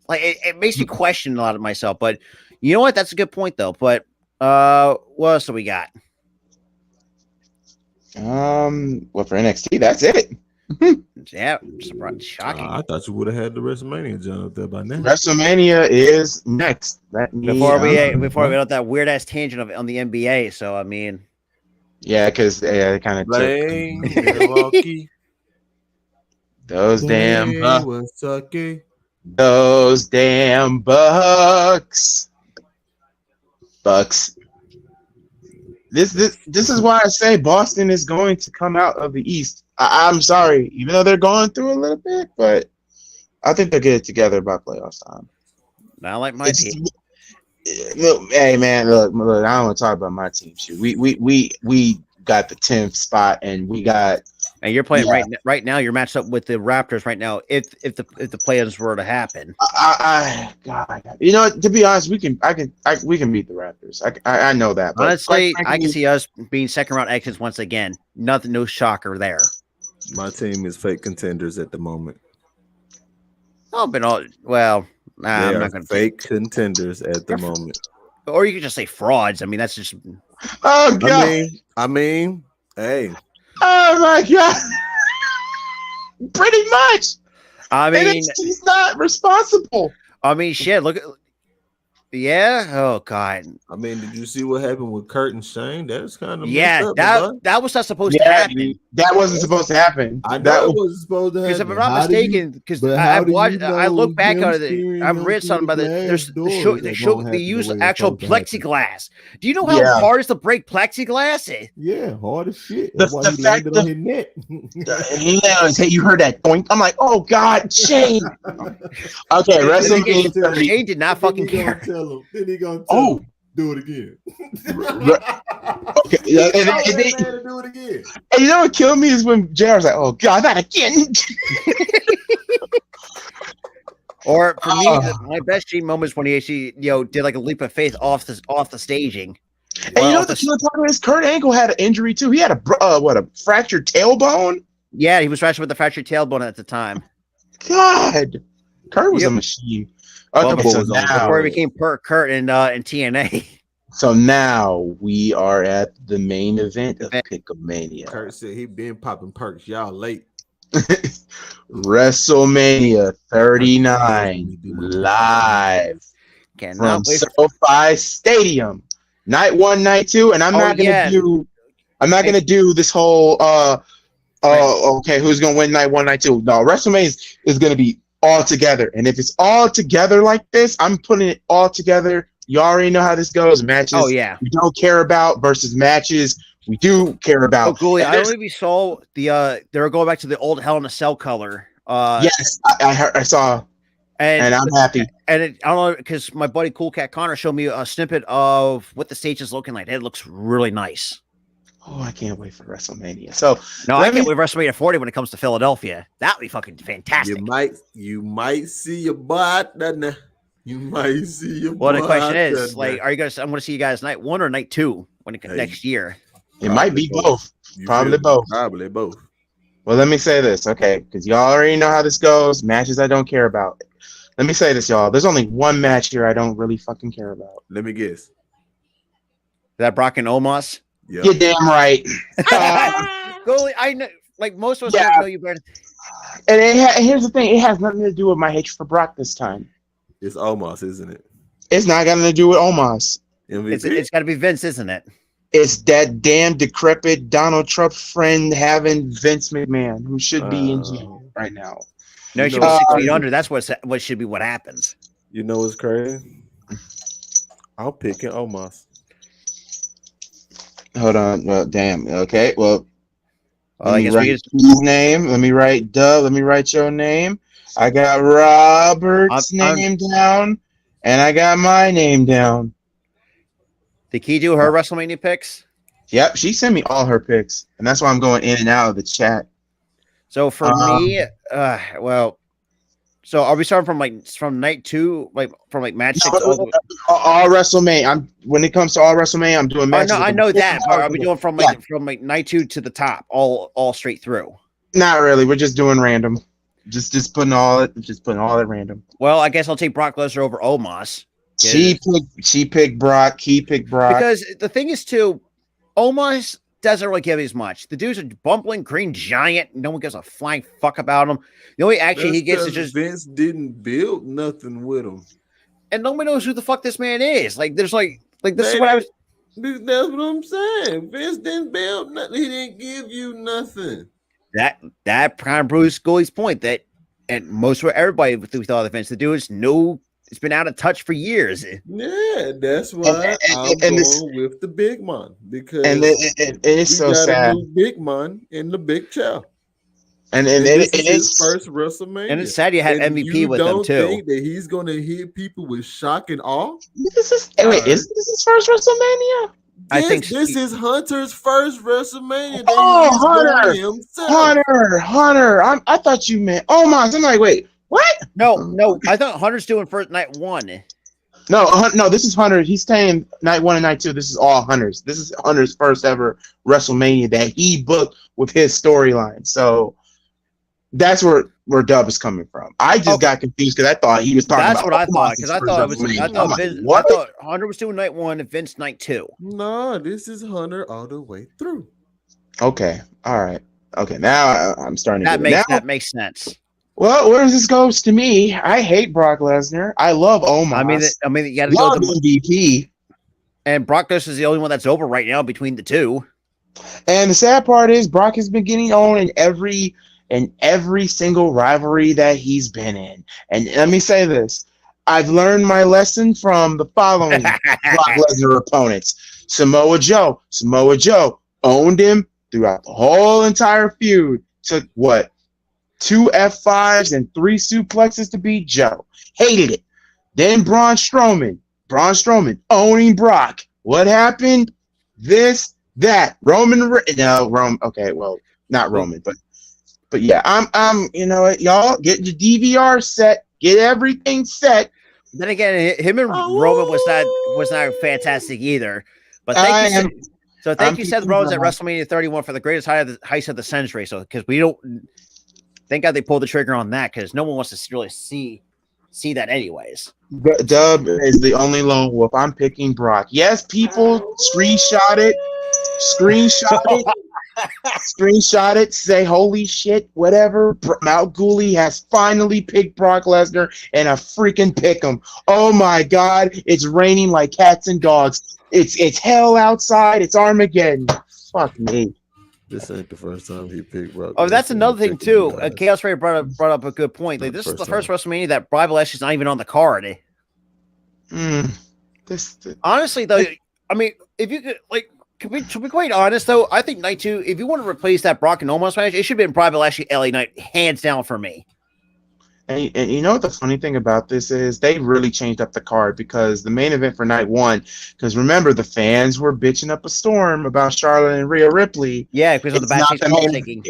Like it makes me question a lot of myself. But you know what? That's a good point though. But what else do we got? Well, for NXT, that's it. Yeah, shocking. I thought you would have had the WrestleMania John up there by now. WrestleMania is next. Before we went on that weird ass tangent on the NBA. So I mean, yeah, because it kind of Milwaukee. Those damn Bucks. This is why I say Boston is going to come out of the East. I'm sorry, even though they're going through a little bit, but I think they'll get it together by playoff time. Not like my team. Look, hey man, look, I don't want to talk about my team. Shoot, we got the 10th spot, and we got. And you're playing right now. You're matched up with the Raptors right now. If the play-ins were to happen, God, you know, to be honest, we can beat the Raptors. I know that. But honestly, I can see us being second round exits once again. Nothing, no shocker there. My team is fake contenders at the moment. Oh, but well, I'm not going to fake contenders at the moment. Or you could just say frauds. I mean, that's just. Oh God. I mean, hey. Oh my God. Pretty much. I mean, he's not responsible. I mean, shit. Look at. Yeah. Oh God. I mean, did you see what happened with Kurt and Shane? That was kind of that was not supposed to happen. Dude, that wasn't supposed to happen. I know it wasn't supposed to happen. Because if I'm not mistaken, because I look back on it, I've read something about it. They use actual plexiglass. Do you know how hard it is to break plexiglass? Yeah, hard as shit. That's why he landed on his neck. Hey, you heard that point? I'm like, oh God, Shane. Okay, WrestleMania. Shane did not fucking care. Then he gonna tell him, do it again. Okay, do it again. And you know what killed me is when JR's like, "Oh God, not again." Or for me, my best Shane moment is when he actually, did like a leap of faith off the staging. And you know what the killer part is? Kurt Angle had an injury too. He had a fractured tailbone. Yeah, he was fractured with a fractured tailbone at the time. God, Kurt was a machine. Okay, so now, before he became Kurt in TNA. So now we are at the main event of PICKOMANIA. Kurt said he been popping perks. Y'all late. WrestleMania 39 live from SoFi Stadium. Night 1, night 2, and I'm not gonna do this whole okay, who's gonna win night 1, night 2? No, WrestleMania is gonna be all together, and if it's all together like this, I'm putting it all together. You already know how this goes. Matches we don't care about versus matches we do care about. Oh, Ghoulie, I don't know if you saw they were going back to the old Hell in a Cell color. Yes, I saw, and I'm happy. And I don't know, because my buddy Cool Cat Connor showed me a snippet of what the stage is looking like. It looks really nice. Oh, I can't wait for WrestleMania. So no, I can't wait for WrestleMania 40 when it comes to Philadelphia. That'd be fucking fantastic. You might see your butt, doesn't you might see your. Well, the question is, like, are you guys? I'm going to see you guys night 1 or night 2 when it next year. It might be both. Probably both. Well, let me say this, okay? Because y'all already know how this goes. Matches I don't care about. Let me say this, y'all. There's only one match here I don't really fucking care about. Let me guess. Is that Brock and Omos? Yep. You're damn right. Goalie, I know, like most of us know you better. And here's the thing: it has nothing to do with my hatred for Brock this time. It's Omos, isn't it? It's not got nothing to do with Omos. It's got to be Vince, isn't it? It's that damn decrepit Donald Trump friend having Vince McMahon, who should be in jail right now. No, he should be 6 feet under. That's what should be what happens. You know what's crazy? I'm picking Omos. Hold on. Well, damn. Okay. Well, I guess his name. Let me write. Let me write your name. I got Robert's name down, and I got my name down. Did Key do her WrestleMania picks? Yep, she sent me all her picks, and that's why I'm going in and out of the chat. So for me, so are we starting from night 2, from match 6? All WrestleMania. When it comes to all WrestleMania, I'm doing matches. I know that. But are we doing from night 2 to the top, all straight through? Not really. We're just doing random. Just putting all at random. Well, I guess I'll take Brock Lesnar over Omos. She picked Brock. He picked Brock. Because the thing is, too, Omos doesn't really give as much. The dude's a bumbling green giant. No one gives a flying fuck about him. The only action he gets is just Vince didn't build nothing with him, and nobody knows who the fuck this man is. Like, there's this is what I was. That's what I'm saying. Vince didn't build nothing. He didn't give you nothing. That kind of proves Goalie's point that, and most of everybody who thought of Vince, the dude is it's been out of touch for years. Yeah, that's why I'm going with the big man, because it's so sad. Big man in the big chair. And this it is his is first WrestleMania. And it's sad you had And MVP you with them don't too. think that he's gonna hit people with shock and awe? wait, is this his first WrestleMania? I think this is Hunter's first WrestleMania. Oh, That he's Hunter. doing himself. Hunter. I thought you meant Omos. I'm like, wait, what? No. I thought Hunter's doing first night 1. No, this is Hunter. He's staying night 1 and night 2. This is all Hunter's. This is Hunter's first ever WrestleMania that he booked with his storyline. So that's where Dub is coming from. I just got confused because I thought he was talking That's about. what I thought, because I thought What? I thought Hunter was doing night 1 and Vince night 2. No, this is Hunter all the way through. Okay, all right. Okay, now I'm starting to That makes sense. Well, where does this goes to me? I hate Brock Lesnar. I love Omos. I mean, you got to love go to MVP. And Brock Lesnar is the only one that's over right now between the two. And the sad part is Brock has been getting on in every single rivalry that he's been in. And let me say this. I've learned my lesson from the following Brock Lesnar opponents. Samoa Joe owned him throughout the whole entire feud. Took what? 2 F5s and 3 suplexes to beat Joe. Hated it. Then Braun Strowman owning Brock. What happened? That. Okay, well, not Roman, but yeah, I'm you know what, y'all get your DVR set, get everything set. Then again, him and Roman was not fantastic either. But thank you, Seth Rollins at WrestleMania 31 for the greatest heist of the century. So because we don't, thank God they pulled the trigger on that, because no one wants to really see that anyways. Dub is the only lone wolf. I'm picking Brock. Yes, people screenshot it, say holy shit, whatever. Mount Gooley has finally picked Brock Lesnar and a freaking pick him. Oh my God, it's raining like cats and dogs. It's hell outside. It's Armageddon. Fuck me. This ain't the first time he picked Brock. Oh, that's another thing too. Chaos Ray brought up a good point. Like, this is the first WrestleMania that Bobby Lashley's not even on the card. Honestly, though, I mean, if you could, like, to be quite honest, though, I think night 2, if you want to replace that Brock and Omos match, it should have been Bobby Lashley LA Knight, hands down for me. And you know what the funny thing about this is? They really changed up the card, because the main event for night 1, because remember, the fans were bitching up a storm about Charlotte and Rhea Ripley. Yeah, because of the backstage thinking.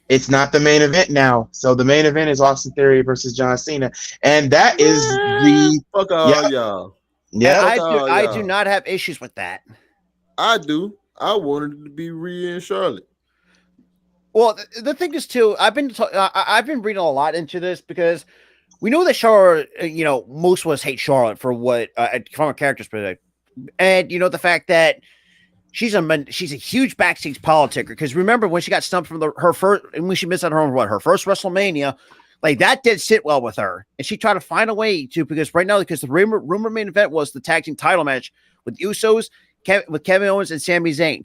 It's not the main event now. So the main event is Austin Theory versus John Cena. And that is the... Fuck all y'all. Yeah, I do not have issues with that. I do. I wanted it to be Rhea and Charlotte. Well, the thing is too, I've been reading a lot into this, because we know that Charlotte, most of us hate Charlotte for what from a character's perspective, and the fact that she's a huge backstage politic. Because remember when she got stumped from her first, and when she missed out on her first WrestleMania, like, that did sit well with her, and she tried to find a way to, because right now, because the rumor main event was the tag team title match with the Usos, with Kevin Owens and Sami Zayn.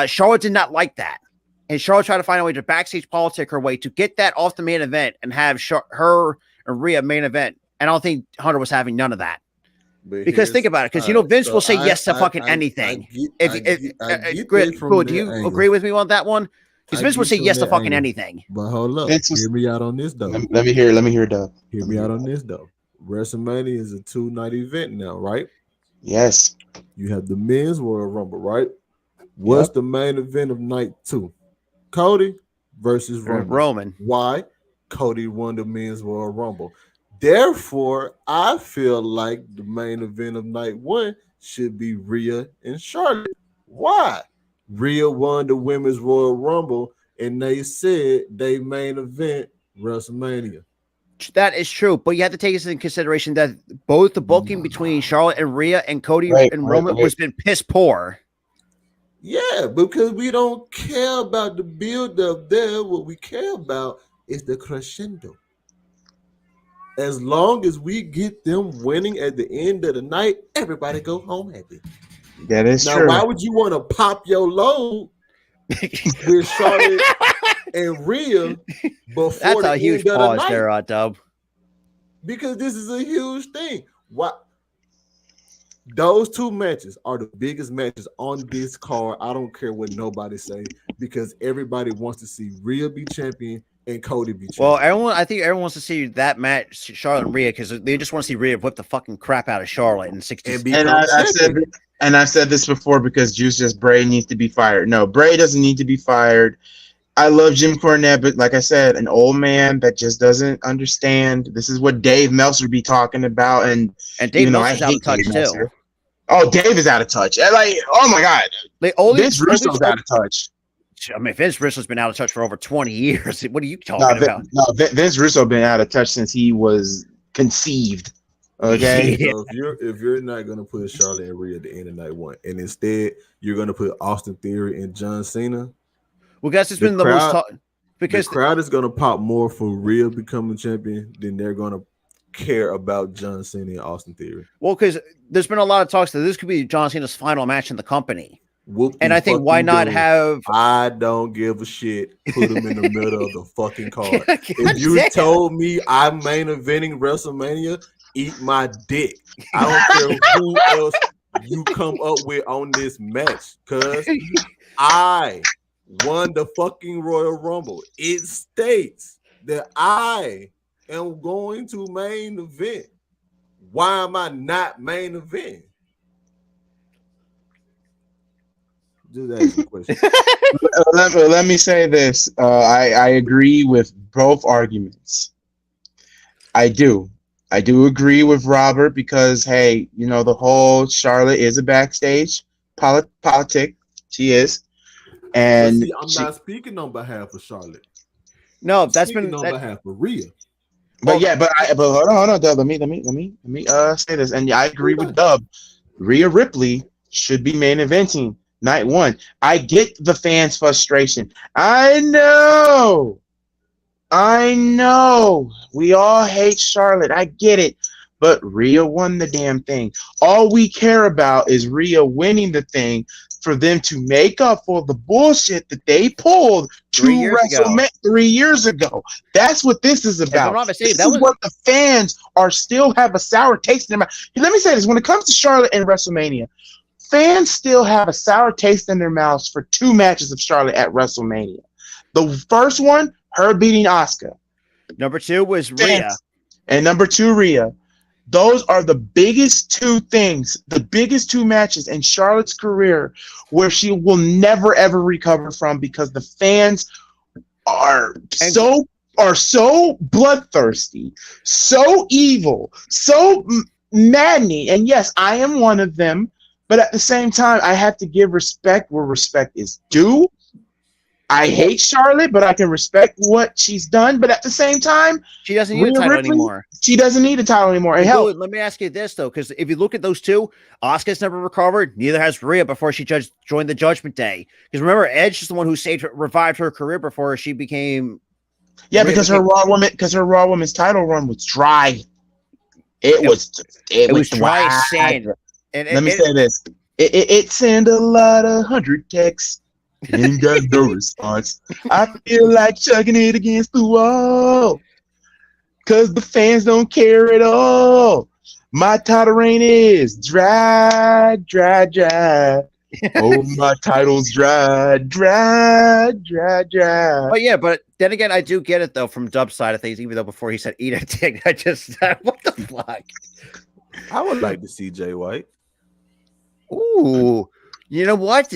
Charlotte did not like that. And Charlotte tried to find a way to backstage politic her way to get that off the main event and have her and Rhea main event. And I don't think Hunter was having none of that. Because think about it. Because, Vince will say yes to fucking anything. Do you agree with me on that one? Because Vince will say yes to fucking anything. But hold up. Hear me out on this, though. Let me hear Doug. Hear me out on this, though. WrestleMania is a 2-night event now, right? Yes. You have the men's Royal Rumble, right? What's the main event of night 2? Cody versus Roman. Why? Cody won the men's Royal Rumble. Therefore, I feel like the main event of night 1 should be Rhea and Charlotte. Why? Rhea won the women's Royal Rumble, and they said they main event WrestleMania. That is true, but you have to take into consideration that both the booking between Charlotte and Rhea and Cody and Roman was been piss poor. Yeah, because we don't care about the build-up there. What we care about is the crescendo. As long as we get them winning at the end of the night, everybody go home happy. That is true. Now, why would you want to pop your load with Charlotte and Rhea before That's the a huge end pause of the there, Dub. Because this is a huge thing. Why? Those two matches are the biggest matches on this card. I don't care what nobody say because everybody wants to see Rhea be champion and Cody be champion. Well, I think everyone wants to see that match, Charlotte and Rhea, because they just want to see Rhea whip the fucking crap out of Charlotte in 60. And I've said this before because Juice says Bray needs to be fired. No, Bray doesn't need to be fired. I love Jim Cornette, but like I said, an old man that just doesn't understand. This is what Dave Meltzer be talking about, and Dave Meltzer's out of touch too. Oh, Dave is out of touch. Like, oh my God, Vince Russo's out of touch. I mean, Vince Russo's been out of touch for over 20 years. What are you talking about? Vince Russo been out of touch since he was conceived. Okay. So if you're not gonna put Charlotte and Rhea at the end of night one, and instead you're gonna put Austin Theory and John Cena. Well, guys, it's been the most talk because the crowd is gonna pop more for Rhea becoming champion than they're gonna care about John Cena and Austin Theory. Well, because there's been a lot of talks that this could be John Cena's final match in the company. And I think why not have? I don't give a shit. Put him in the middle of the fucking card. If you told me I'm main eventing WrestleMania, eat my dick. I don't care who else you come up with on this match, cuz I won the fucking Royal Rumble. It states that I am going to main event. Why am I not main event? Just ask the question. Let me say this. I agree with both arguments. I do agree with Robert because, hey, the whole Charlotte is a backstage politic. She is. And see, I'm not speaking on behalf of Charlotte. No, that's been on behalf of Rhea. But hold on, Dub. Let me say this. And I agree with Dub. Rhea Ripley should be main eventing night one. I get the fans' frustration. I know. We all hate Charlotte. I get it. But Rhea won the damn thing. All we care about is Rhea winning the thing for them to make up for the bullshit that they pulled 3 years ago. That's what this is about. This is what the fans are still have a sour taste in their mouth. Let me say this. When it comes to Charlotte and WrestleMania, fans still have a sour taste in their mouths for 2 matches of Charlotte at WrestleMania. The first one, her beating Asuka. Number 2 was Rhea. And number 2, Rhea. Those are the biggest 2 things, the biggest 2 matches in Charlotte's career where she will never, ever recover from because the fans are so bloodthirsty, so evil, so maddening. And yes, I am one of them. But at the same time, I have to give respect where respect is due. I hate Charlotte, but I can respect what she's done. But at the same time, she doesn't need a title anymore. She doesn't need a title anymore. And hell, let me ask you this, though, because if you look at those 2, Asuka's never recovered. Neither has Rhea before she joined the Judgment Day. Because remember, Edge is the one who revived her career before she became. Yeah, because her Raw Women's title run was dry. It was dry as sand. And let me say this: it sent a lot of 100 texts. Ain't got no response. I feel like chucking it against the wall because the fans don't care at all. My title reign is dry. Oh, my title's dry. Oh yeah, but then again, I do get it though from Dub's side of things. Even though before he said eat a dick, I just what the fuck. I would like to see Jay White. Ooh, you know what?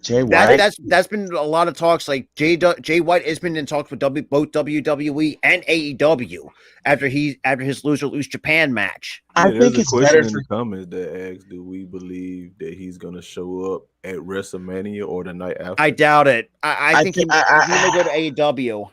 Jay White. That's been a lot of talks. Like Jay White has been in talks with both WWE and AEW after his lose Japan match. I think it's better in the comments that asks, do we believe that he's gonna show up at WrestleMania or the night after? I doubt it. I think he may go to AEW.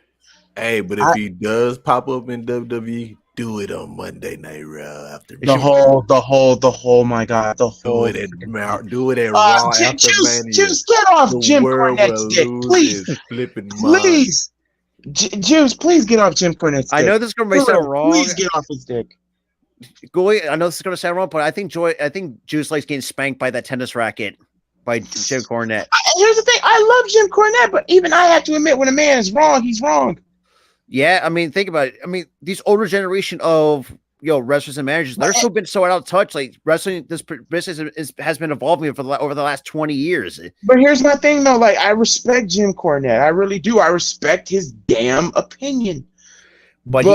Hey, but if he does pop up in WWE, do it on Monday Night Raw after the whole. My God, the whole. Do it at Raw after Mania. Just get off Jim Cornette's dick, please. Juice, please get off Jim Cornette's dick. I know this is going to sound wrong. Please get off his dick. I know this is going to sound wrong, but I think Juice likes getting spanked by that tennis racket by Jim Cornette. Here's the thing: I love Jim Cornette, but even I have to admit when a man is wrong, he's wrong. Yeah, I mean, think about it. I mean, these older generation of wrestlers and managers, they're still been so out of touch. Like wrestling, this business has been evolving over the last 20 years. But here's my thing, though. Like, I respect Jim Cornette. I really do. I respect his damn opinion. But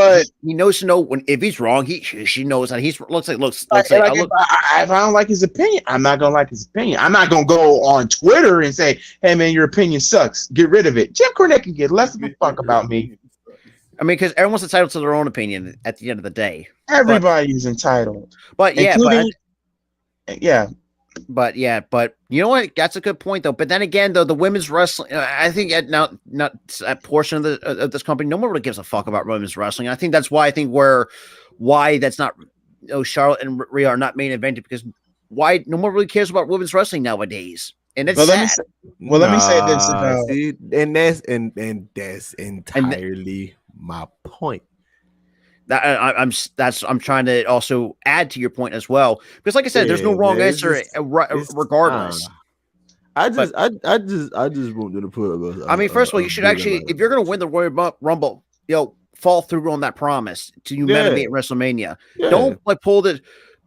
he knows to know if he's wrong. She knows that he's looks like. If I don't like his opinion, I'm not gonna like his opinion. I'm not gonna go on Twitter and say, "Hey man, your opinion sucks. Get rid of it." Jim Cornette can get less of a fuck about me. I mean, because everyone's entitled to their own opinion at the end of the day. Everybody's entitled. But you know what? That's a good point, though. But then again, though, the women's wrestling, I think not that portion of this company, no one really gives a fuck about women's wrestling. I think that's why why that's not, Charlotte and Rhea are not main evented, because why no one really cares about women's wrestling nowadays. And it's sad. Let me say this. See, and that's entirely my point. I'm trying to also add to your point as well, because like I said, there's no wrong answer regardless. I just wanted to put up. I mean, first of all, you should actually, if you're going to win the Royal Rumble, fall through on that promise to main event WrestleMania. Yeah. Don't pull this,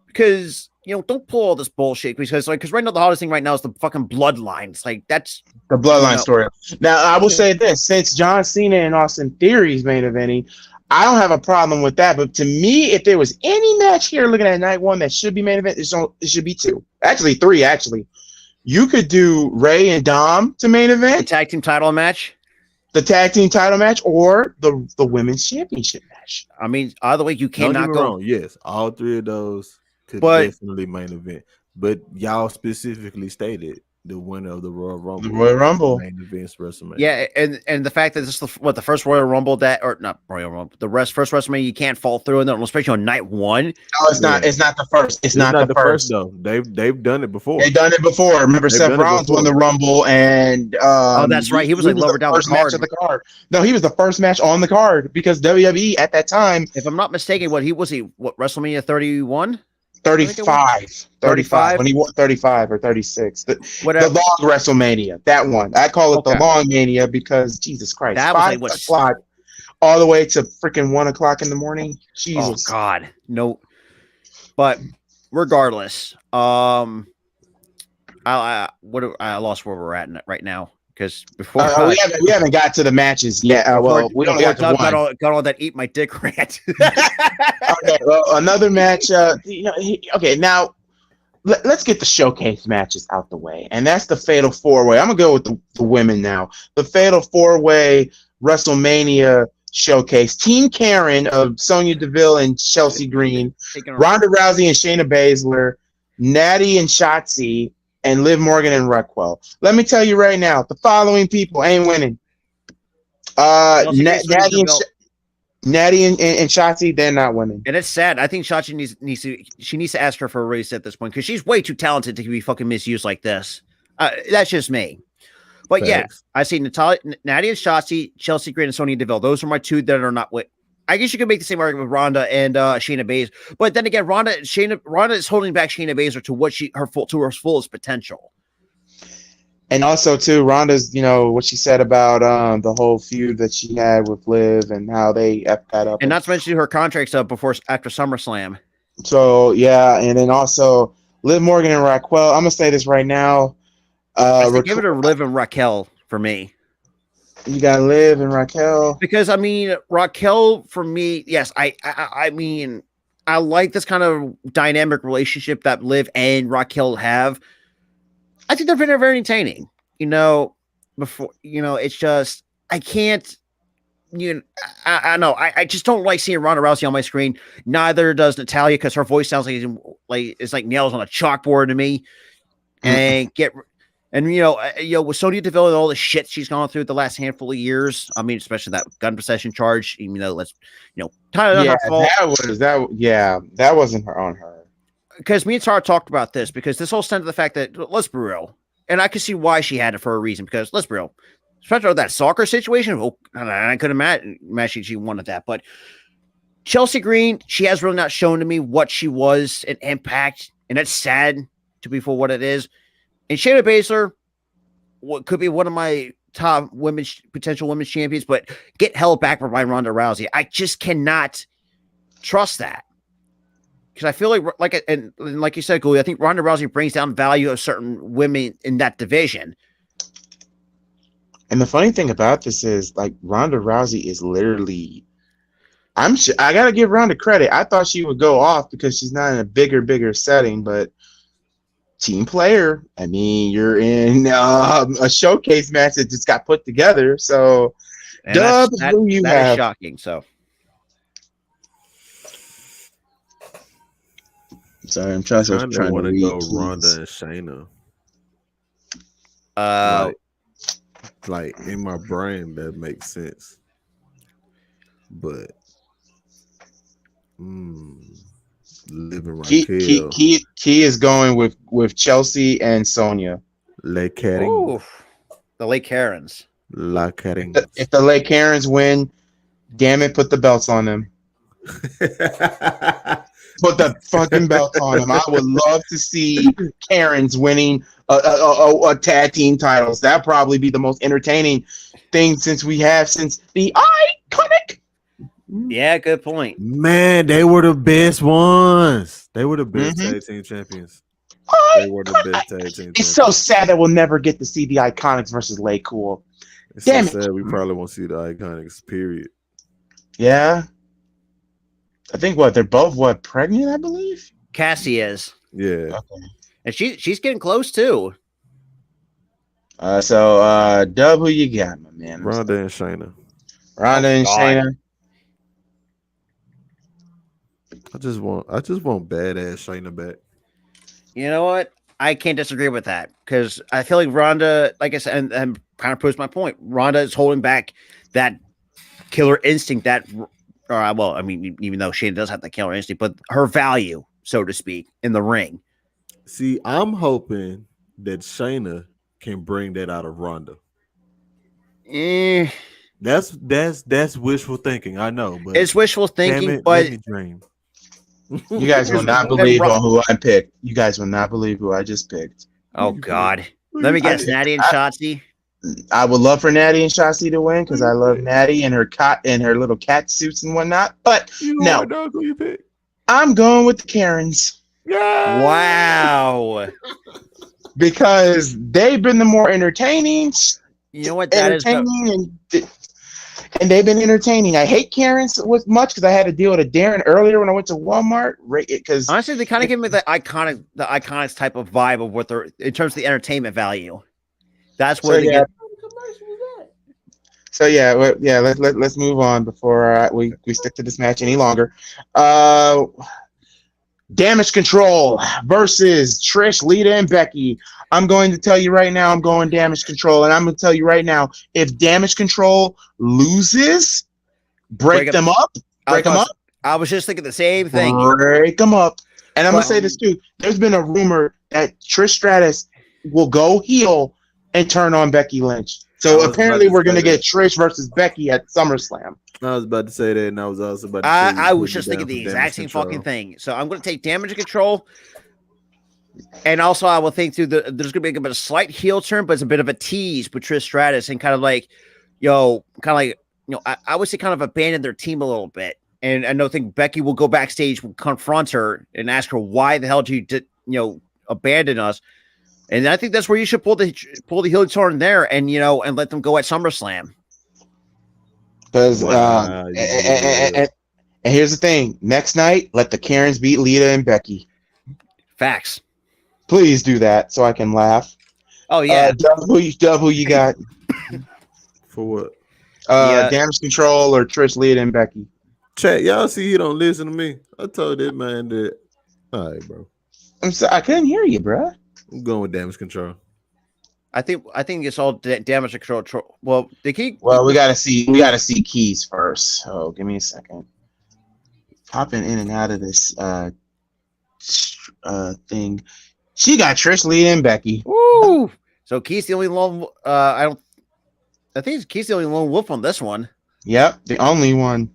because don't pull all this bullshit, because right now the hottest thing right now is the fucking bloodlines. Like, that's the bloodline story. Now I will say this: since John Cena and Austin Theory's main eventing, I don't have a problem with that. But to me, if there was any match here looking at night one that should be main event, it should be two. Actually, three. Actually, you could do Ray and Dom to main event, the tag team title match, or the women's championship match. I mean, either way, you cannot go wrong. Yes, all three of those could definitely main event. But y'all specifically stated the winner of the Royal Rumble, main events WrestleMania. Yeah, and the fact that this is the first Royal Rumble first WrestleMania you can't fall through, and then especially on night one. No, it's not. It's not the first. It's not the first though. They've done it before. They've done it before. Remember, Seth Rollins won the Rumble, and that's right. He was lower down the card. No, he was the first match on the card, because WWE at that time, if I'm not mistaken, WrestleMania 31. 35 when he won 35 or 36. The long WrestleMania, that one. I call it the long mania because Jesus Christ, that 5 o'clock all the way to freaking 1 o'clock in the morning. Jesus. Oh God, no. But regardless, I lost where we're at right now. Because before we haven't got to the matches yet. We only got to one. Got all that eat my dick rant. Okay, well, another match. Okay, now let's get the showcase matches out the way, and that's the Fatal 4-Way. I'm gonna go with the women now. The Fatal 4-Way WrestleMania showcase. Team Karen of Sonya Deville and Chelsea Green, Ronda Rousey and Shayna Baszler, Natty and Shotzi, and Liv Morgan and Raquel. Let me tell you right now, the following people ain't winning. Natty and Shotzi, they're not winning. And it's sad. I think Shotzi needs to ask her for a raise at this point, because she's way too talented to be fucking misused like this. That's just me. But thanks. I see Natty and Shotzi, Chelsea Green, and Sonya Deville. Those are my two that are not with. I guess you could make the same argument with Ronda and Shayna Baszler, but then again, Ronda is holding back Shayna Baszler to her fullest potential. And also, too, Ronda's, what she said about the whole feud that she had with Liv and how they effed that up, and not to mention her contract's up after SummerSlam. So yeah, and then also Liv Morgan and Raquel. I'm gonna say this right now. Give it a Liv and Raquel for me. You got Liv and Raquel, because I mean, Raquel for me, yes, I mean, I like this kind of dynamic relationship that Liv and Raquel have. I think they're very entertaining. It's just I can't. I know I just don't like seeing Ronda Rousey on my screen. Neither does Natalya, because her voice sounds like it's like nails on a chalkboard to me. And with Sonya Deville and all the shit she's gone through the last handful of years, I mean, especially that gun possession charge, even though kind of her fault. That wasn't on her. Because me and Tara talked about this, because this all stemmed to the fact that, let's be real, and I could see why she had it for a reason, because let's be real, especially that soccer situation. I could imagine she wanted that, but Chelsea Green, she has really not shown to me what she was in Impact, and it's sad to be for what it is. And Shayna Baszler, what could be one of my top potential women's champions, but get held back by Ronda Rousey. I just cannot trust that. because I feel like you said, Gooley, I think Ronda Rousey brings down value of certain women in that division. And the funny thing about this is, like, Ronda Rousey is literally. I gotta give Ronda credit. I thought she would go off because she's not in a bigger setting, but team player. I mean, you're in a showcase match that just got put together. So, And Dub, that who you is have? shocking. So, Sorry, I'm trying to want to read go keys. Ronda and Shayna. Like in my brain, that makes sense. But living Raquel, Key is going with Chelsea and Sonya. Le Karen, ooh, the Lake Karens. La Karen. If the Lake Karens win, damn it, put the belts on them. Put the fucking belt on them. I would love to see Karens winning a tag team titles. That'd probably be the most entertaining thing since the iconic. Yeah, good point. Man, they were the best ones. They were the best tag team champions. They were the best tag team champions. It's so sad that we'll never get to see the Iconics versus Lay Cool. It's Damn so sad we probably won't see the Iconics, period. Yeah. I think they're both pregnant, I believe? Cassie is. Yeah. Okay. And she's getting close too. So Dub, who you got, my man? Ronda and Shayna. Ronda and God. Shayna. I just want badass Shayna back. You know what? I can't disagree with that because I feel like Ronda, like I said, and kind of proves my point. Ronda is holding back that killer instinct well, I mean, even though Shayna does have that killer instinct, but her value, so to speak, in the ring. See, I'm hoping that Shayna can bring that out of Ronda. That's wishful thinking. I know, but It's wishful thinking, damn it, but let me dream. You guys will not believe on who I picked. You guys will not believe who I just picked. oh god, let me guess, Natty and Shotzi. I would love for Natty and Shotzi to win because I love Natty and her little cat suits and whatnot. But no, Who you pick? I'm going with the Karens Wow, because they've been the more entertaining. you know what that is? And they've been entertaining. I hate Karens with much because I had to deal with a Darren earlier when I went to Walmart. Because Honestly, they kind of give me the iconics type of vibe of what they're in terms of the entertainment value. That's where they get. So let's move on before we stick to this match any longer. Damage Control versus Trish, Lita, and Becky. I'm going to tell you right now, I'm going Damage Control, and I'm going to tell you right now, if Damage Control loses, break them up. I was just thinking the same thing. Break them up. And I'm going to say this too. There's been a rumor that Trish Stratus will go heel and turn on Becky Lynch. So apparently we're going to get Trish versus Becky at SummerSlam. I was about to say that, and I was also about to say I was just thinking the exact same fucking thing. So I'm going to take Damage Control. And also, I will think too, there's going to be a bit of a slight heel turn, but it's a bit of a tease with Trish Stratus and kind of like, I would say kind of abandon their team a little bit. And I don't think Becky will go backstage, will confront her and ask her, why the hell did you abandon us? And I think that's where you should pull the heel turn there and let them go at SummerSlam. Because and here's the thing: next night, let the Karens beat Lita and Becky. Facts. Please do that so I can laugh. Oh yeah. Who you got? For what? Damage Control or Trish, Lita, and Becky. Chat, y'all see he don't listen to me. I told that man that. All right, bro. I'm sorry, I couldn't hear you, bro. I'm going with Damage Control. I think it's all Damage Control. Well, the key. Well, we gotta see Keys first. So give me a second. Popping in and out of this thing. She got Trish, Lita, and Becky. Woo! So Keith's the only lone. I think Keith's the only lone wolf on this one. Yep, the only one.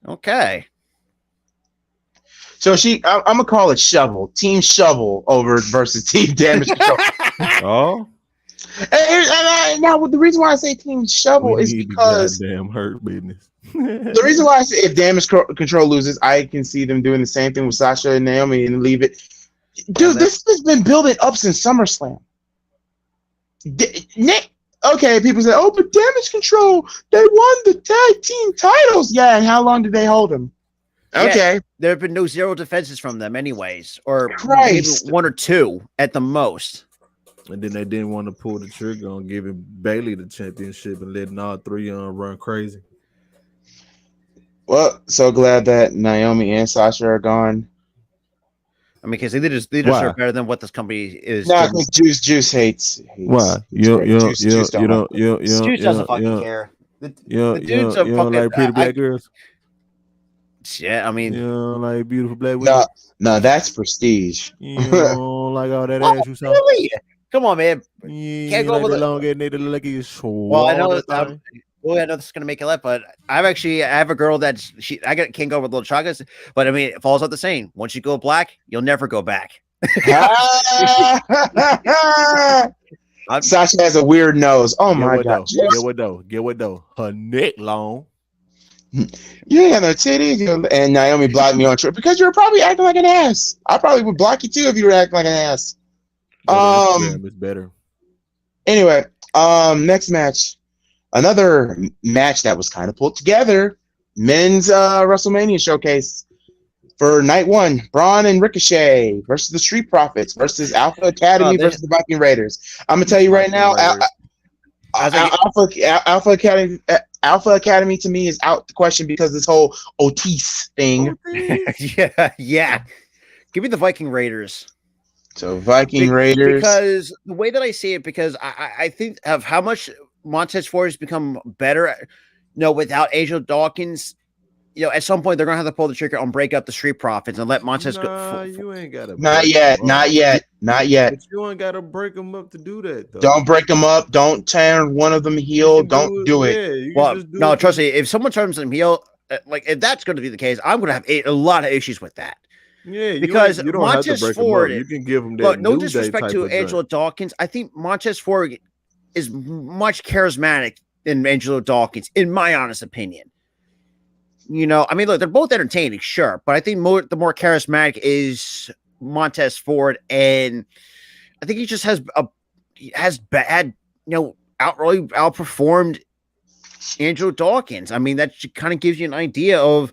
Okay. So I'm gonna call it Shovel, Team Shovel versus Team Damage Control. Oh. Now, the reason why I say Team Shovel is because damn hurt business. The reason why I say if Damage Control loses, I can see them doing the same thing with Sasha and Naomi and leave it. Dude, this has been building up since SummerSlam. Nick, okay, people say, oh, but Damage Control, they won the tag team titles. Yeah, and how long did they hold them? Okay. Yeah, there have been no zero defenses from them anyways, or maybe Christ. 1 or 2 at the most. And then they didn't want to pull the trigger on giving Bailey the championship and letting all 3 run crazy. Well, so glad that Naomi and Sasha are gone. I mean, because they deserve better than what this company is. No, because Juice hates. Why? Juice doesn't fucking care. The dudes are fucking like pretty black girls. Yeah, I mean, you don't like beautiful black women. No, that's prestige. You don't like all that ass you saw. Really? Come on, man. Can't go over the long ass nigga look like he's well, I know I know this is gonna make it left, but I have a girl that's can't go with little chocolates, but I mean it falls out the same. Once you go black, you'll never go back. Sasha has a weird nose. Oh my god. Get what though? Her neck long. You ain't got no titties. And Naomi blocked me on Twitter because you were probably acting like an ass. I probably would block you too if you were acting like an ass. It's better. Anyway, next match. Another match that was kind of pulled together. Men's WrestleMania showcase for night 1. Braun and Ricochet versus the Street Profits versus Alpha Academy versus the Viking Raiders. I'm gonna tell you right now, Alpha Academy to me is out the question because this whole Otis thing. yeah. Give me the Viking Raiders. So Viking Raiders, because the way that I see it, because I think of how much Montez Ford has become better. Without Angel Dawkins, at some point they're gonna have to pull the trigger on break up the Street Profits and let Montez go. You ain't gotta. Not yet. But you ain't gotta break them up to do that. Though. Don't break them up. Don't turn one of them heel. Don't do it. Well, no, trust me. If someone turns them heel, if that's going to be the case, I'm going to have a lot of issues with that. Yeah, because you don't Montez have to break Ford, you can give them that. But no disrespect to Angelo Dawkins, I think Montez Ford is much charismatic than Angelo Dawkins, in my honest opinion. I mean, look, they're both entertaining, sure, but I think the more charismatic is Montez Ford, and I think he just has outperformed Angelo Dawkins. I mean, that kind of gives you an idea of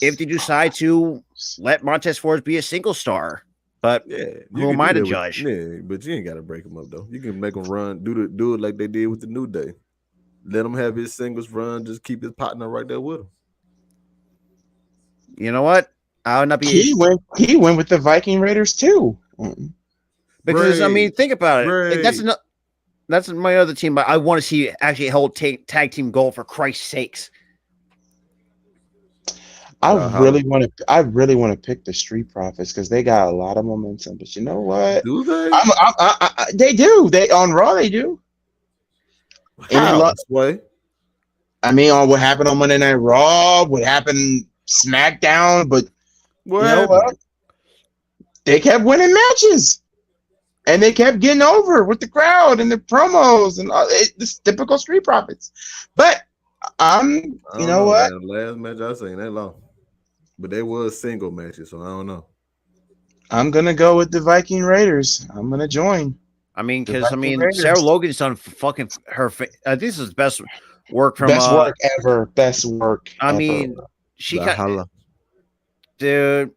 if they decide to let Montez Ford be a single star. But who am I to judge? But you ain't got to break them up, though. You can make them run, do it like they did with the New Day. Let him have his singles run. Just keep his partner right there with him. You know what? I would not be. He went with the Viking Raiders too. Because I mean, think about it. That's my other team. But I want to see actually a whole tag team goal for Christ's sakes. I really want to pick the Street Profits because they got a lot of momentum. But you know what? Do they? They do. They on Raw. They do. Way? I mean, on what happened on Monday Night Raw, what happened SmackDown, but you know what? They kept winning matches, and they kept getting over with the crowd and the promos and this typical Street Profits. But you know what? Man, last match I seen that long. But they was single matches, so I don't know. I'm gonna go with the Viking Raiders. I'm gonna join. I mean, because Sarah Logan's done fucking her. This is best work from best work ever. Best work. I mean, she dude.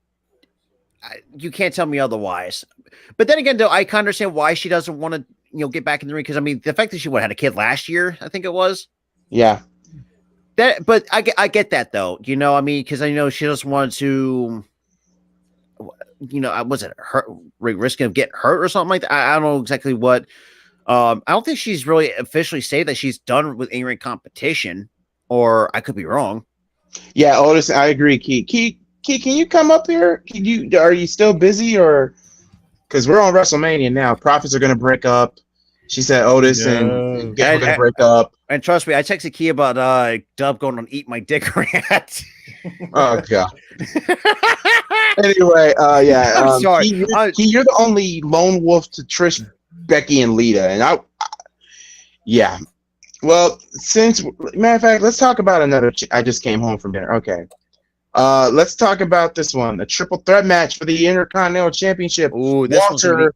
You can't tell me otherwise. But then again, though, I can understand why she doesn't want to, get back in the ring. Because I mean, the fact that she had a kid last year, I think it was. Yeah. But I get that though, I mean, because I know she doesn't want to, was it risking of getting hurt or something like that? I don't know exactly what. I don't think she's really officially said that she's done with in-ring competition, or I could be wrong. Yeah, Otis, I agree. Key, can you come up here? Are you still busy, or because we're on WrestleMania now? Profits are going to break up. She said Otis and we're going to break up. And trust me, I texted Key about Dub going on Eat My Dick rant. Oh, God. Anyway, yeah. I'm sorry. Key, you're the only lone wolf to Trish, Becky, and Lita. And yeah. Well, since matter of fact, let's talk about another. I just came home from dinner. Okay. Let's talk about this one, a triple threat match for the Intercontinental Championship. Ooh, this one's gonna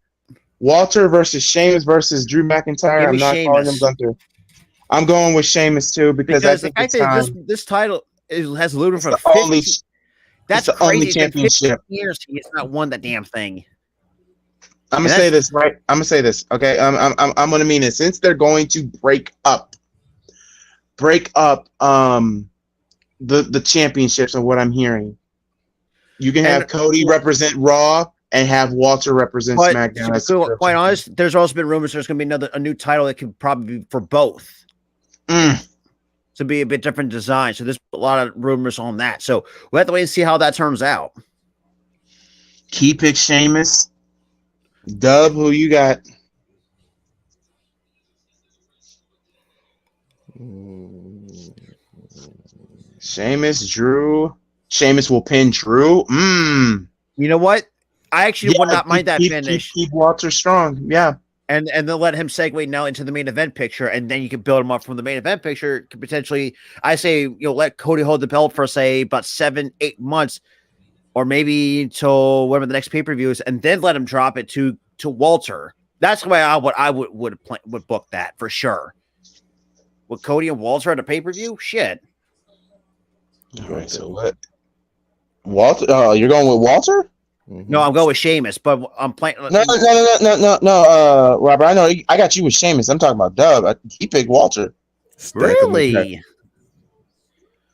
Walter versus Sheamus versus Drew McIntyre. Give I'm me not calling him Sheamus. Gunther. I'm going with Sheamus too because I the think fact it's that time. this title has eluded It's for the 50, only. that's It's the only crazy. It's been 50 championship. years he has not won that damn thing. I'm gonna And say that's- this right. I'm gonna say this. Okay. I'm gonna mean it. Since they're going to break up the championships of what I'm hearing. You can have Cody represent Raw and have Walter represent But SmackDown. to be quite honest, there's also been rumors there's going to be a new title that could probably be for both. To be a bit different design. So there's a lot of rumors on that. So we'll have to wait and see how that turns out. Key pick Sheamus. Dub, who you got? Sheamus, Drew. Sheamus will pin Drew. You know what? I actually would not mind that finish. Keep Walter strong. Yeah. And then let him segue now into the main event picture, and then you can build him up from the main event picture. Could potentially, I say, let Cody hold the belt for say about 7-8 months, or maybe until whatever the next pay-per-view is, and then let him drop it to Walter. That's the way I would book that for sure. With Cody and Walter at a pay-per-view, shit. All right, so what? Walter? You're going with Walter? No, I'm going with Sheamus, but I'm playing. No, Robert. I know I got you with Sheamus. I'm talking about Dub. He picked Walter. Really?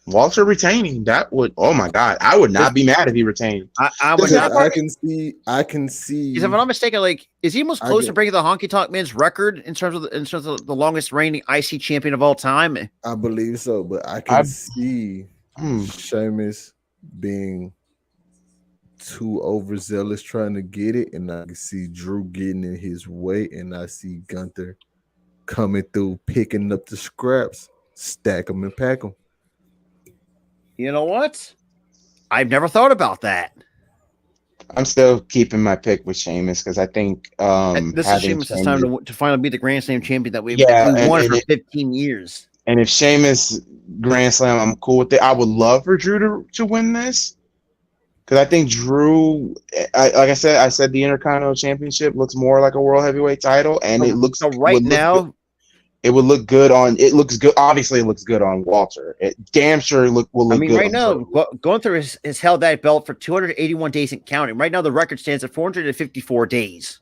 Walter retaining, that would, oh my God, I would not be mad if he retained. I can see. If I'm not mistaken, is he almost close to breaking the Honky Tonk Man's record in terms of the longest reigning IC champion of all time? I believe so, but I can see Sheamus being too overzealous trying to get it, and I can see Drew getting in his way, and I see Gunther coming through, picking up the scraps, stack them and pack them. You know what? I've never thought about that. I'm still keeping my pick with Sheamus because I think this is Sheamus' time to finally be the Grand Slam champion that we've won for 15 years. And if Sheamus Grand Slam, I'm cool with it. I would love for Drew to win this because I think Drew, like I said, the Intercontinental Championship looks more like a World Heavyweight title, and it looks now. It would look good on. It looks good. Obviously, it looks good on Walter. It damn sure will look good. Right now, going through has held that belt for 281 days and counting. Right now, the record stands at 454 days.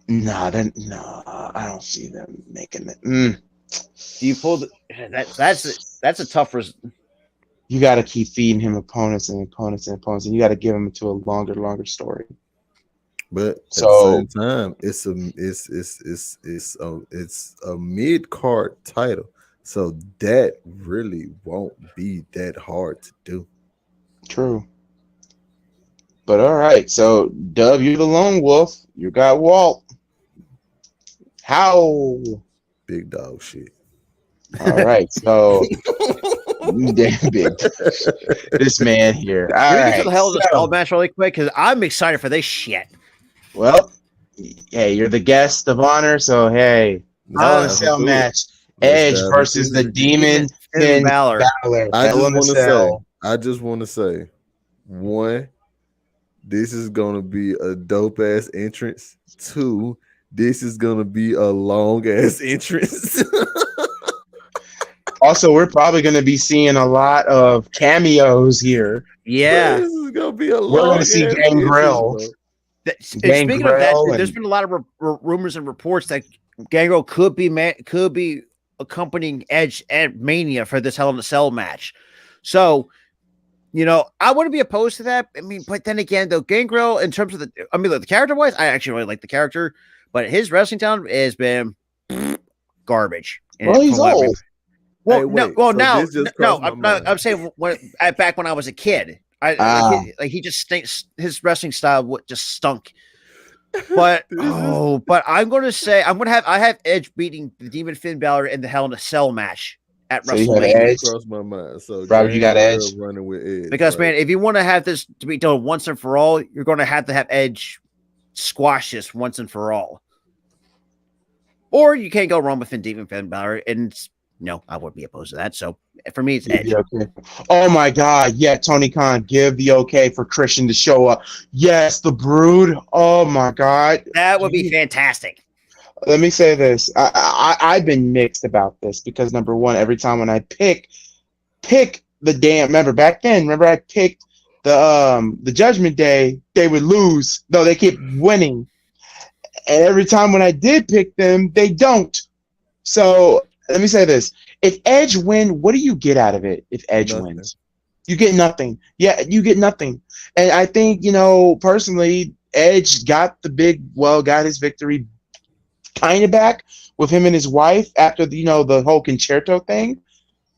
No, I don't see them making it. Do you pull that's a tough result. You got to keep feeding him opponents, and you got to give him to a longer story. But at the same time, it's a mid-card title, so that really won't be that hard to do. True. But all right, so Dub, you're the lone wolf. You got Walt. How? Big dog shit. All right, so damn big. This man here. All right. Get to the hell of this match really quick because I'm excited for this shit. Well, hey, you're the guest of honor, so hey, Hell in a Cell match. Edge versus the Demon Finn Balor. I just want to say, one, this is gonna be a dope ass entrance. Two, this is gonna be a long ass entrance. Also, we're probably going to be seeing a lot of cameos here. Yeah, this is gonna be a long. We're going to see Gangrel. Speaking of that, there's been a lot of rumors and reports that Gangrel could be accompanying Edge at Mania for this Hell in a Cell match. So, I wouldn't be opposed to that. I mean, but then again, though, Gangrel, in terms of the character wise, I actually really like the character, but his wrestling talent has been garbage. Well, he's old. I'm saying back when I was a kid. He just stinks. His wrestling style just stunk. But I'm going to say I have Edge beating the Demon Finn Balor in the Hell in a Cell match at WrestleMania. Crossed my mind. So Robert, you got Edge running with Edge because man, if you want to have this to be done once and for all, you're going to have Edge squash this once and for all. Or you can't go wrong with Demon Finn Balor, and no, I wouldn't be opposed to that. So for me, it's Edge. Yeah, okay. Oh my God. Yeah, Tony Khan, give the okay for Christian to show up. Yes, the Brood. Oh my God. That would be fantastic. Let me say this. I've been mixed about this because number one, every time when I pick the damn, remember back then, I picked the Judgment Day, they would lose, though they keep winning. And every time when I did pick them, they don't. So let me say this. If Edge win, what do you get out of it if Edge wins? You get nothing. Yeah, you get nothing. And I think, personally, Edge got his victory kind of back with him and his wife after the whole concerto thing.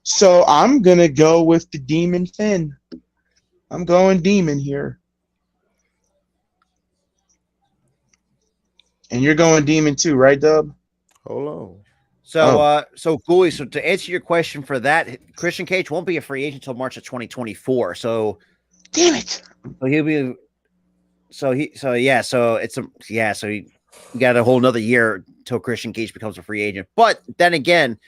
So I'm going to go with the Demon Finn. I'm going Demon here. And you're going Demon too, right, Dub? Hold on. So Ghoulie, so to answer your question for that, Christian Cage won't be a free agent until March of 2024. So damn it. So he'll be so he got a whole another year till Christian Cage becomes a free agent. But then again,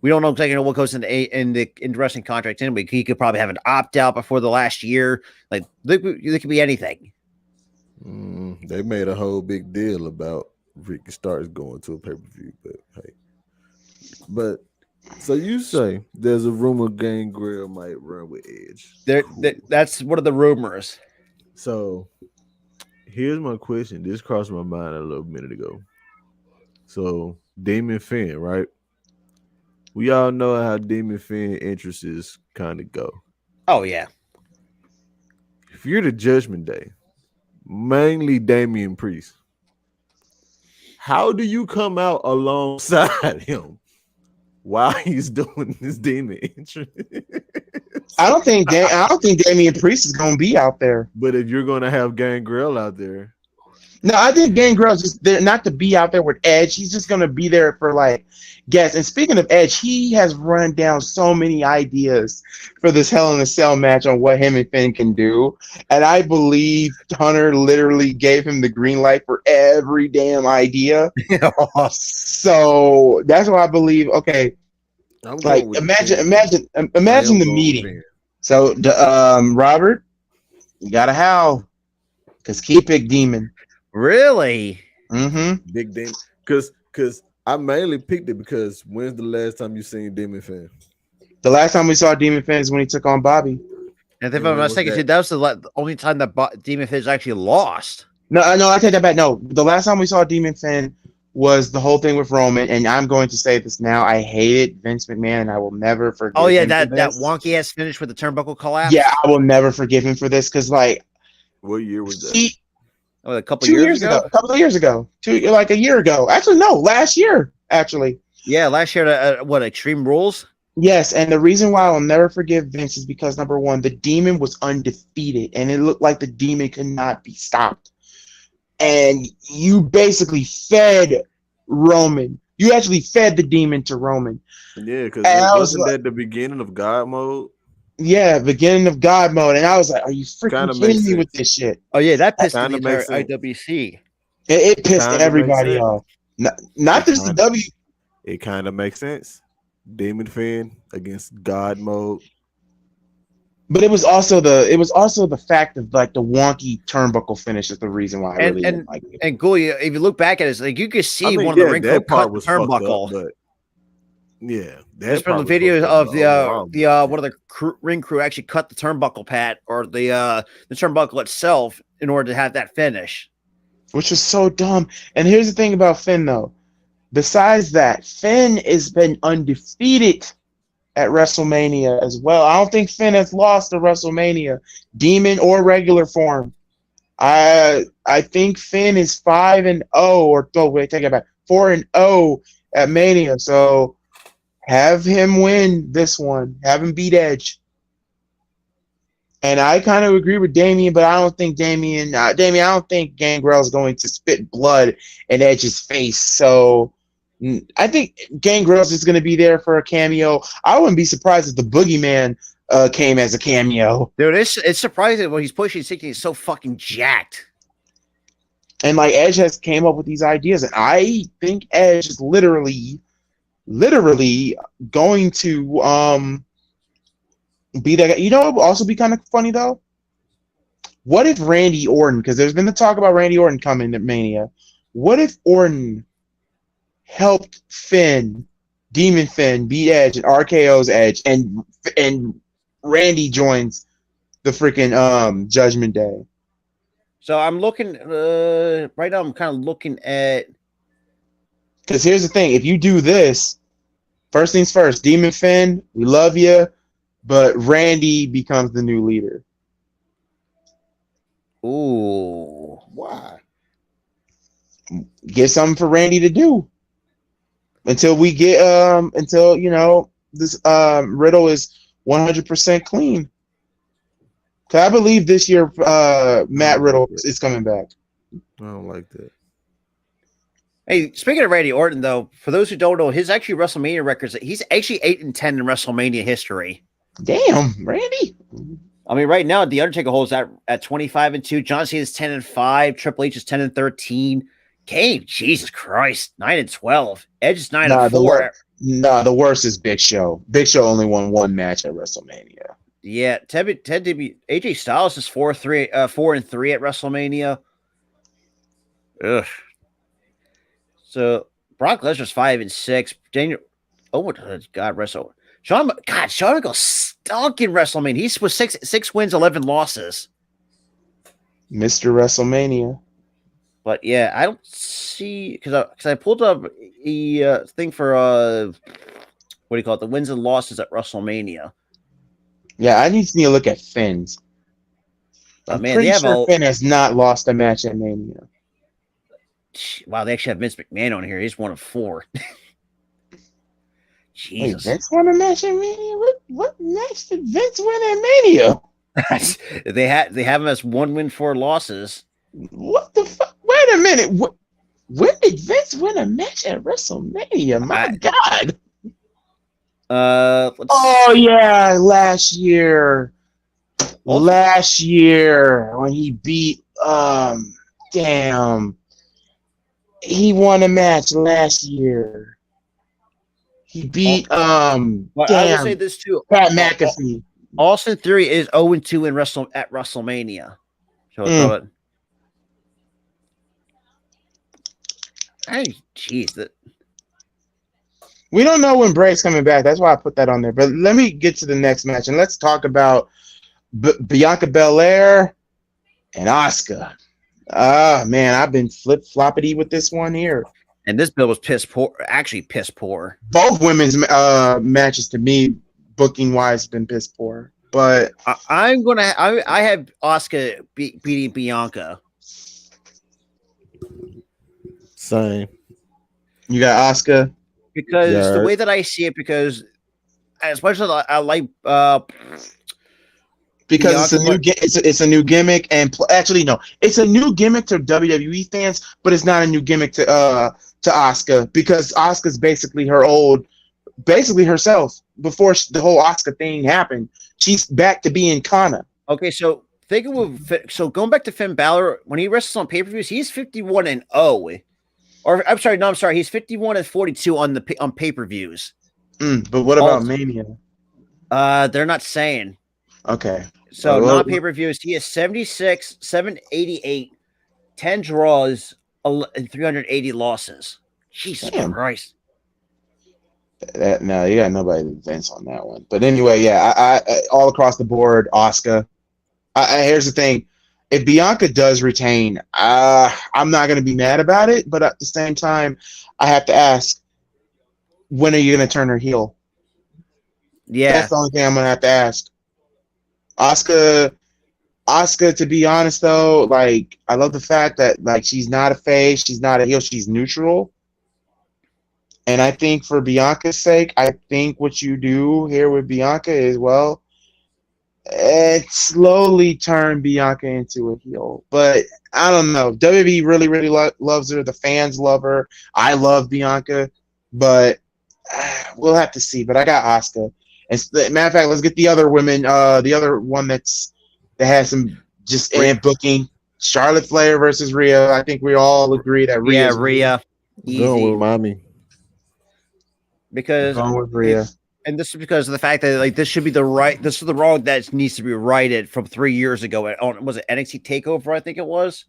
we don't know exactly what goes in the wrestling contract anyway. He could probably have an opt out before the last year. Like there could be anything. They made a whole big deal about Ricky Starks going to a pay-per-view, but hey. But so you say there's a rumor Gangrel might run with Edge. That's one of the rumors. So here's my question. This crossed my mind a little minute ago. So Demon Finn, right? We all know how Demon Finn interests kind of go. Oh yeah. If you're the Judgment Day, mainly Damian Priest, how do you come out alongside him while he's doing this demon entrance? I don't think Damian Priest is going to be out there. But if you're going to have Gangrel out there, no, I think Gangrel's just there not to be out there with Edge. He's just going to be there for like guests. And speaking of Edge, he has run down so many ideas for this Hell in a Cell match on what him and Finn can do. And I believe Hunter literally gave him the green light for every damn idea. So that's why I believe. Okay, like imagine the meeting. So Robert, you gotta howl because he picked Demon. Really? Mm-hmm. Big Demon. Because I mainly picked it because when's the last time you seen Demon Finn? The last time we saw Demon Finn is when he took on Bobby. And if I'm not mistaken, that was the only time that Demon Finn actually lost. No, I take that back. No, the last time we saw Demon Finn was the whole thing with Roman, and I'm going to say this now. I hated Vince McMahon, and I will never forgive him. Oh yeah, that wonky ass finish with the turnbuckle collapse. Yeah, I will never forgive him for this because like, what year was that? A couple years ago. A couple of years ago. Like a year ago. Actually, no, last year. Actually. Yeah, last year. What Extreme Rules? Yes, and the reason why I'll never forgive Vince is because number one, the Demon was undefeated, and it looked like the Demon could not be stopped. And you basically fed Roman. You actually fed the Demon to Roman. Yeah, because wasn't that the beginning of God mode? Yeah, beginning of God mode, and I was like, "Are you freaking kidding me with this shit?" Oh yeah, that pissed the entire IWC. It pissed everybody off. Not just the W. It kind of makes sense. Demon Finn against God mode, but it was also the fact of like the wonky turnbuckle finish is the reason why I really didn't like it. And Ghoulie, if you look back at it, it's like you could see one of the ring crew cut the turnbuckle. But yeah, that's from the videos of the one of the ring crew actually cut the turnbuckle pad or the turnbuckle itself in order to have that finish, which was so dumb. And here's the thing about Finn though. Besides that, Finn has been undefeated at WrestleMania as well. I don't think Finn has lost to WrestleMania, Demon or regular form. I think Finn is 5-0 or take it back, 4-0 at Mania. So have him win this one. Have him beat Edge. And I kind of agree with Damian, but I don't think I don't think Gangrel is going to spit blood in Edge's face. So I think Gangrel's is going to be there for a cameo. I wouldn't be surprised if the Boogeyman came as a cameo. Dude, it's surprising when he's pushing 60. He's so fucking jacked. And like Edge has came up with these ideas, and I think Edge is literally literally going to be that guy. You know what would also be kind of funny though? What if Randy Orton, because there's been the talk about Randy Orton coming to Mania, what if Orton helped Demon Finn beat Edge and RKO's Edge, and Randy joins the freaking Judgment Day? So I'm looking right now. I'm kind of looking at, because here's the thing: if you do this, first things first, Demon Finn, we love you, but Randy becomes the new leader. ooh, Why? Get something for Randy to do until we get until this Riddle is 100% clean. Cause I believe this year Matt Riddle is coming back. I don't like that. hey, speaking of Randy Orton, though, for those who don't know, his actually WrestleMania records, he's actually 8-10 in WrestleMania history. Damn, Randy. I mean, right now, The Undertaker holds at 25-2. John Cena is 10-5. Triple H is 10-13. Kane, Jesus Christ, 9-12. Edge is 9-4. The worst is Big Show. Big Show only won one match at WrestleMania. Yeah, AJ Styles is 4-3 at WrestleMania. Ugh. So Brock Lesnar's 5-6. Daniel, oh my God, Shawn Michaels stunk in WrestleMania. He's with six wins, 11 losses. Mr. WrestleMania. But yeah, I don't see, because I pulled up the thing for what do you call it? The wins and losses at WrestleMania. Yeah, I need to look at Finn's. I'm pretty sure Finn has not lost a match at Mania. Wow, they actually have Vince McMahon on here. He's one of 4. Jesus. Wait, Vince won a match at Mania? What match did Vince win at Mania? They have him as 1 win, 4 losses. What the fuck? Wait a minute. When did Vince win a match at WrestleMania? My God. Oh yeah, last year when he beat he won a match last year. He beat I will say this too. Pat McAfee. Austin Theory is 0-2 at WrestleMania. So hey, jeez, we don't know when Bray's coming back. That's why I put that on there. But let me get to the next match, and let's talk about Bianca Belair and Asuka. Ah, man, I've been flip-floppity with this one here. And this bill was piss poor. Actually, piss poor. Both women's matches, to me, booking-wise, have been piss poor. But I have Asuka beating Bianca. Same. You got Asuka? Because the way that I see it, because as much as I like because it's a new gimmick, and actually no, it's a new gimmick to WWE fans, but it's not a new gimmick to Asuka, because Asuka's basically herself before the whole Asuka thing happened. She's back to being Kana. Okay, so going back to Finn Balor, when he wrestles on pay-per-views, he's 51-0. Or I'm sorry, he's 51-42 on pay-per-views. But what about Mania? They're not saying. Okay. So non pay-per-views, he is 76, 788, 10 draws, and 380 losses. Jesus Christ. No, you got nobody to advance on that one. But anyway, yeah, I all across the board, Asuka. Here's the thing. If Bianca does retain, I'm not going to be mad about it. But at the same time, I have to ask, when are you going to turn her heel? Yeah. That's the only thing I'm going to have to ask. Asuka, to be honest, though, like, I love the fact that, like, she's not a face, she's not a heel, she's neutral. And I think for Bianca's sake, I think what you do here with Bianca is, well, it slowly turned Bianca into a heel. But I don't know. WWE really, really loves her. The fans love her. I love Bianca. But we'll have to see. But I got Asuka. And matter of fact, let's get the other women. The other one that has some just booking. Charlotte Flair versus Rhea. I think we all agree that Rhea. Yeah, Rhea. Go with mommy. because Going with Rhea. and this is because of the fact that like this is the wrong that needs to be righted from 3 years ago. Was it NXT Takeover? I think it was.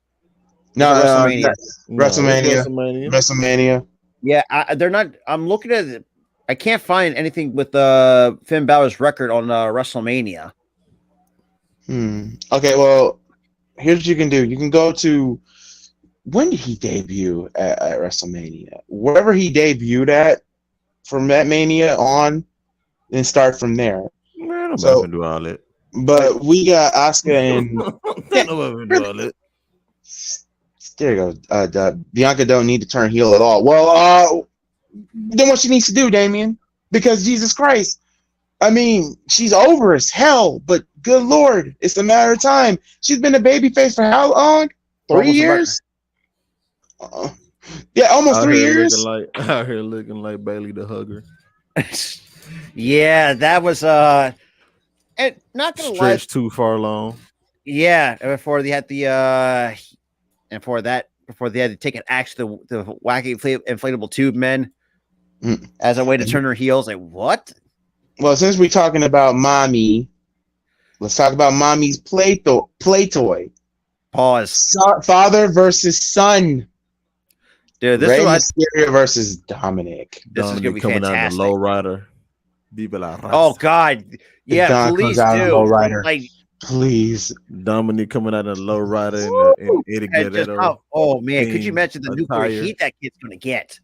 No, WrestleMania. WrestleMania. WrestleMania. Yeah, they're not. I'm looking at it. I can't find anything with Finn Balor's record on WrestleMania. Okay, well, here's what you can do. You can go to when did he debut at WrestleMania? Wherever he debuted at from that Mania on, and start from there. Man, I'm So- about to do all that. But we got Asuka and I'm about to do all that. there you go. Bianca don't need to turn heel at all. Well, then what she needs to do, Damien? Because Jesus Christ, I mean, she's over as hell. But good Lord, it's a matter of time. She's been a babyface for how long? 3 years? Yeah, almost 3 years. Out here looking like Bailey the Hugger. Yeah, that was and not gonna lie. Stretched too far long. Yeah, before they had the before they had to take an axe to the wacky inflatable tube men as a way to turn her heels. Like what? Well, since we're talking about mommy, let's talk about mommy's play toy. Pause. Father versus son. Dude, Rey this Mysterio versus Dominic. This is gonna be coming out in fantastic. the low rider. Viva la raza. Oh God, yeah, Don please comes out in do. low rider. Like, Please. Dominic coming out in the low rider and Eddie and just, Guerrero. oh man, could you theme imagine the nuclear attire. heat that kid's gonna get?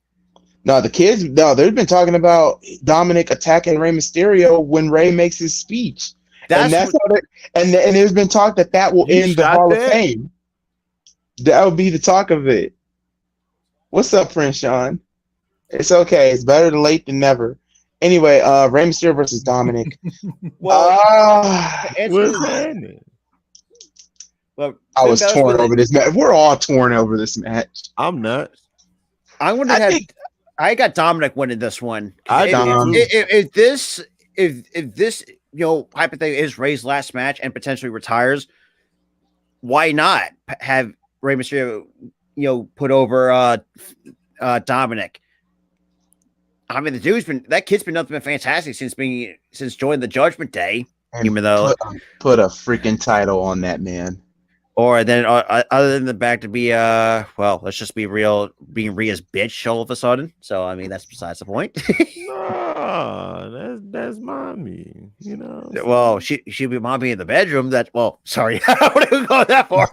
No, the kids. No, they've been talking about Dominic attacking Rey Mysterio when Rey makes his speech, and that's how and there's been talk that will You end the shot Hall of that? Fame. That would be the talk of it. What's up, Prince Sean? It's okay. It's better than late than never. Anyway, Rey Mysterio versus Dominic. Well, What's happening? well, I was Finn Balor's torn with over this match. We're all torn over this match. I'm not. I'm going to have. I got Dominic winning this one. I do too. If this hypothetically is Rey's last match and potentially retires, why not have Rey Mysterio put over Dominic? I mean, that kid's been nothing but fantastic since joining the Judgment Day. And Even though put a freaking title on that man. Or then, other than the back to be, let's just be real, being Rhea's bitch all of a sudden. So, I mean, that's besides the point. No, that's mommy. Well, she'd be mommy in the bedroom. Sorry, I wouldn't go that far.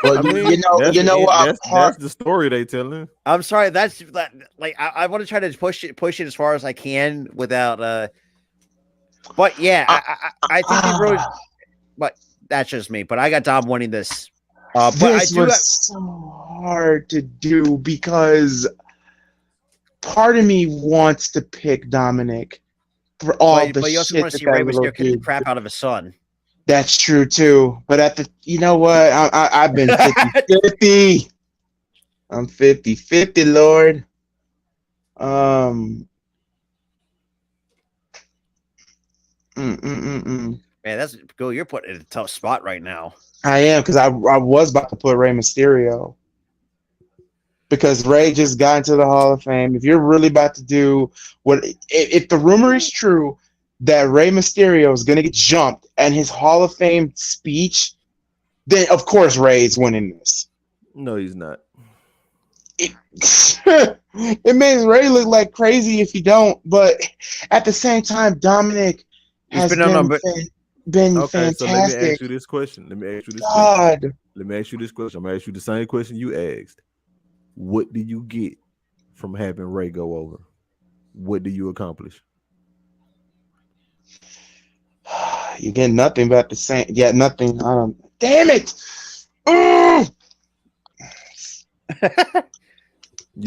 Well, that's the story they telling. I'm sorry. I want to try to push it as far as I can without. But yeah, I think they really. But that's just me. But I got Dom winning this. But this was so hard to do because part of me wants to pick Dominic for all the but you also shit want to see that Rey little Mysterio kick the kid crap did. out of his son. That's true too. But you know what? I've been 50-50. I'm 50-50, Lord. Man, you're putting it in a tough spot right now. I am because I was about to put Rey Mysterio because Rey just got into the Hall of Fame. If you're really about to do if the rumor is true that Rey Mysterio is going to get jumped and his Hall of Fame speech, then of course Rey's winning this. No, he's not. It makes Rey look like crazy if you don't, but at the same time, Dominic has been Okay, fantastic. so let me ask you this question. Let me ask you this question. I'm gonna ask you the same question you asked. What do you get from having Rey go over? What do you accomplish? You get nothing but the same. Yeah, nothing. Damn it! Ooh!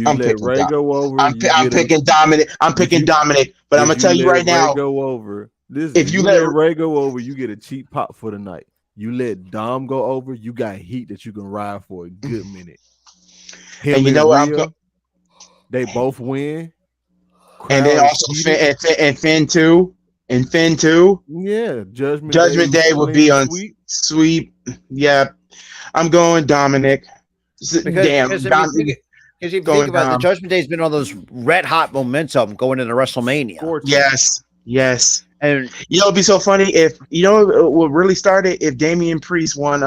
I'm let Rey go over. I'm picking Dominic. I'm picking Dominic. But I'm gonna tell you right now. Go over. If you let Rey go over, you get a cheap pop for the night. You let Dom go over, you got heat that you can ride for a good minute. And you know what? They both win. And they also Finn too. And Finn too. Yeah, Judgment Day would be on sweep. Yeah, I'm going Dominic. Damn, Because if you Going think about it, the down. Judgment Day has been on those red hot momentum going into WrestleMania. Scorching. Yes. And You know, it'd be so funny if what really started if Damian Priest won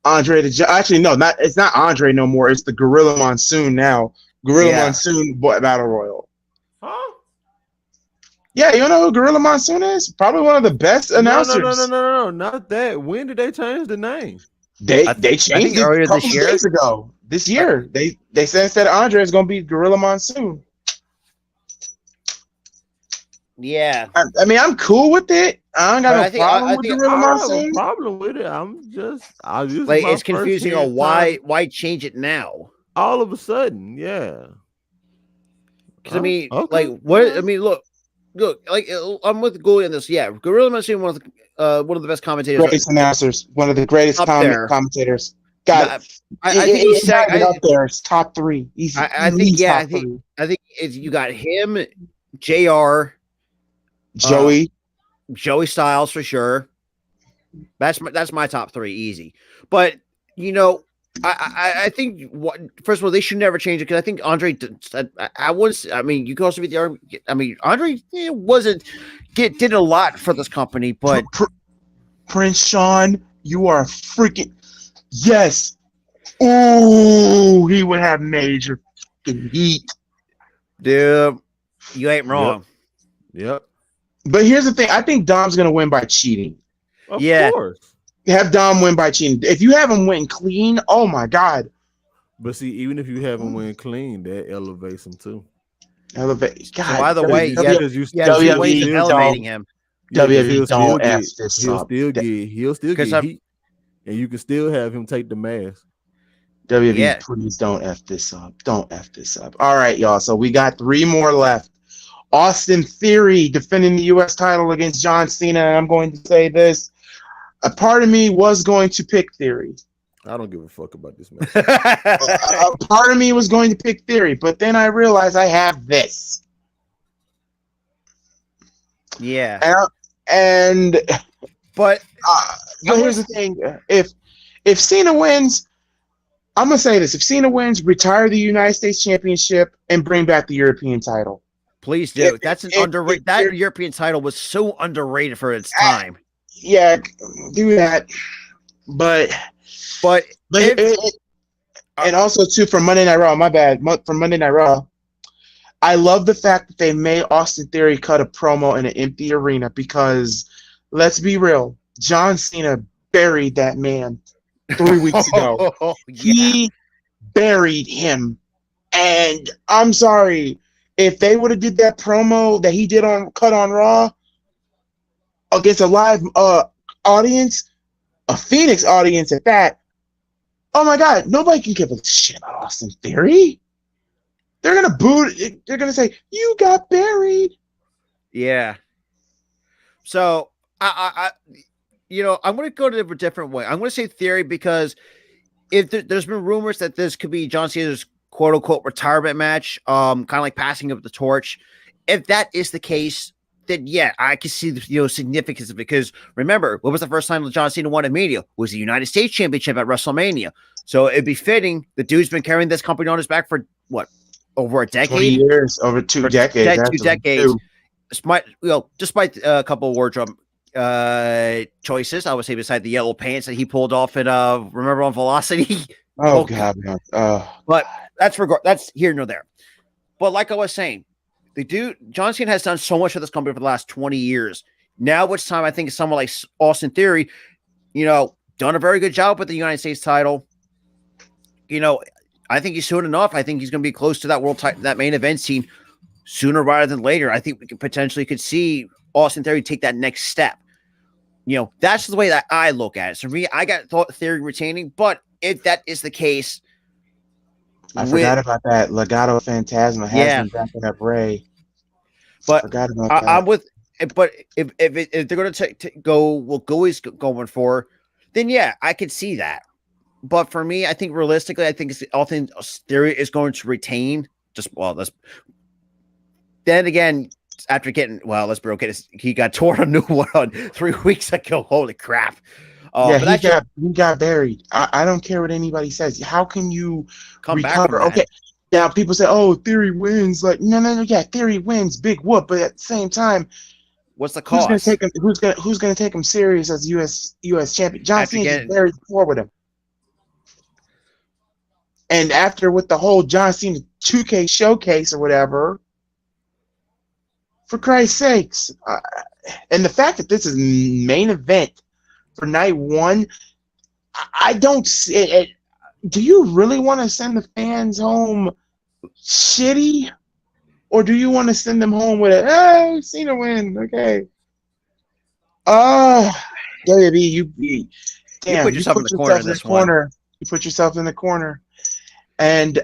Andre the actually no, it's not Andre no more. It's the Gorilla Monsoon now. Gorilla Monsoon Battle Royal. Huh? Yeah, you don't know who Gorilla Monsoon is? Probably one of the best announcers. No, not that. When did they change the name? They I think changed it earlier a couple this of year. days ago. This year, they said instead of Andre, it's going to be Gorilla Monsoon. yeah, I mean, I'm cool with it. I don't got But no problem with Gorilla I don't have a Monsoon. problem with it. I just like my it's first confusing. hearing Why change it now? all of a sudden, yeah. Because I mean, Okay. like what? I mean, look, like I'm with Gooley on this. Yeah, Gorilla Monsoon, one of the best commentators. Greatest announcers, one of the greatest Up there. commentators. Got I think he's not even up there. It's top three. He's I think top three. I think it's you got him, JR, Joey Styles for sure. That's my top three, easy. But I think first of all they should never change it because I think Andre. I mean, you can also be the argument. I mean, Andre did a lot for this company, but Prince Sean, you are freaking yes. Ooh, he would have major fucking heat. dude, you ain't wrong. Yep. But here's the thing: I think Dom's gonna win by cheating. Of Yeah. course. Have Dom win by cheating. If you have him win clean, oh my god, But see, even if you have him win clean, that elevates him too. elevate. God, So by the way, Because you yeah, WWE two ways of don't- elevating him. WWE don't F this He'll up. still get I'm- heat, and you can still have him take the mask. WWE, Yeah. please don't F this up. Don't F this up. All right, y'all. So we got 3 more left. Austin Theory defending the U.S. title against John Cena. And I'm going to say this. A part of me was going to pick Theory. I don't give a fuck about this match. A part of me was going to pick Theory, but then I realized I have this. yeah, But here's the thing: if Cena wins, I'm gonna say this: if Cena wins, retire the United States Championship and bring back the European title. please do. That's an underrated. That European title was so underrated for its time. Yeah, do that. But and also too from Monday Night Raw. My bad. From Monday Night Raw. I love the fact that they made Austin Theory cut a promo in an empty arena because, let's be real, John Cena buried that man 3 weeks ago. He buried him. And I'm sorry, if they would have did that promo that he did on Cut on Raw against a live audience, a Phoenix audience at that, oh my God, nobody can give a shit about Austin Theory. They're gonna boo. They're gonna say you got buried. Yeah. So I'm going to go to a different way. I'm going to say Theory because if there's been rumors that this could be John Cena's quote unquote retirement match, kind of like passing up the torch. If that is the case, then yeah, I can see the significance of it. Because remember, what was the first time John Cena won at Mania? It was the United States Championship at WrestleMania. So it'd be fitting. The dude's been carrying this company on his back for what? Over a decade, 20 years, over 2 decades. 2 decades. Despite a couple of wardrobe choices, I would say, beside the yellow pants that he pulled off in remember on Velocity. Oh God, man. But that's here nor there. But like I was saying, the dude John Cena has done so much for this company for the last 20 years. Now it's time, I think, someone like Austin Theory, done a very good job with the United States title. I think he's soon enough. I think he's going to be close to that main event scene sooner rather than later. I think we could see Austin Theory take that next step. That's the way that I look at it. So for me, I got Theory retaining, but if that is the case, I forgot about that. Legado Fantasma has been backing up Ray. But forgot about that. I'm with. But if they're going to go, what Goey's going for, then yeah, I could see that. But for me, I think realistically, Austin Theory is going to retain. Then again, after getting, let's be okay, he got torn a new one 3 weeks ago. Holy crap. Yeah, But that's he got buried. I don't care what anybody says. How can you come back recover? from that. Okay. Now people say, "Oh, Theory wins." Like, no. Yeah, Theory wins, big whoop. But at the same time, What's the who's gonna cost? take him? Who's gonna take him serious as US champion? John After Cena just getting- buried before with him. And after with the whole John Cena 2K showcase or whatever, for Christ's sakes, and the fact that this is main event for night one, I don't see it. Do you really want to send the fans home shitty, or do you want to send them home with a Cena win? Okay. WWE, you put yourself in the corner in this one. You put yourself in the corner. And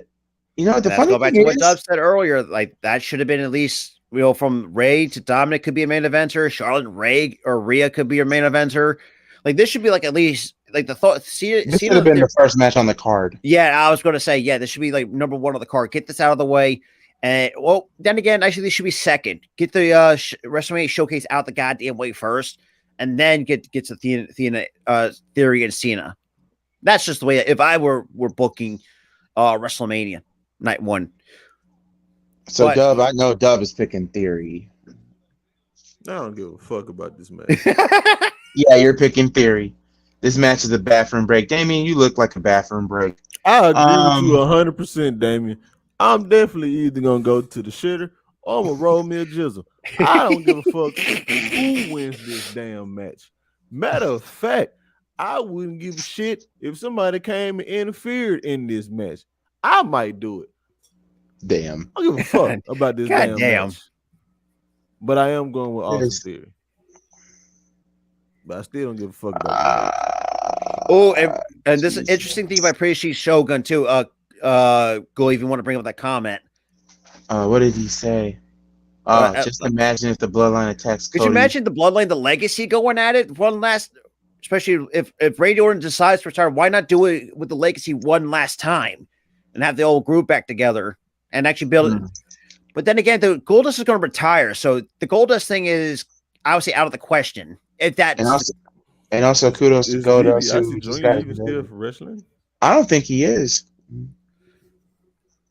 you know the Let's funny go back thing to what is, Dub said earlier. Like that should have been at least, you know, from Ray to Dominic could be a main eventer. Charlotte and Ray or Rhea could be your main eventer. Like this should be like at least like the thought. this should have been the first match on the card. Yeah, I was going to say, yeah, this should be like number one on the card. Get this out of the way. And well, then again, actually, this should be second. Get the WrestleMania showcase out the goddamn way first, and then get to Theory and Cena. That's just the way. If I were booking WrestleMania night one. So But- Dub, I know Dub is picking Theory. I don't give a fuck about this match. Yeah, you're picking Theory. This match is a bathroom break. Damien, you look like a bathroom break. I agree with you 100%, Damien. I'm definitely either gonna go to the shitter or I'm gonna roll me a jizzle. I don't give a fuck who wins this damn match. Matter of fact, I wouldn't give a shit if somebody came and interfered in this match. I might do it. Damn. I don't give a fuck about this God damn. match. But I am going with Austin Yes. Theory. But I still don't give a fuck about this. Oh, and this is an interesting thing about Praise Chief Shogun too. Go if you want to bring up that comment. What did he say? Just imagine if the bloodline attacks Could Cody. you imagine the bloodline, the legacy going at it one last, especially if Randy Orton decides to retire, why not do it with the legacy one last time and have the old group back together and actually build it? But then again, the Goldust is going to retire, so the Goldust thing is obviously out of the question. If that and also kudos to Is Goldust. DiBiase who just Jr. got even still for wrestling? I don't think he is.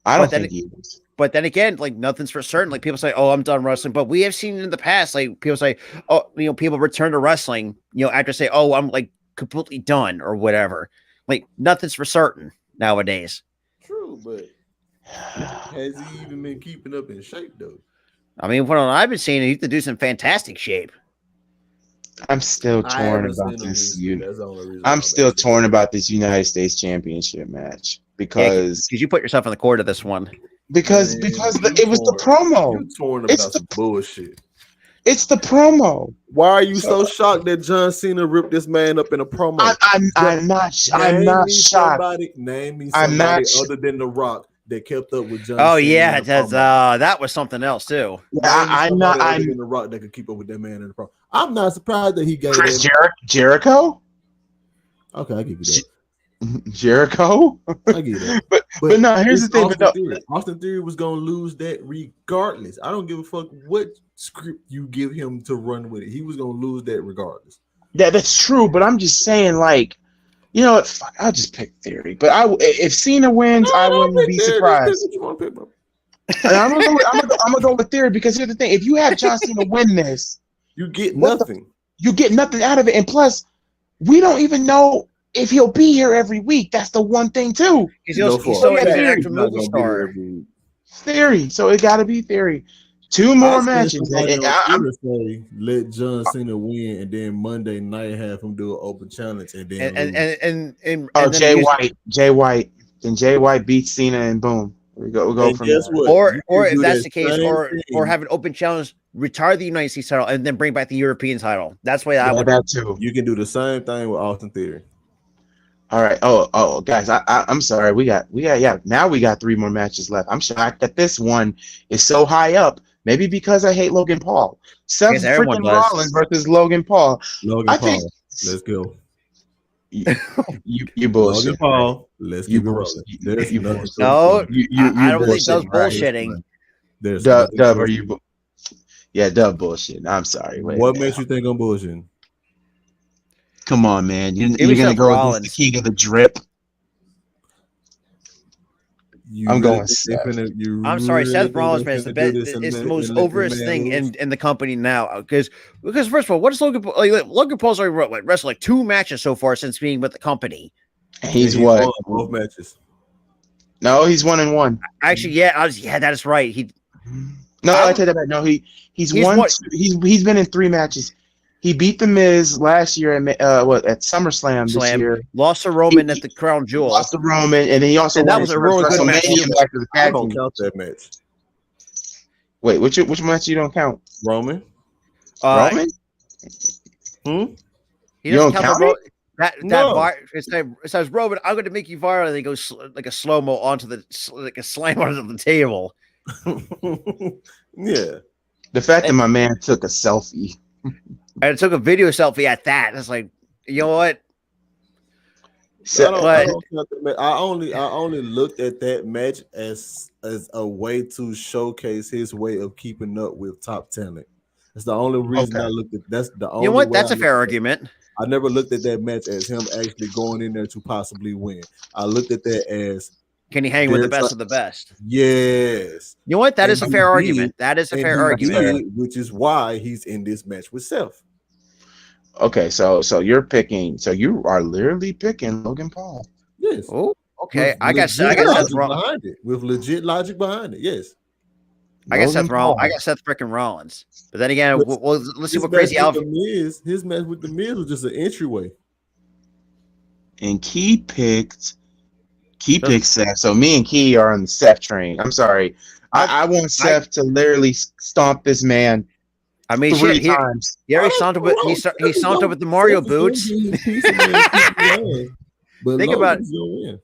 I don't think he is. But then again, like nothing's for certain. Like people say, "Oh, I'm done wrestling," but we have seen in the past, like people say, "Oh, you know, people return to wrestling," you know, after say, "Oh, I'm like completely done" or whatever. Like nothing's for certain nowadays. True, but has he even been keeping up in shape though? I mean, what I've been seeing, he's to do some fantastic shape. I'm still I torn haven't about seen him this. recently. That's the only reason I'm I'm still asking. torn about this United States Championship match because Because you put yourself in the court of this one. Man, it was the promo. You torn It's about the- some bullshit. It's the promo. Why are you so shocked that John Cena ripped this man up in a promo? I'm not shocked. Name me I'm somebody not other than The Rock that kept up with John Oh Cena. yeah, in a that's promo. that was something else too. I'm not. Other than The Rock that could keep up with that man in the promo. I'm not surprised that he gave Chris him. Jericho. Okay, I give you that. Jericho. I give you that. But no, here's the it's thing. Austin Theory. Austin Theory was gonna lose that regardless. I don't give a fuck what script you give him to run with it. He was gonna lose that regardless. Yeah, that's true. But I'm just saying, like, you know what? Fuck, I'll just pick Theory. But if Cena wins, I wouldn't be surprised. And I'm gonna go with Theory because here's the thing: if you have John Cena win this, You get What the- nothing. you get nothing out of it. And plus, we don't even know if he'll be here every week. That's the one thing too. He's No still fault. so Yeah, an Theory. actual movie star. Theory. So it got to be Theory. Two more matches. And Let John Cena win, and then Monday night have him do an open challenge, and then And oh, then Jay use- White. Then Jay White beats Cena, and boom, we go And from guess there. what? or You or can if do that's that the case, same or thing. have an open challenge, retire the United States title, and then bring back the European title. That's the way I Yeah, would. that too. You can do the same thing with Austin Theory. All right. Oh, guys, I'm sorry. We got now we got 3 more matches left. I'm shocked that this one is so high up. Maybe because I hate Logan Paul. Seth Guess everyone freaking does. Rollins versus Logan Paul. Logan I Paul. think Let's go. you bullshit. Logan Paul. Let's You keep it rolling. bullshit. There's You nothing bullshit. No, You I don't think Dub's bullshitting, right? bullshitting. There's Dub, nothing are you? Yeah, Dub bullshit. I'm sorry. Wait. What makes you think I'm bullshitting? Come on, man. You're Give me gonna Seth go against Rollins. the king of the drip. You I'm really going think they Seth. finna- you I'm sorry, really Seth think Rollins, they man, is the finna do best. this and It's the let- most and let the overest man thing lose? in the company now. Because first of all, what is Logan Paul? Logan Paul's already wrestled like 2 matches so far since being with the company. And he's And he what? won both matches. No, he's 1-1. Actually, yeah, that is right. No, I I would- take that back. No, he's He's won. what- He's been in 3 matches. He beat the Miz last year at SummerSlam this year. Lost to Roman at the Crown Jewel. Lost to Roman, and then he also And that won was his a first really good match. WrestleMania after the I tag don't team. count that match. Wait, which match you don't count? Roman. Roman? He You don't doesn't count the it? No. It says Roman, I'm going to make you viral. And he goes like a slow mo onto like a slam onto the table. Yeah. The fact that my man took a selfie. And it took a video selfie at that. It's like, you know what? I don't But- count that match. I only looked at that match as a way to showcase his way of keeping up with top talent. That's the only reason Okay. I looked at. That's the only. You know what? way That's I a fair looked at it. argument. I never looked at that match as him actually going in there to possibly win. I looked at that as Can he hang with the There's best a- of the best? yes. You know what? That And is a he fair did. argument. That is a And fair he argument. did, which is why he's in this match with Seth. Okay, so you're picking. So you are literally picking Logan Paul. Yes. Oh, okay. With I got legit Seth logic Rollins. behind it. With legit logic behind it. Yes. I got Logan Seth Rollins. Paul. I got Seth freaking Rollins. But then again, But let's see His what match crazy with Alpha. the Miz, his match with the Miz was just an entryway. And Key picked Seth. So me and Key are on the Seth train. I'm sorry. I want Seth to literally stomp this man I mean, 3 shit. He times. already stomped with he stomped up with the Mario boots. But Think about- Logan's gonna win.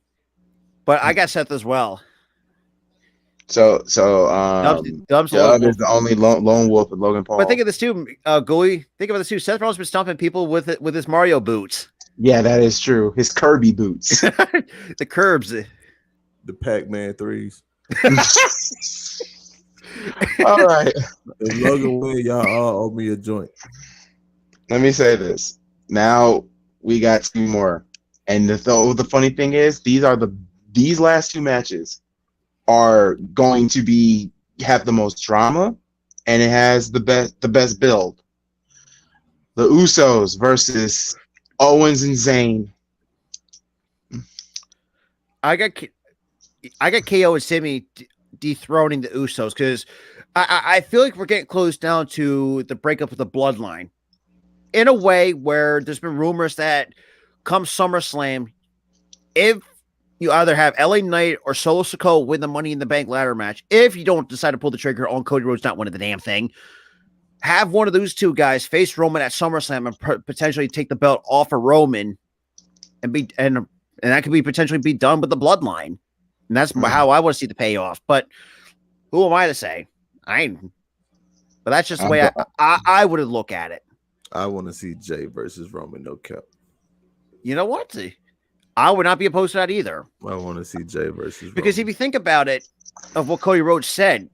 But I got Seth as well. So Dubs Dub is the only lone wolf with Logan Paul. But think of this too, Gooey. Think about this too. Seth Rollins been stomping people with his Mario boots. Yeah, that is true. His Kirby boots. The curbs. The Pac-Man threes. All right. If Logan win, y'all all owe me a joint. Let me say this. Now we got 2 more. And the funny thing is, these last 2 matches are going to have the most drama, and it has the best build. The Usos versus Owens and Zayn. I got KO and Simi dethroning the Usos because I feel like we're getting close down to the breakup of the bloodline in a way where there's been rumors that come SummerSlam, if you either have LA Knight or Solo Sikoa win the Money in the Bank ladder match, if you don't decide to pull the trigger on Cody Rhodes not winning the damn thing, have one of those 2 guys face Roman at SummerSlam and potentially take the belt off of Roman and that could be potentially be done with the bloodline. And that's how I want to see the payoff. But who am I to say? But that's just the way I would look at it. I want to see Jay versus Roman, no cap. You know what? I would not be opposed to that either. I want to see Jay versus Because if Roman. you think about it, of what Cody Rhodes said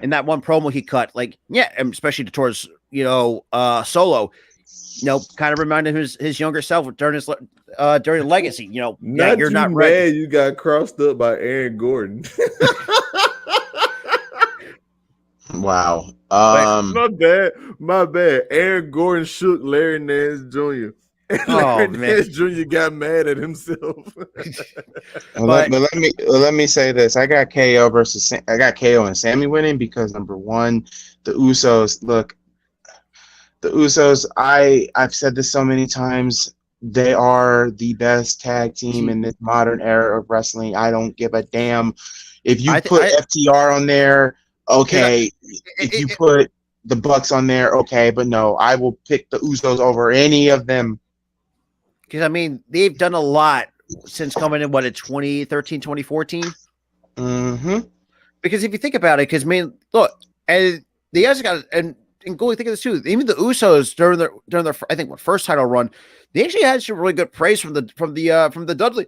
in that one promo he cut, like, yeah, and especially towards, Solo, kind of reminded his younger self during during Legacy, Not you're you not mad ready. you got crossed up by Aaron Gordon. Wow. My bad. Aaron Gordon shook Larry Nance Jr. And Oh, Larry man. Nance Jr. got mad at himself. Let me say this. I got KO and Sammy winning because number 1, the Usos. Look, the Usos. I've said this so many times. They are the best tag team in this modern era of wrestling. I don't give a damn if you put FTR on there. Okay, if you put the Bucks on there, okay, but no, I will pick the Usos over any of them. Because, I mean, they've done a lot since coming in, in 2013, 2014? Mm-hmm. Because if you think about it, look, and the guys got, and go think of this too, even the Usos during their I think, first title run, they actually had some really good praise from the Dudley,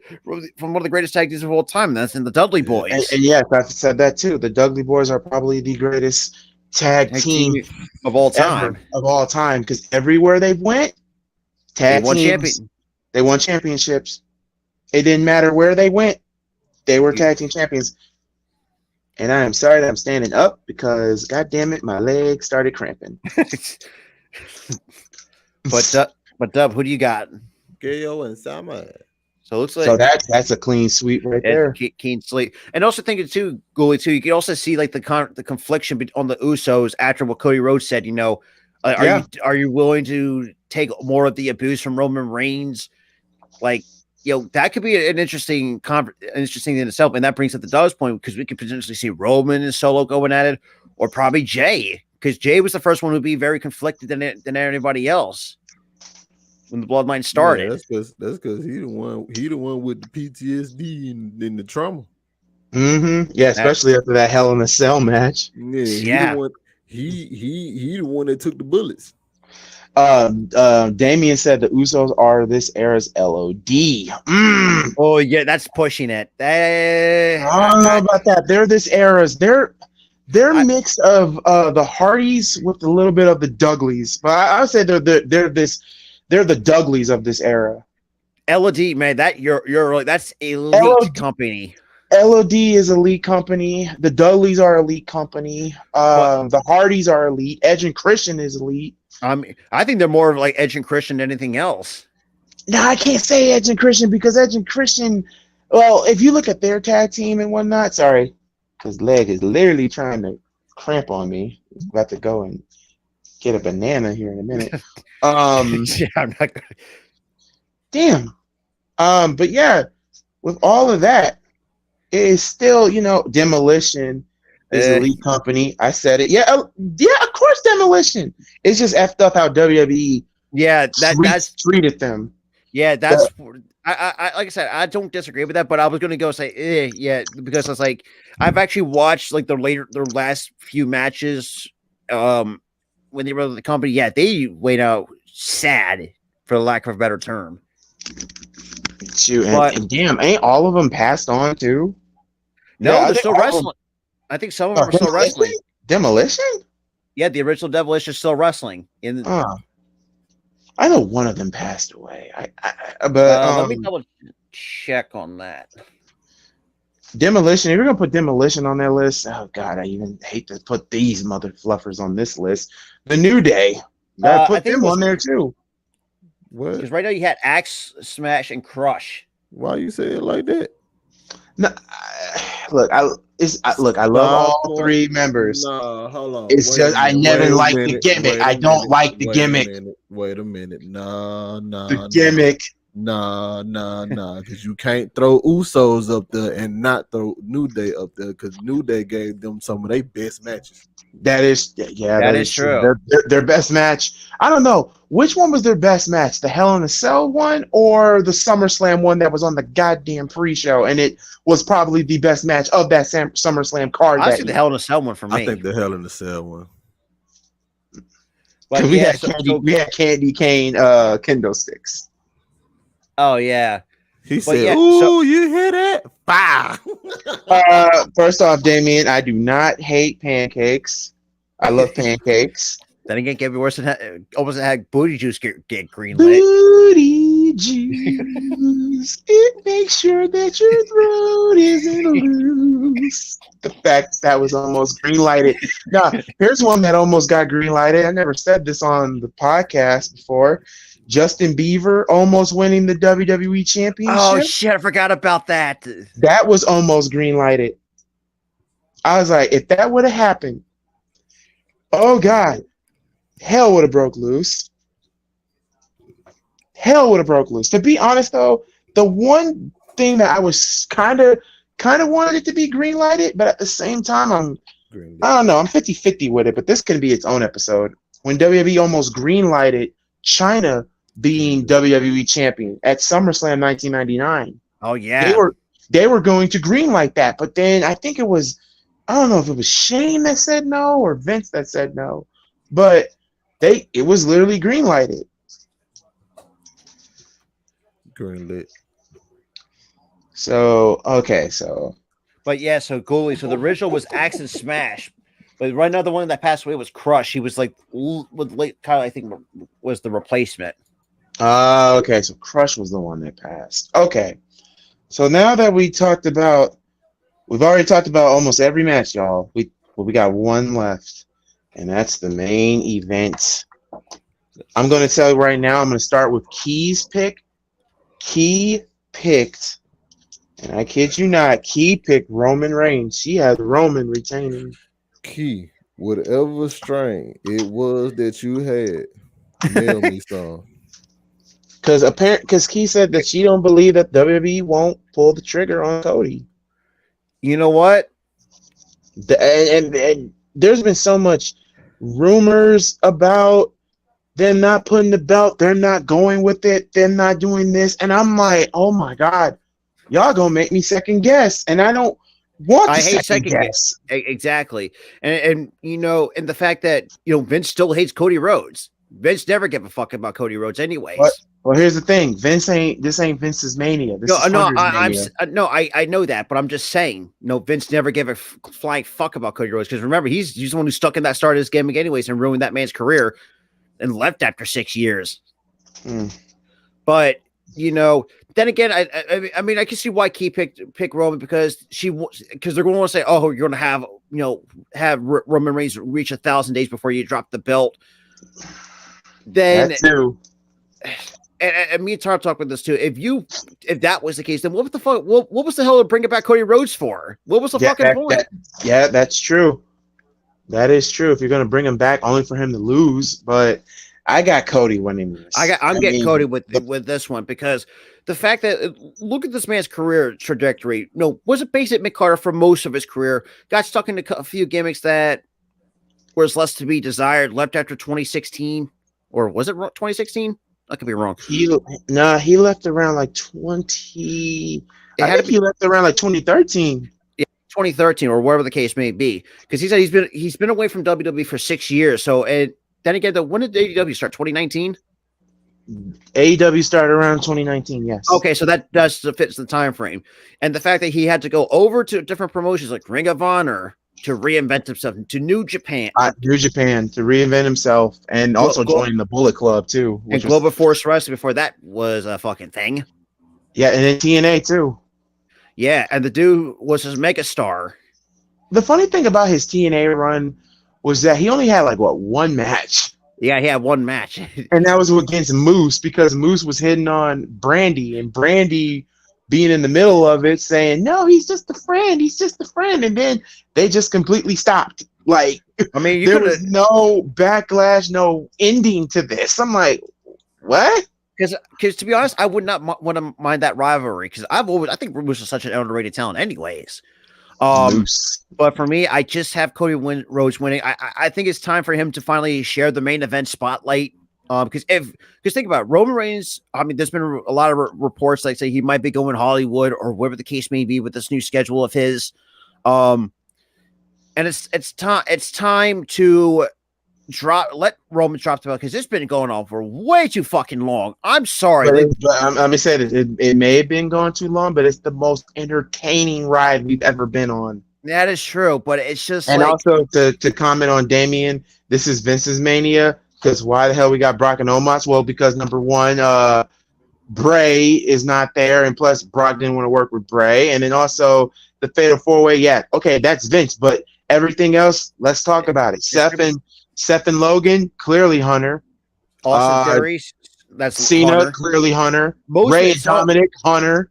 from one of the greatest tag teams of all time, and that's in the Dudley Boys. And yes, I've said that too. The Dudley Boys are probably the greatest tag team of all time. Because everywhere they went, Tag won teams, they won championships. It didn't matter where they went. They were tag team champions. And I am sorry that I'm standing up because, God damn it, my legs started cramping. But Dub, who do you got? KO and Sama. So it looks like So that's a clean sweep right there. Keen sleep. And also thinking too, Goalie too, you can also see like the confliction on the Usos after what Cody Rhodes said, are you willing to take more of the abuse from Roman Reigns? Like, that could be an interesting thing in itself. And that brings up the Dub's point, because we could potentially see Roman and Solo going at it, or probably Jay, because Jay was the first one to be very conflicted than anybody else when the Bloodline started. Yeah, that's because he the one with the PTSD and the trauma. Mm-hmm. Yeah, especially after that Hell in a Cell match. Yeah. He the one that took the bullets. Damien said the Usos are this era's LOD. Oh yeah, that's pushing it. I don't know about that. They're this era's. They're mix of the Hardys with a little bit of the Dudleys, but I would say they're the Dudleys of this era. LOD, man, that you're that's elite company. LOD is elite company. The Dudleys are elite company. The Hardys are elite. Edge and Christian is elite. I think they're more of like Edge and Christian than anything else. No, I can't say Edge and Christian because Edge and Christian. Well, if you look at their tag team and whatnot, sorry, because leg is literally trying to cramp on me. I'm about to go and get a banana here in a minute. Yeah, I'm not gonna. Damn. But yeah, with all of that, it is still, Demolition is elite company. I said it. Yeah, of course, Demolition. It's just effed up how WWE that's treated them. Yeah, that's. I like I said, I don't disagree with that, but I was going to go say, because it's like I've actually watched like their last few matches, when they were in the company. Yeah, they went out sad, for lack of a better term. Shoot, and damn, ain't all of them passed on too? No, they're still wrestling. I think some of them are still wrestling. Demolition? Yeah, the original Demolition is still wrestling. I know one of them passed away. Let me double check on that. Demolition. If you're gonna put Demolition on that list, oh god, I even hate to put these mother fluffers on this list. The New Day, gotta put them on there too. What? Because right now you had Axe, Smash, and Crush. Why you say it like that? No, I love all three members. No, hold on. It's just I never liked the gimmick. I don't like the gimmick. Wait a minute. No. The gimmick. No. Because you can't throw Usos up there and not throw New Day up there, because New Day gave them some of their best matches. That is true. Their best match. I don't know which one was their best match, the Hell in a Cell one or the SummerSlam one that was on the goddamn pre-show, and it was probably the best match of that SummerSlam card. I see the Hell in a Cell one for me. I think the Hell in a Cell one. But we had Candy Cane kendo sticks. Oh yeah. He said, "Ooh, you hear that? Bah!" First off, Damien, I do not hate pancakes. I love pancakes. Then again, get worse than almost had booty juice get green lit. Booty juice. It makes sure that your throat isn't loose. The fact that was almost green lighted. Now, here's one that almost got green lighted. I never said this on the podcast before. Justin Bieber almost winning the WWE Championship. Oh shit! I forgot about that. That was almost green lighted. I was like, if that would have happened, oh god, hell would have broke loose. Hell would have broke loose. To be honest, though, the one thing that I was kind of wanted it to be green lighted, but at the same time, I don't know. I'm 50-50 with it, but this can be its own episode. When WWE almost green lighted China being WWE champion at SummerSlam 1999. Oh yeah, they were going to greenlight that, but then I think it was, I don't know if it was Shane that said no or Vince that said no, but it was literally greenlighted. Greenlit. But yeah, so Goalie. So the original was Axe and Smash. But right now, the one that passed away was Crush. He was like, kind of, I think, was the replacement. Okay, so Crush was the one that passed. Okay, so now that we've already talked about almost every match, y'all. We got one left, and that's the main event. I'm going to tell you right now. I'm going to start with Key's pick. Key picked, and I kid you not, Key picked Roman Reigns. She had Roman retaining. Key, whatever strain it was that you had, mail me some. Because Key said that she don't believe that WWE won't pull the trigger on Cody. You know what? And there's been so much rumors about them not putting the belt, they're not going with it, them not doing this, and I'm like, oh my god, y'all gonna make me second guess, and I don't want to second guess. Exactly, and you know, and the fact that Vince still hates Cody Rhodes. Vince never give a fuck about Cody Rhodes, anyways. Well, here's the thing: This ain't Vince's Mania. I know that, but I'm just saying, Vince never gave a flying fuck about Cody Rhodes, because remember, he's the one who stuck in that start of his gimmick anyways and ruined that man's career and left after 6 years. But then again, I mean, I can see why Key pick Roman, because they're going to want to say, oh, you're going to have Roman Reigns reach 1,000 days before you drop the belt. Then that too. And me and Tar talked about this too. If that was the case, then what the fuck? What was the hell to bring it back Cody Rhodes for? What was the fucking point? That's true. That is true. If you're gonna bring him back only for him to lose, but I got Cody winning this. I'm getting Cody with this one, because the fact that, look at this man's career trajectory. Wasn't based at Mick Carter for most of his career. Got stuck into a few gimmicks that was less to be desired. Left after 2016, or was it 2016? I could be wrong. He left around like 20. He left around like 2013. Yeah, 2013 or whatever the case may be. Because he said he's been away from WWE for 6 years. So, and then again, when did AEW start? 2019. AEW started around 2019. Yes. Okay, so that fits the time frame, and the fact that he had to go over to different promotions like Ring of Honor to reinvent himself, to New Japan to reinvent himself, and also join the Bullet Club too, and Global Force Wrestling before that was a fucking thing. Yeah, and then TNA too. Yeah, and the dude was his megastar. The funny thing about his TNA run was that he only had like one match. Yeah, he had one match, and that was against Moose, because Moose was hitting on Brandy, and Brandy being in the middle of it saying, no, he's just a friend, and then they just completely stopped. Like, I mean, there was no backlash, no ending to this. I'm like, what? Because to be honest, I would not want to mind that rivalry, because I think Moose is such an underrated talent anyways. But for me, I just have Cody Rhodes winning. I think it's time for him to finally share the main event spotlight. Because think about it, Roman Reigns. I mean, there's been a lot of reports like say he might be going Hollywood or whatever the case may be with this new schedule of his. And it's time to let Roman drop the belt, because it's been going on for way too fucking long. I'm sorry. I'm gonna say it may have been going too long, but it's the most entertaining ride we've ever been on. That is true, but it's just also to comment on Damian, this is Vince's Mania. Because why the hell we got Brock and Omos? Well, because number one, Bray is not there, and plus Brock didn't want to work with Bray, and then also the Fatal 4-Way. Yeah, okay, that's Vince, but everything else, let's talk about it. Seth and Logan, clearly Hunter. Austin Theory, that's Cena, Hunter. Clearly Hunter. Ray and Dominic, Hunter.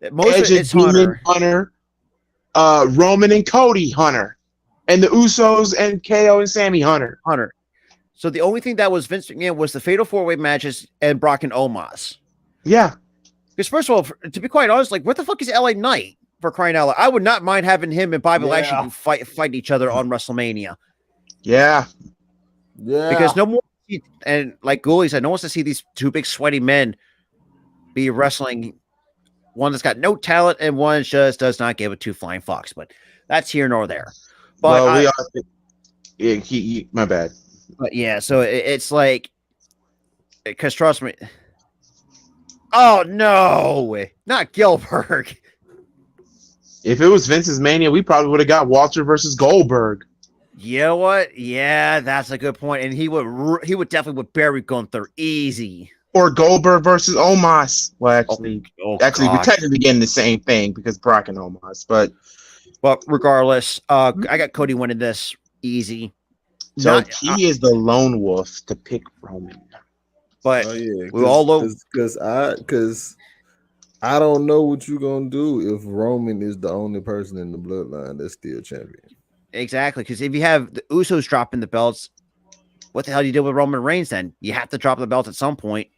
Edge and Demon, Hunter. Roman and Cody, Hunter. And the Usos and KO and Sammy, Hunter. So the only thing that was Vince McMahon was the Fatal 4-Way matches and Brock and Omos. Yeah. Because first of all, to be quite honest, like, what the fuck is LA Knight, for crying out loud? I would not mind having him and Bobby Lashley fight each other on WrestleMania. Yeah. Because no more, and like Ghoulie said, no one wants to see these two big sweaty men be wrestling. One that's got no talent and one just does not give a two flying fucks. But that's here nor there. But my bad. But yeah, so it's like, because trust me. Oh no, not Gilbert. If it was Vince's Mania, we probably would have got Walter versus Goldberg. You know what? Yeah, that's a good point. And he would definitely with Barry Gunther easy. or Goldberg versus Omos. Well, actually, we're God. technically getting the same thing because Brock and Omos. But regardless, I got Cody winning this easy. so he is the lone wolf to pick Roman. But Oh yeah, we all know because I don't know what you're gonna do if Roman is the only person in the bloodline that's still champion. exactly, because if you have the Usos dropping the belts, what the hell do you do with Roman Reigns then? You have to drop the belts at some point.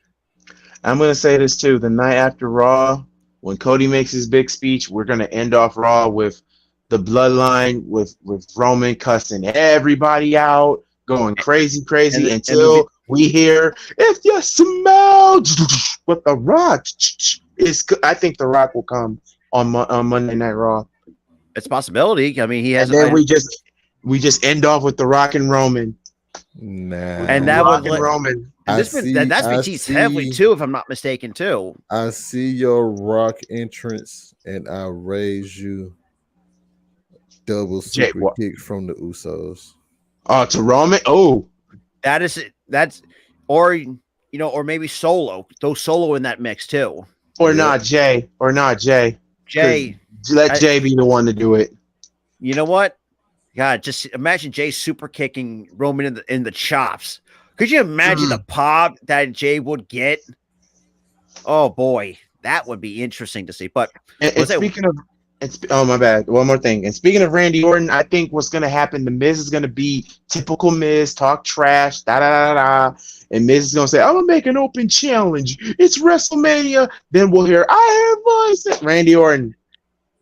I'm going to say this too. The night after Raw, when Cody makes his big speech, we're going to end off Raw with the bloodline, with Roman cussing everybody out, going crazy until we hear, if you smell with The Rock. I think The Rock will come on Monday Night Raw. It's a possibility. I mean, he has. And then we just end off with The Rock and Roman. Nah, And that Rock would and Roman. that's been teased heavily too, if I'm not mistaken, too. I see your Rock entrance, and I raise you double super kick from the Usos. Oh, to Roman. Oh, That is it. That's or or maybe Solo. Throw Solo in that mix too. or not Jay. Jay, Let Jay be the one to do it. you know what? God, just imagine Jay super kicking Roman in the chops. Could you imagine the pop that Jay would get? Oh boy, that would be interesting to see. But And speaking of, oh my bad. One more thing. And speaking of Randy Orton, I think what's gonna happen, the Miz is gonna be typical Miz, talk trash, da da da da. And Miz is gonna say, "I'm gonna make an open challenge. It's WrestleMania." Then we'll hear, "I have voice." Randy Orton,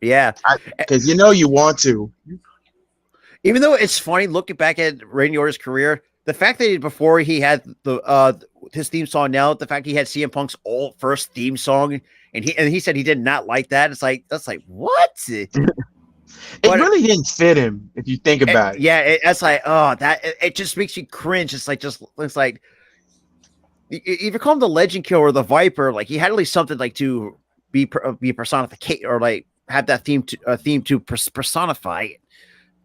yeah, because you want to. even though it's funny looking back at Randy Orton's career, the fact that before he had his theme song, now the fact he had CM Punk's first theme song, and he said he did not like that. That's like what? It really didn't fit him if you think about it. Yeah, that's like it just makes you cringe. It's like if you call him the Legend Killer or the Viper, like he had at least something like to be personified or like have that theme to personify it.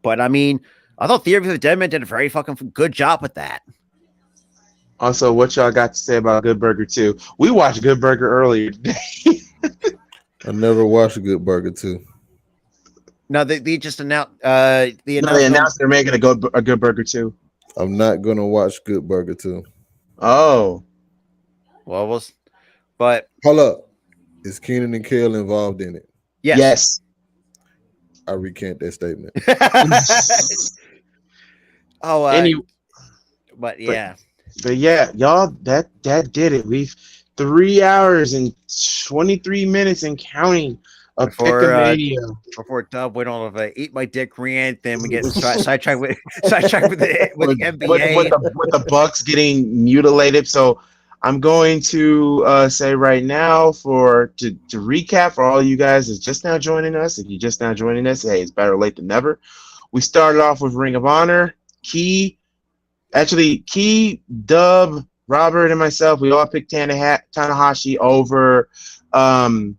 But I mean, I thought Theory of the Dead Man did a very fucking good job with that. Also, what y'all got to say about Good Burger 2? We watched Good Burger earlier today. I never watched Good Burger 2. No, they just announced. They announced they're making a Good Burger 2. I'm not gonna watch Good Burger 2. Oh, well, but hold up, is Keenan and Kel involved in it? Yes. I recant that statement. But yeah. But yeah, y'all, that did it. We've 3 hours and 23 minutes and counting of PICKOMANIA. Before Dub went on of Eat My Dick rant, then we get sidetracked with the NBA. With the Bucks getting mutilated. So I'm going to say right now to recap for all you guys that's just now joining us. If you're just now joining us, hey, it's better late than never. We started off with Ring of Honor. Key, Dub, Robert, and myself, we all picked Tanahashi over see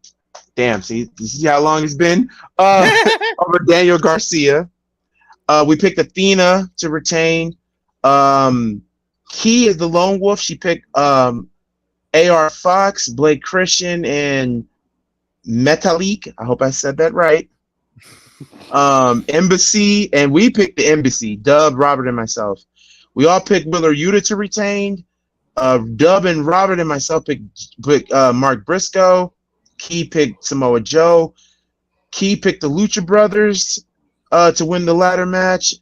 how long it's been? Over Daniel Garcia. We picked Athena to retain. Key is the lone wolf. She picked AR Fox, Blake Christian, and Metalik. I hope I said that right. Embassy, and we picked the Embassy. Dub, Robert, and myself. We all picked Willer Yuta to retain. Dub and Robert and myself picked Mark Briscoe. Key picked Samoa Joe. Key picked the Lucha Brothers to win the ladder match.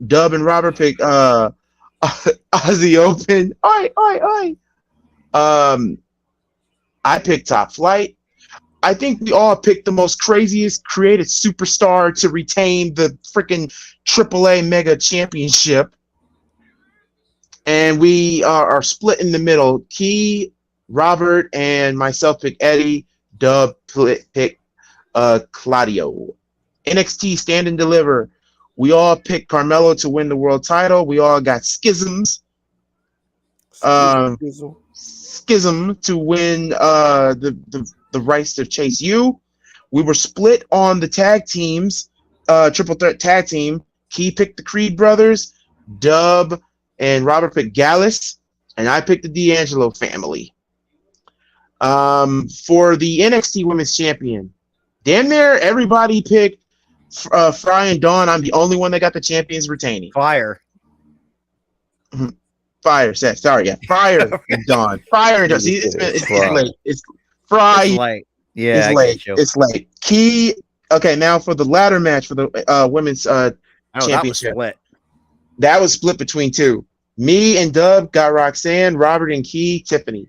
Dub and Robert picked Aussie Open. Oi. I picked Top Flight. I think we all picked the most craziest created superstar to retain the freaking AAA Mega Championship. And we are split in the middle. Key, Robert, and myself picked Eddie. Dub picked Claudio. NXT Stand and Deliver. We all picked Carmelo to win the world title. We all got Schism to win the rights to Chase U. We were split on the tag teams, triple threat tag team. Key picked the Creed brothers. Dub and Robert picked Gallus, and I picked the D'Angelo family. For the NXT Women's Champion, damn near everybody picked Fry and Dawn. I'm the only one that got the champions retaining. Fire. Fire, sorry, yeah. Fire and Dawn. Fire and Dawn. See, it's late. It's Fry. It's late. Yeah, it's late. It's late. Key. Okay, now for the ladder match for the women's championship. That was split between two. Me and Dub got Roxanne, Robert and Key, Tiffany.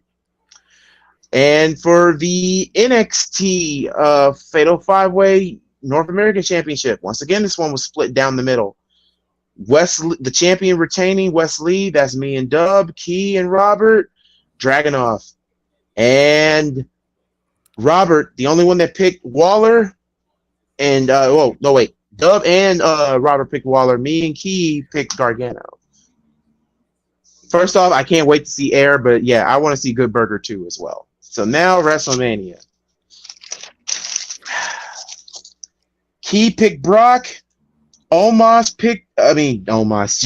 And for the NXT Fatal 5-Way North American Championship, once again, this one was split down the middle. The champion retaining Wesley, that's me and Dub, Key and Robert, Dragunov. And Robert, the only one that picked Waller, and Dub and Robert picked Waller. Me and Key picked Gargano. First off, I can't wait to see Air, but yeah, I want to see Good Burger too as well. So now WrestleMania. Key picked Brock. Dub picked Omos.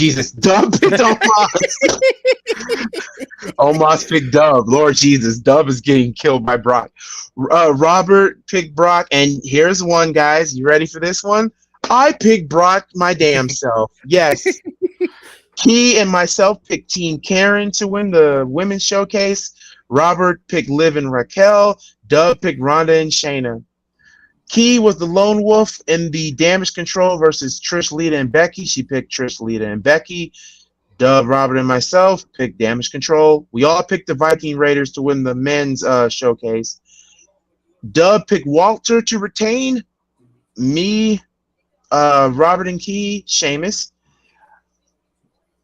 Omos picked Dub. Lord Jesus, Dub is getting killed by Brock. Robert picked Brock, and here's one, guys. You ready for this one? I picked Brock my damn self. Yes. Key and myself picked Team Karen to win the women's showcase. Robert picked Liv and Raquel. Dub picked Ronda and Shayna. Key was the lone wolf in the Damage Control versus Trish, Lita, and Becky. She picked Trish, Lita, and Becky. Dub, Robert, and myself picked Damage Control. We all picked the Viking Raiders to win the men's showcase. Dub picked Walter to retain. Me, Robert, and Key, Sheamus.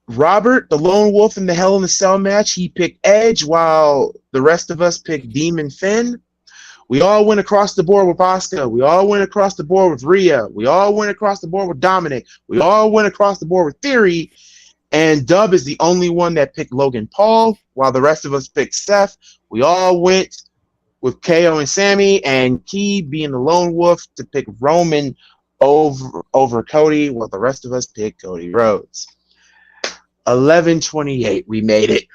Robert, the lone wolf in the Hell in a Cell match, he picked Edge, while the rest of us picked Demon Finn. We all went across the board with Asuka. We all went across the board with Rhea. We all went across the board with Dominic. We all went across the board with Theory. And Dub is the only one that picked Logan Paul, while the rest of us picked Seth. We all went with KO and Sammy, and Key being the lone wolf to pick Roman over Cody, while the rest of us picked Cody Rhodes. 11:28, we made it.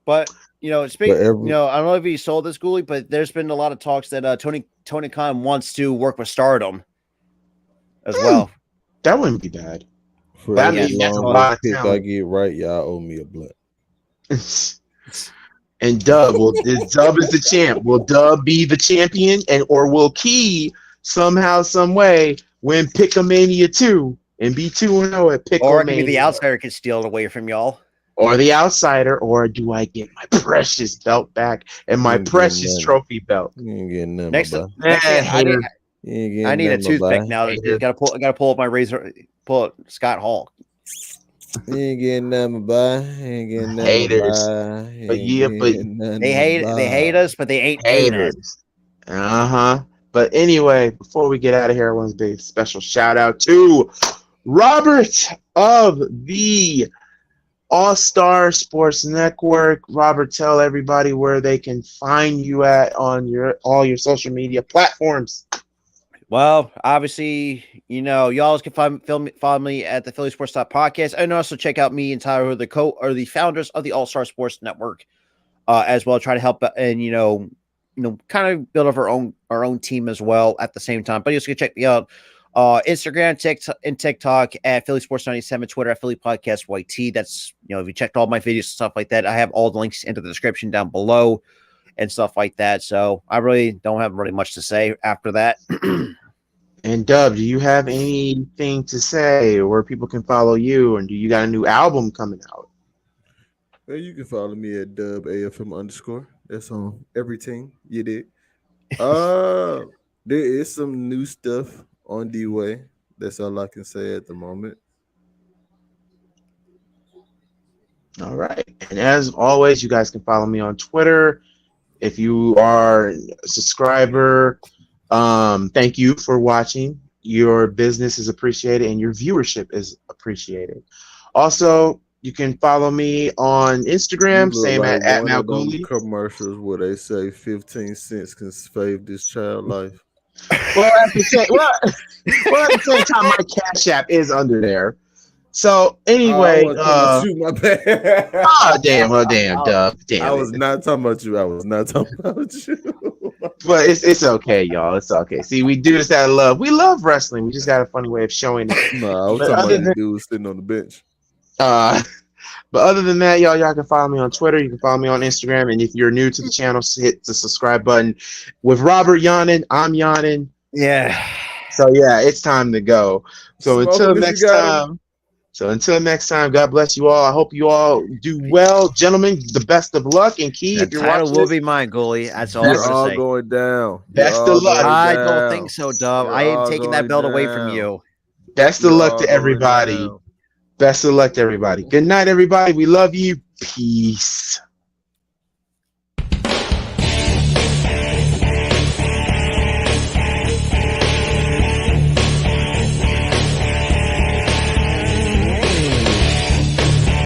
But I don't know if you sold this, Ghoulie, but there's been a lot of talks that Tony Khan wants to work with Stardom as well. That wouldn't be bad. For That every means that's a long lot of pick I talent. get right, y'all owe me a blunt. And Dub, Dub is the champ. Will Dub be the champion, or will Key somehow, some way win PICKOMANIA 2 and be 2-0 at PICKOMANIA? Or maybe the outsider could steal it away from y'all. Or the outsider, or do I get my precious belt back and my precious trophy belt? You ain't getting none, Next, my boy. I need a toothpick now. I gotta pull up my razor. Pull up Scott Hall. You ain't getting none, my boy. You ain't getting none, Haters. but They hate us, but they ain't haters. But anyway, before we get out of here, I want to give a special shout out to Robert of the All-Star Sports Network. Robert, tell everybody where they can find you at on all your social media platforms. Well, obviously, y'all can follow me at the Philly Sports Podcast, and also check out me and Tyler, who are the founders of the All-Star Sports Network, as well. Try to help and kind of build up our own team as well at the same time. But you can check me out Instagram, TikTok at Philly Sports 97, Twitter at Philly Podcast YT. That's if you checked all my videos and stuff like that, I have all the links into the description down below and stuff like that. So I really don't have really much to say after that. And Dub, do you have anything to say where people can follow you? And do you got a new album coming out? Well, you can follow me at DubAFM_. That's on everything. You did. There is some new stuff on the way. That's all I can say at the moment. All right. And as always, you guys can follow me on Twitter. If you are a subscriber, thank you for watching. Your business is appreciated and your viewership is appreciated. Also, you can follow me on Instagram, same like at one of them Malguli. commercials where they say 15 cents can save this child life. Well, at the same time, my Cash App is under there. So anyway, I was talking about you, my bad. damn, Dub, damn. I was not talking about you. I was not talking about you. But it's okay, y'all. It's okay. See, we do this out of love. We love wrestling. We just got a funny way of showing it. No, I was But talking other about than- the dude sitting on the bench. But other than that, y'all can follow me on Twitter. You can follow me on Instagram. And if you're new to the channel, hit the subscribe button. With Robert yawning, I'm yawning. Yeah. So yeah, it's time to go. So Smoke until him if next you got him. time, God bless you all. I hope you all do well, gentlemen. The best of luck. And Key, The if you're title watching will this, be mine, goalie. That's all I'm You're all gonna say. going down. Best You're all of luck. going I down. don't think so, Dub. You're I am all taking that going belt away from down. you. best of You're luck all to going everybody. down. Best of luck to everybody. Good night, everybody. We love you. Peace.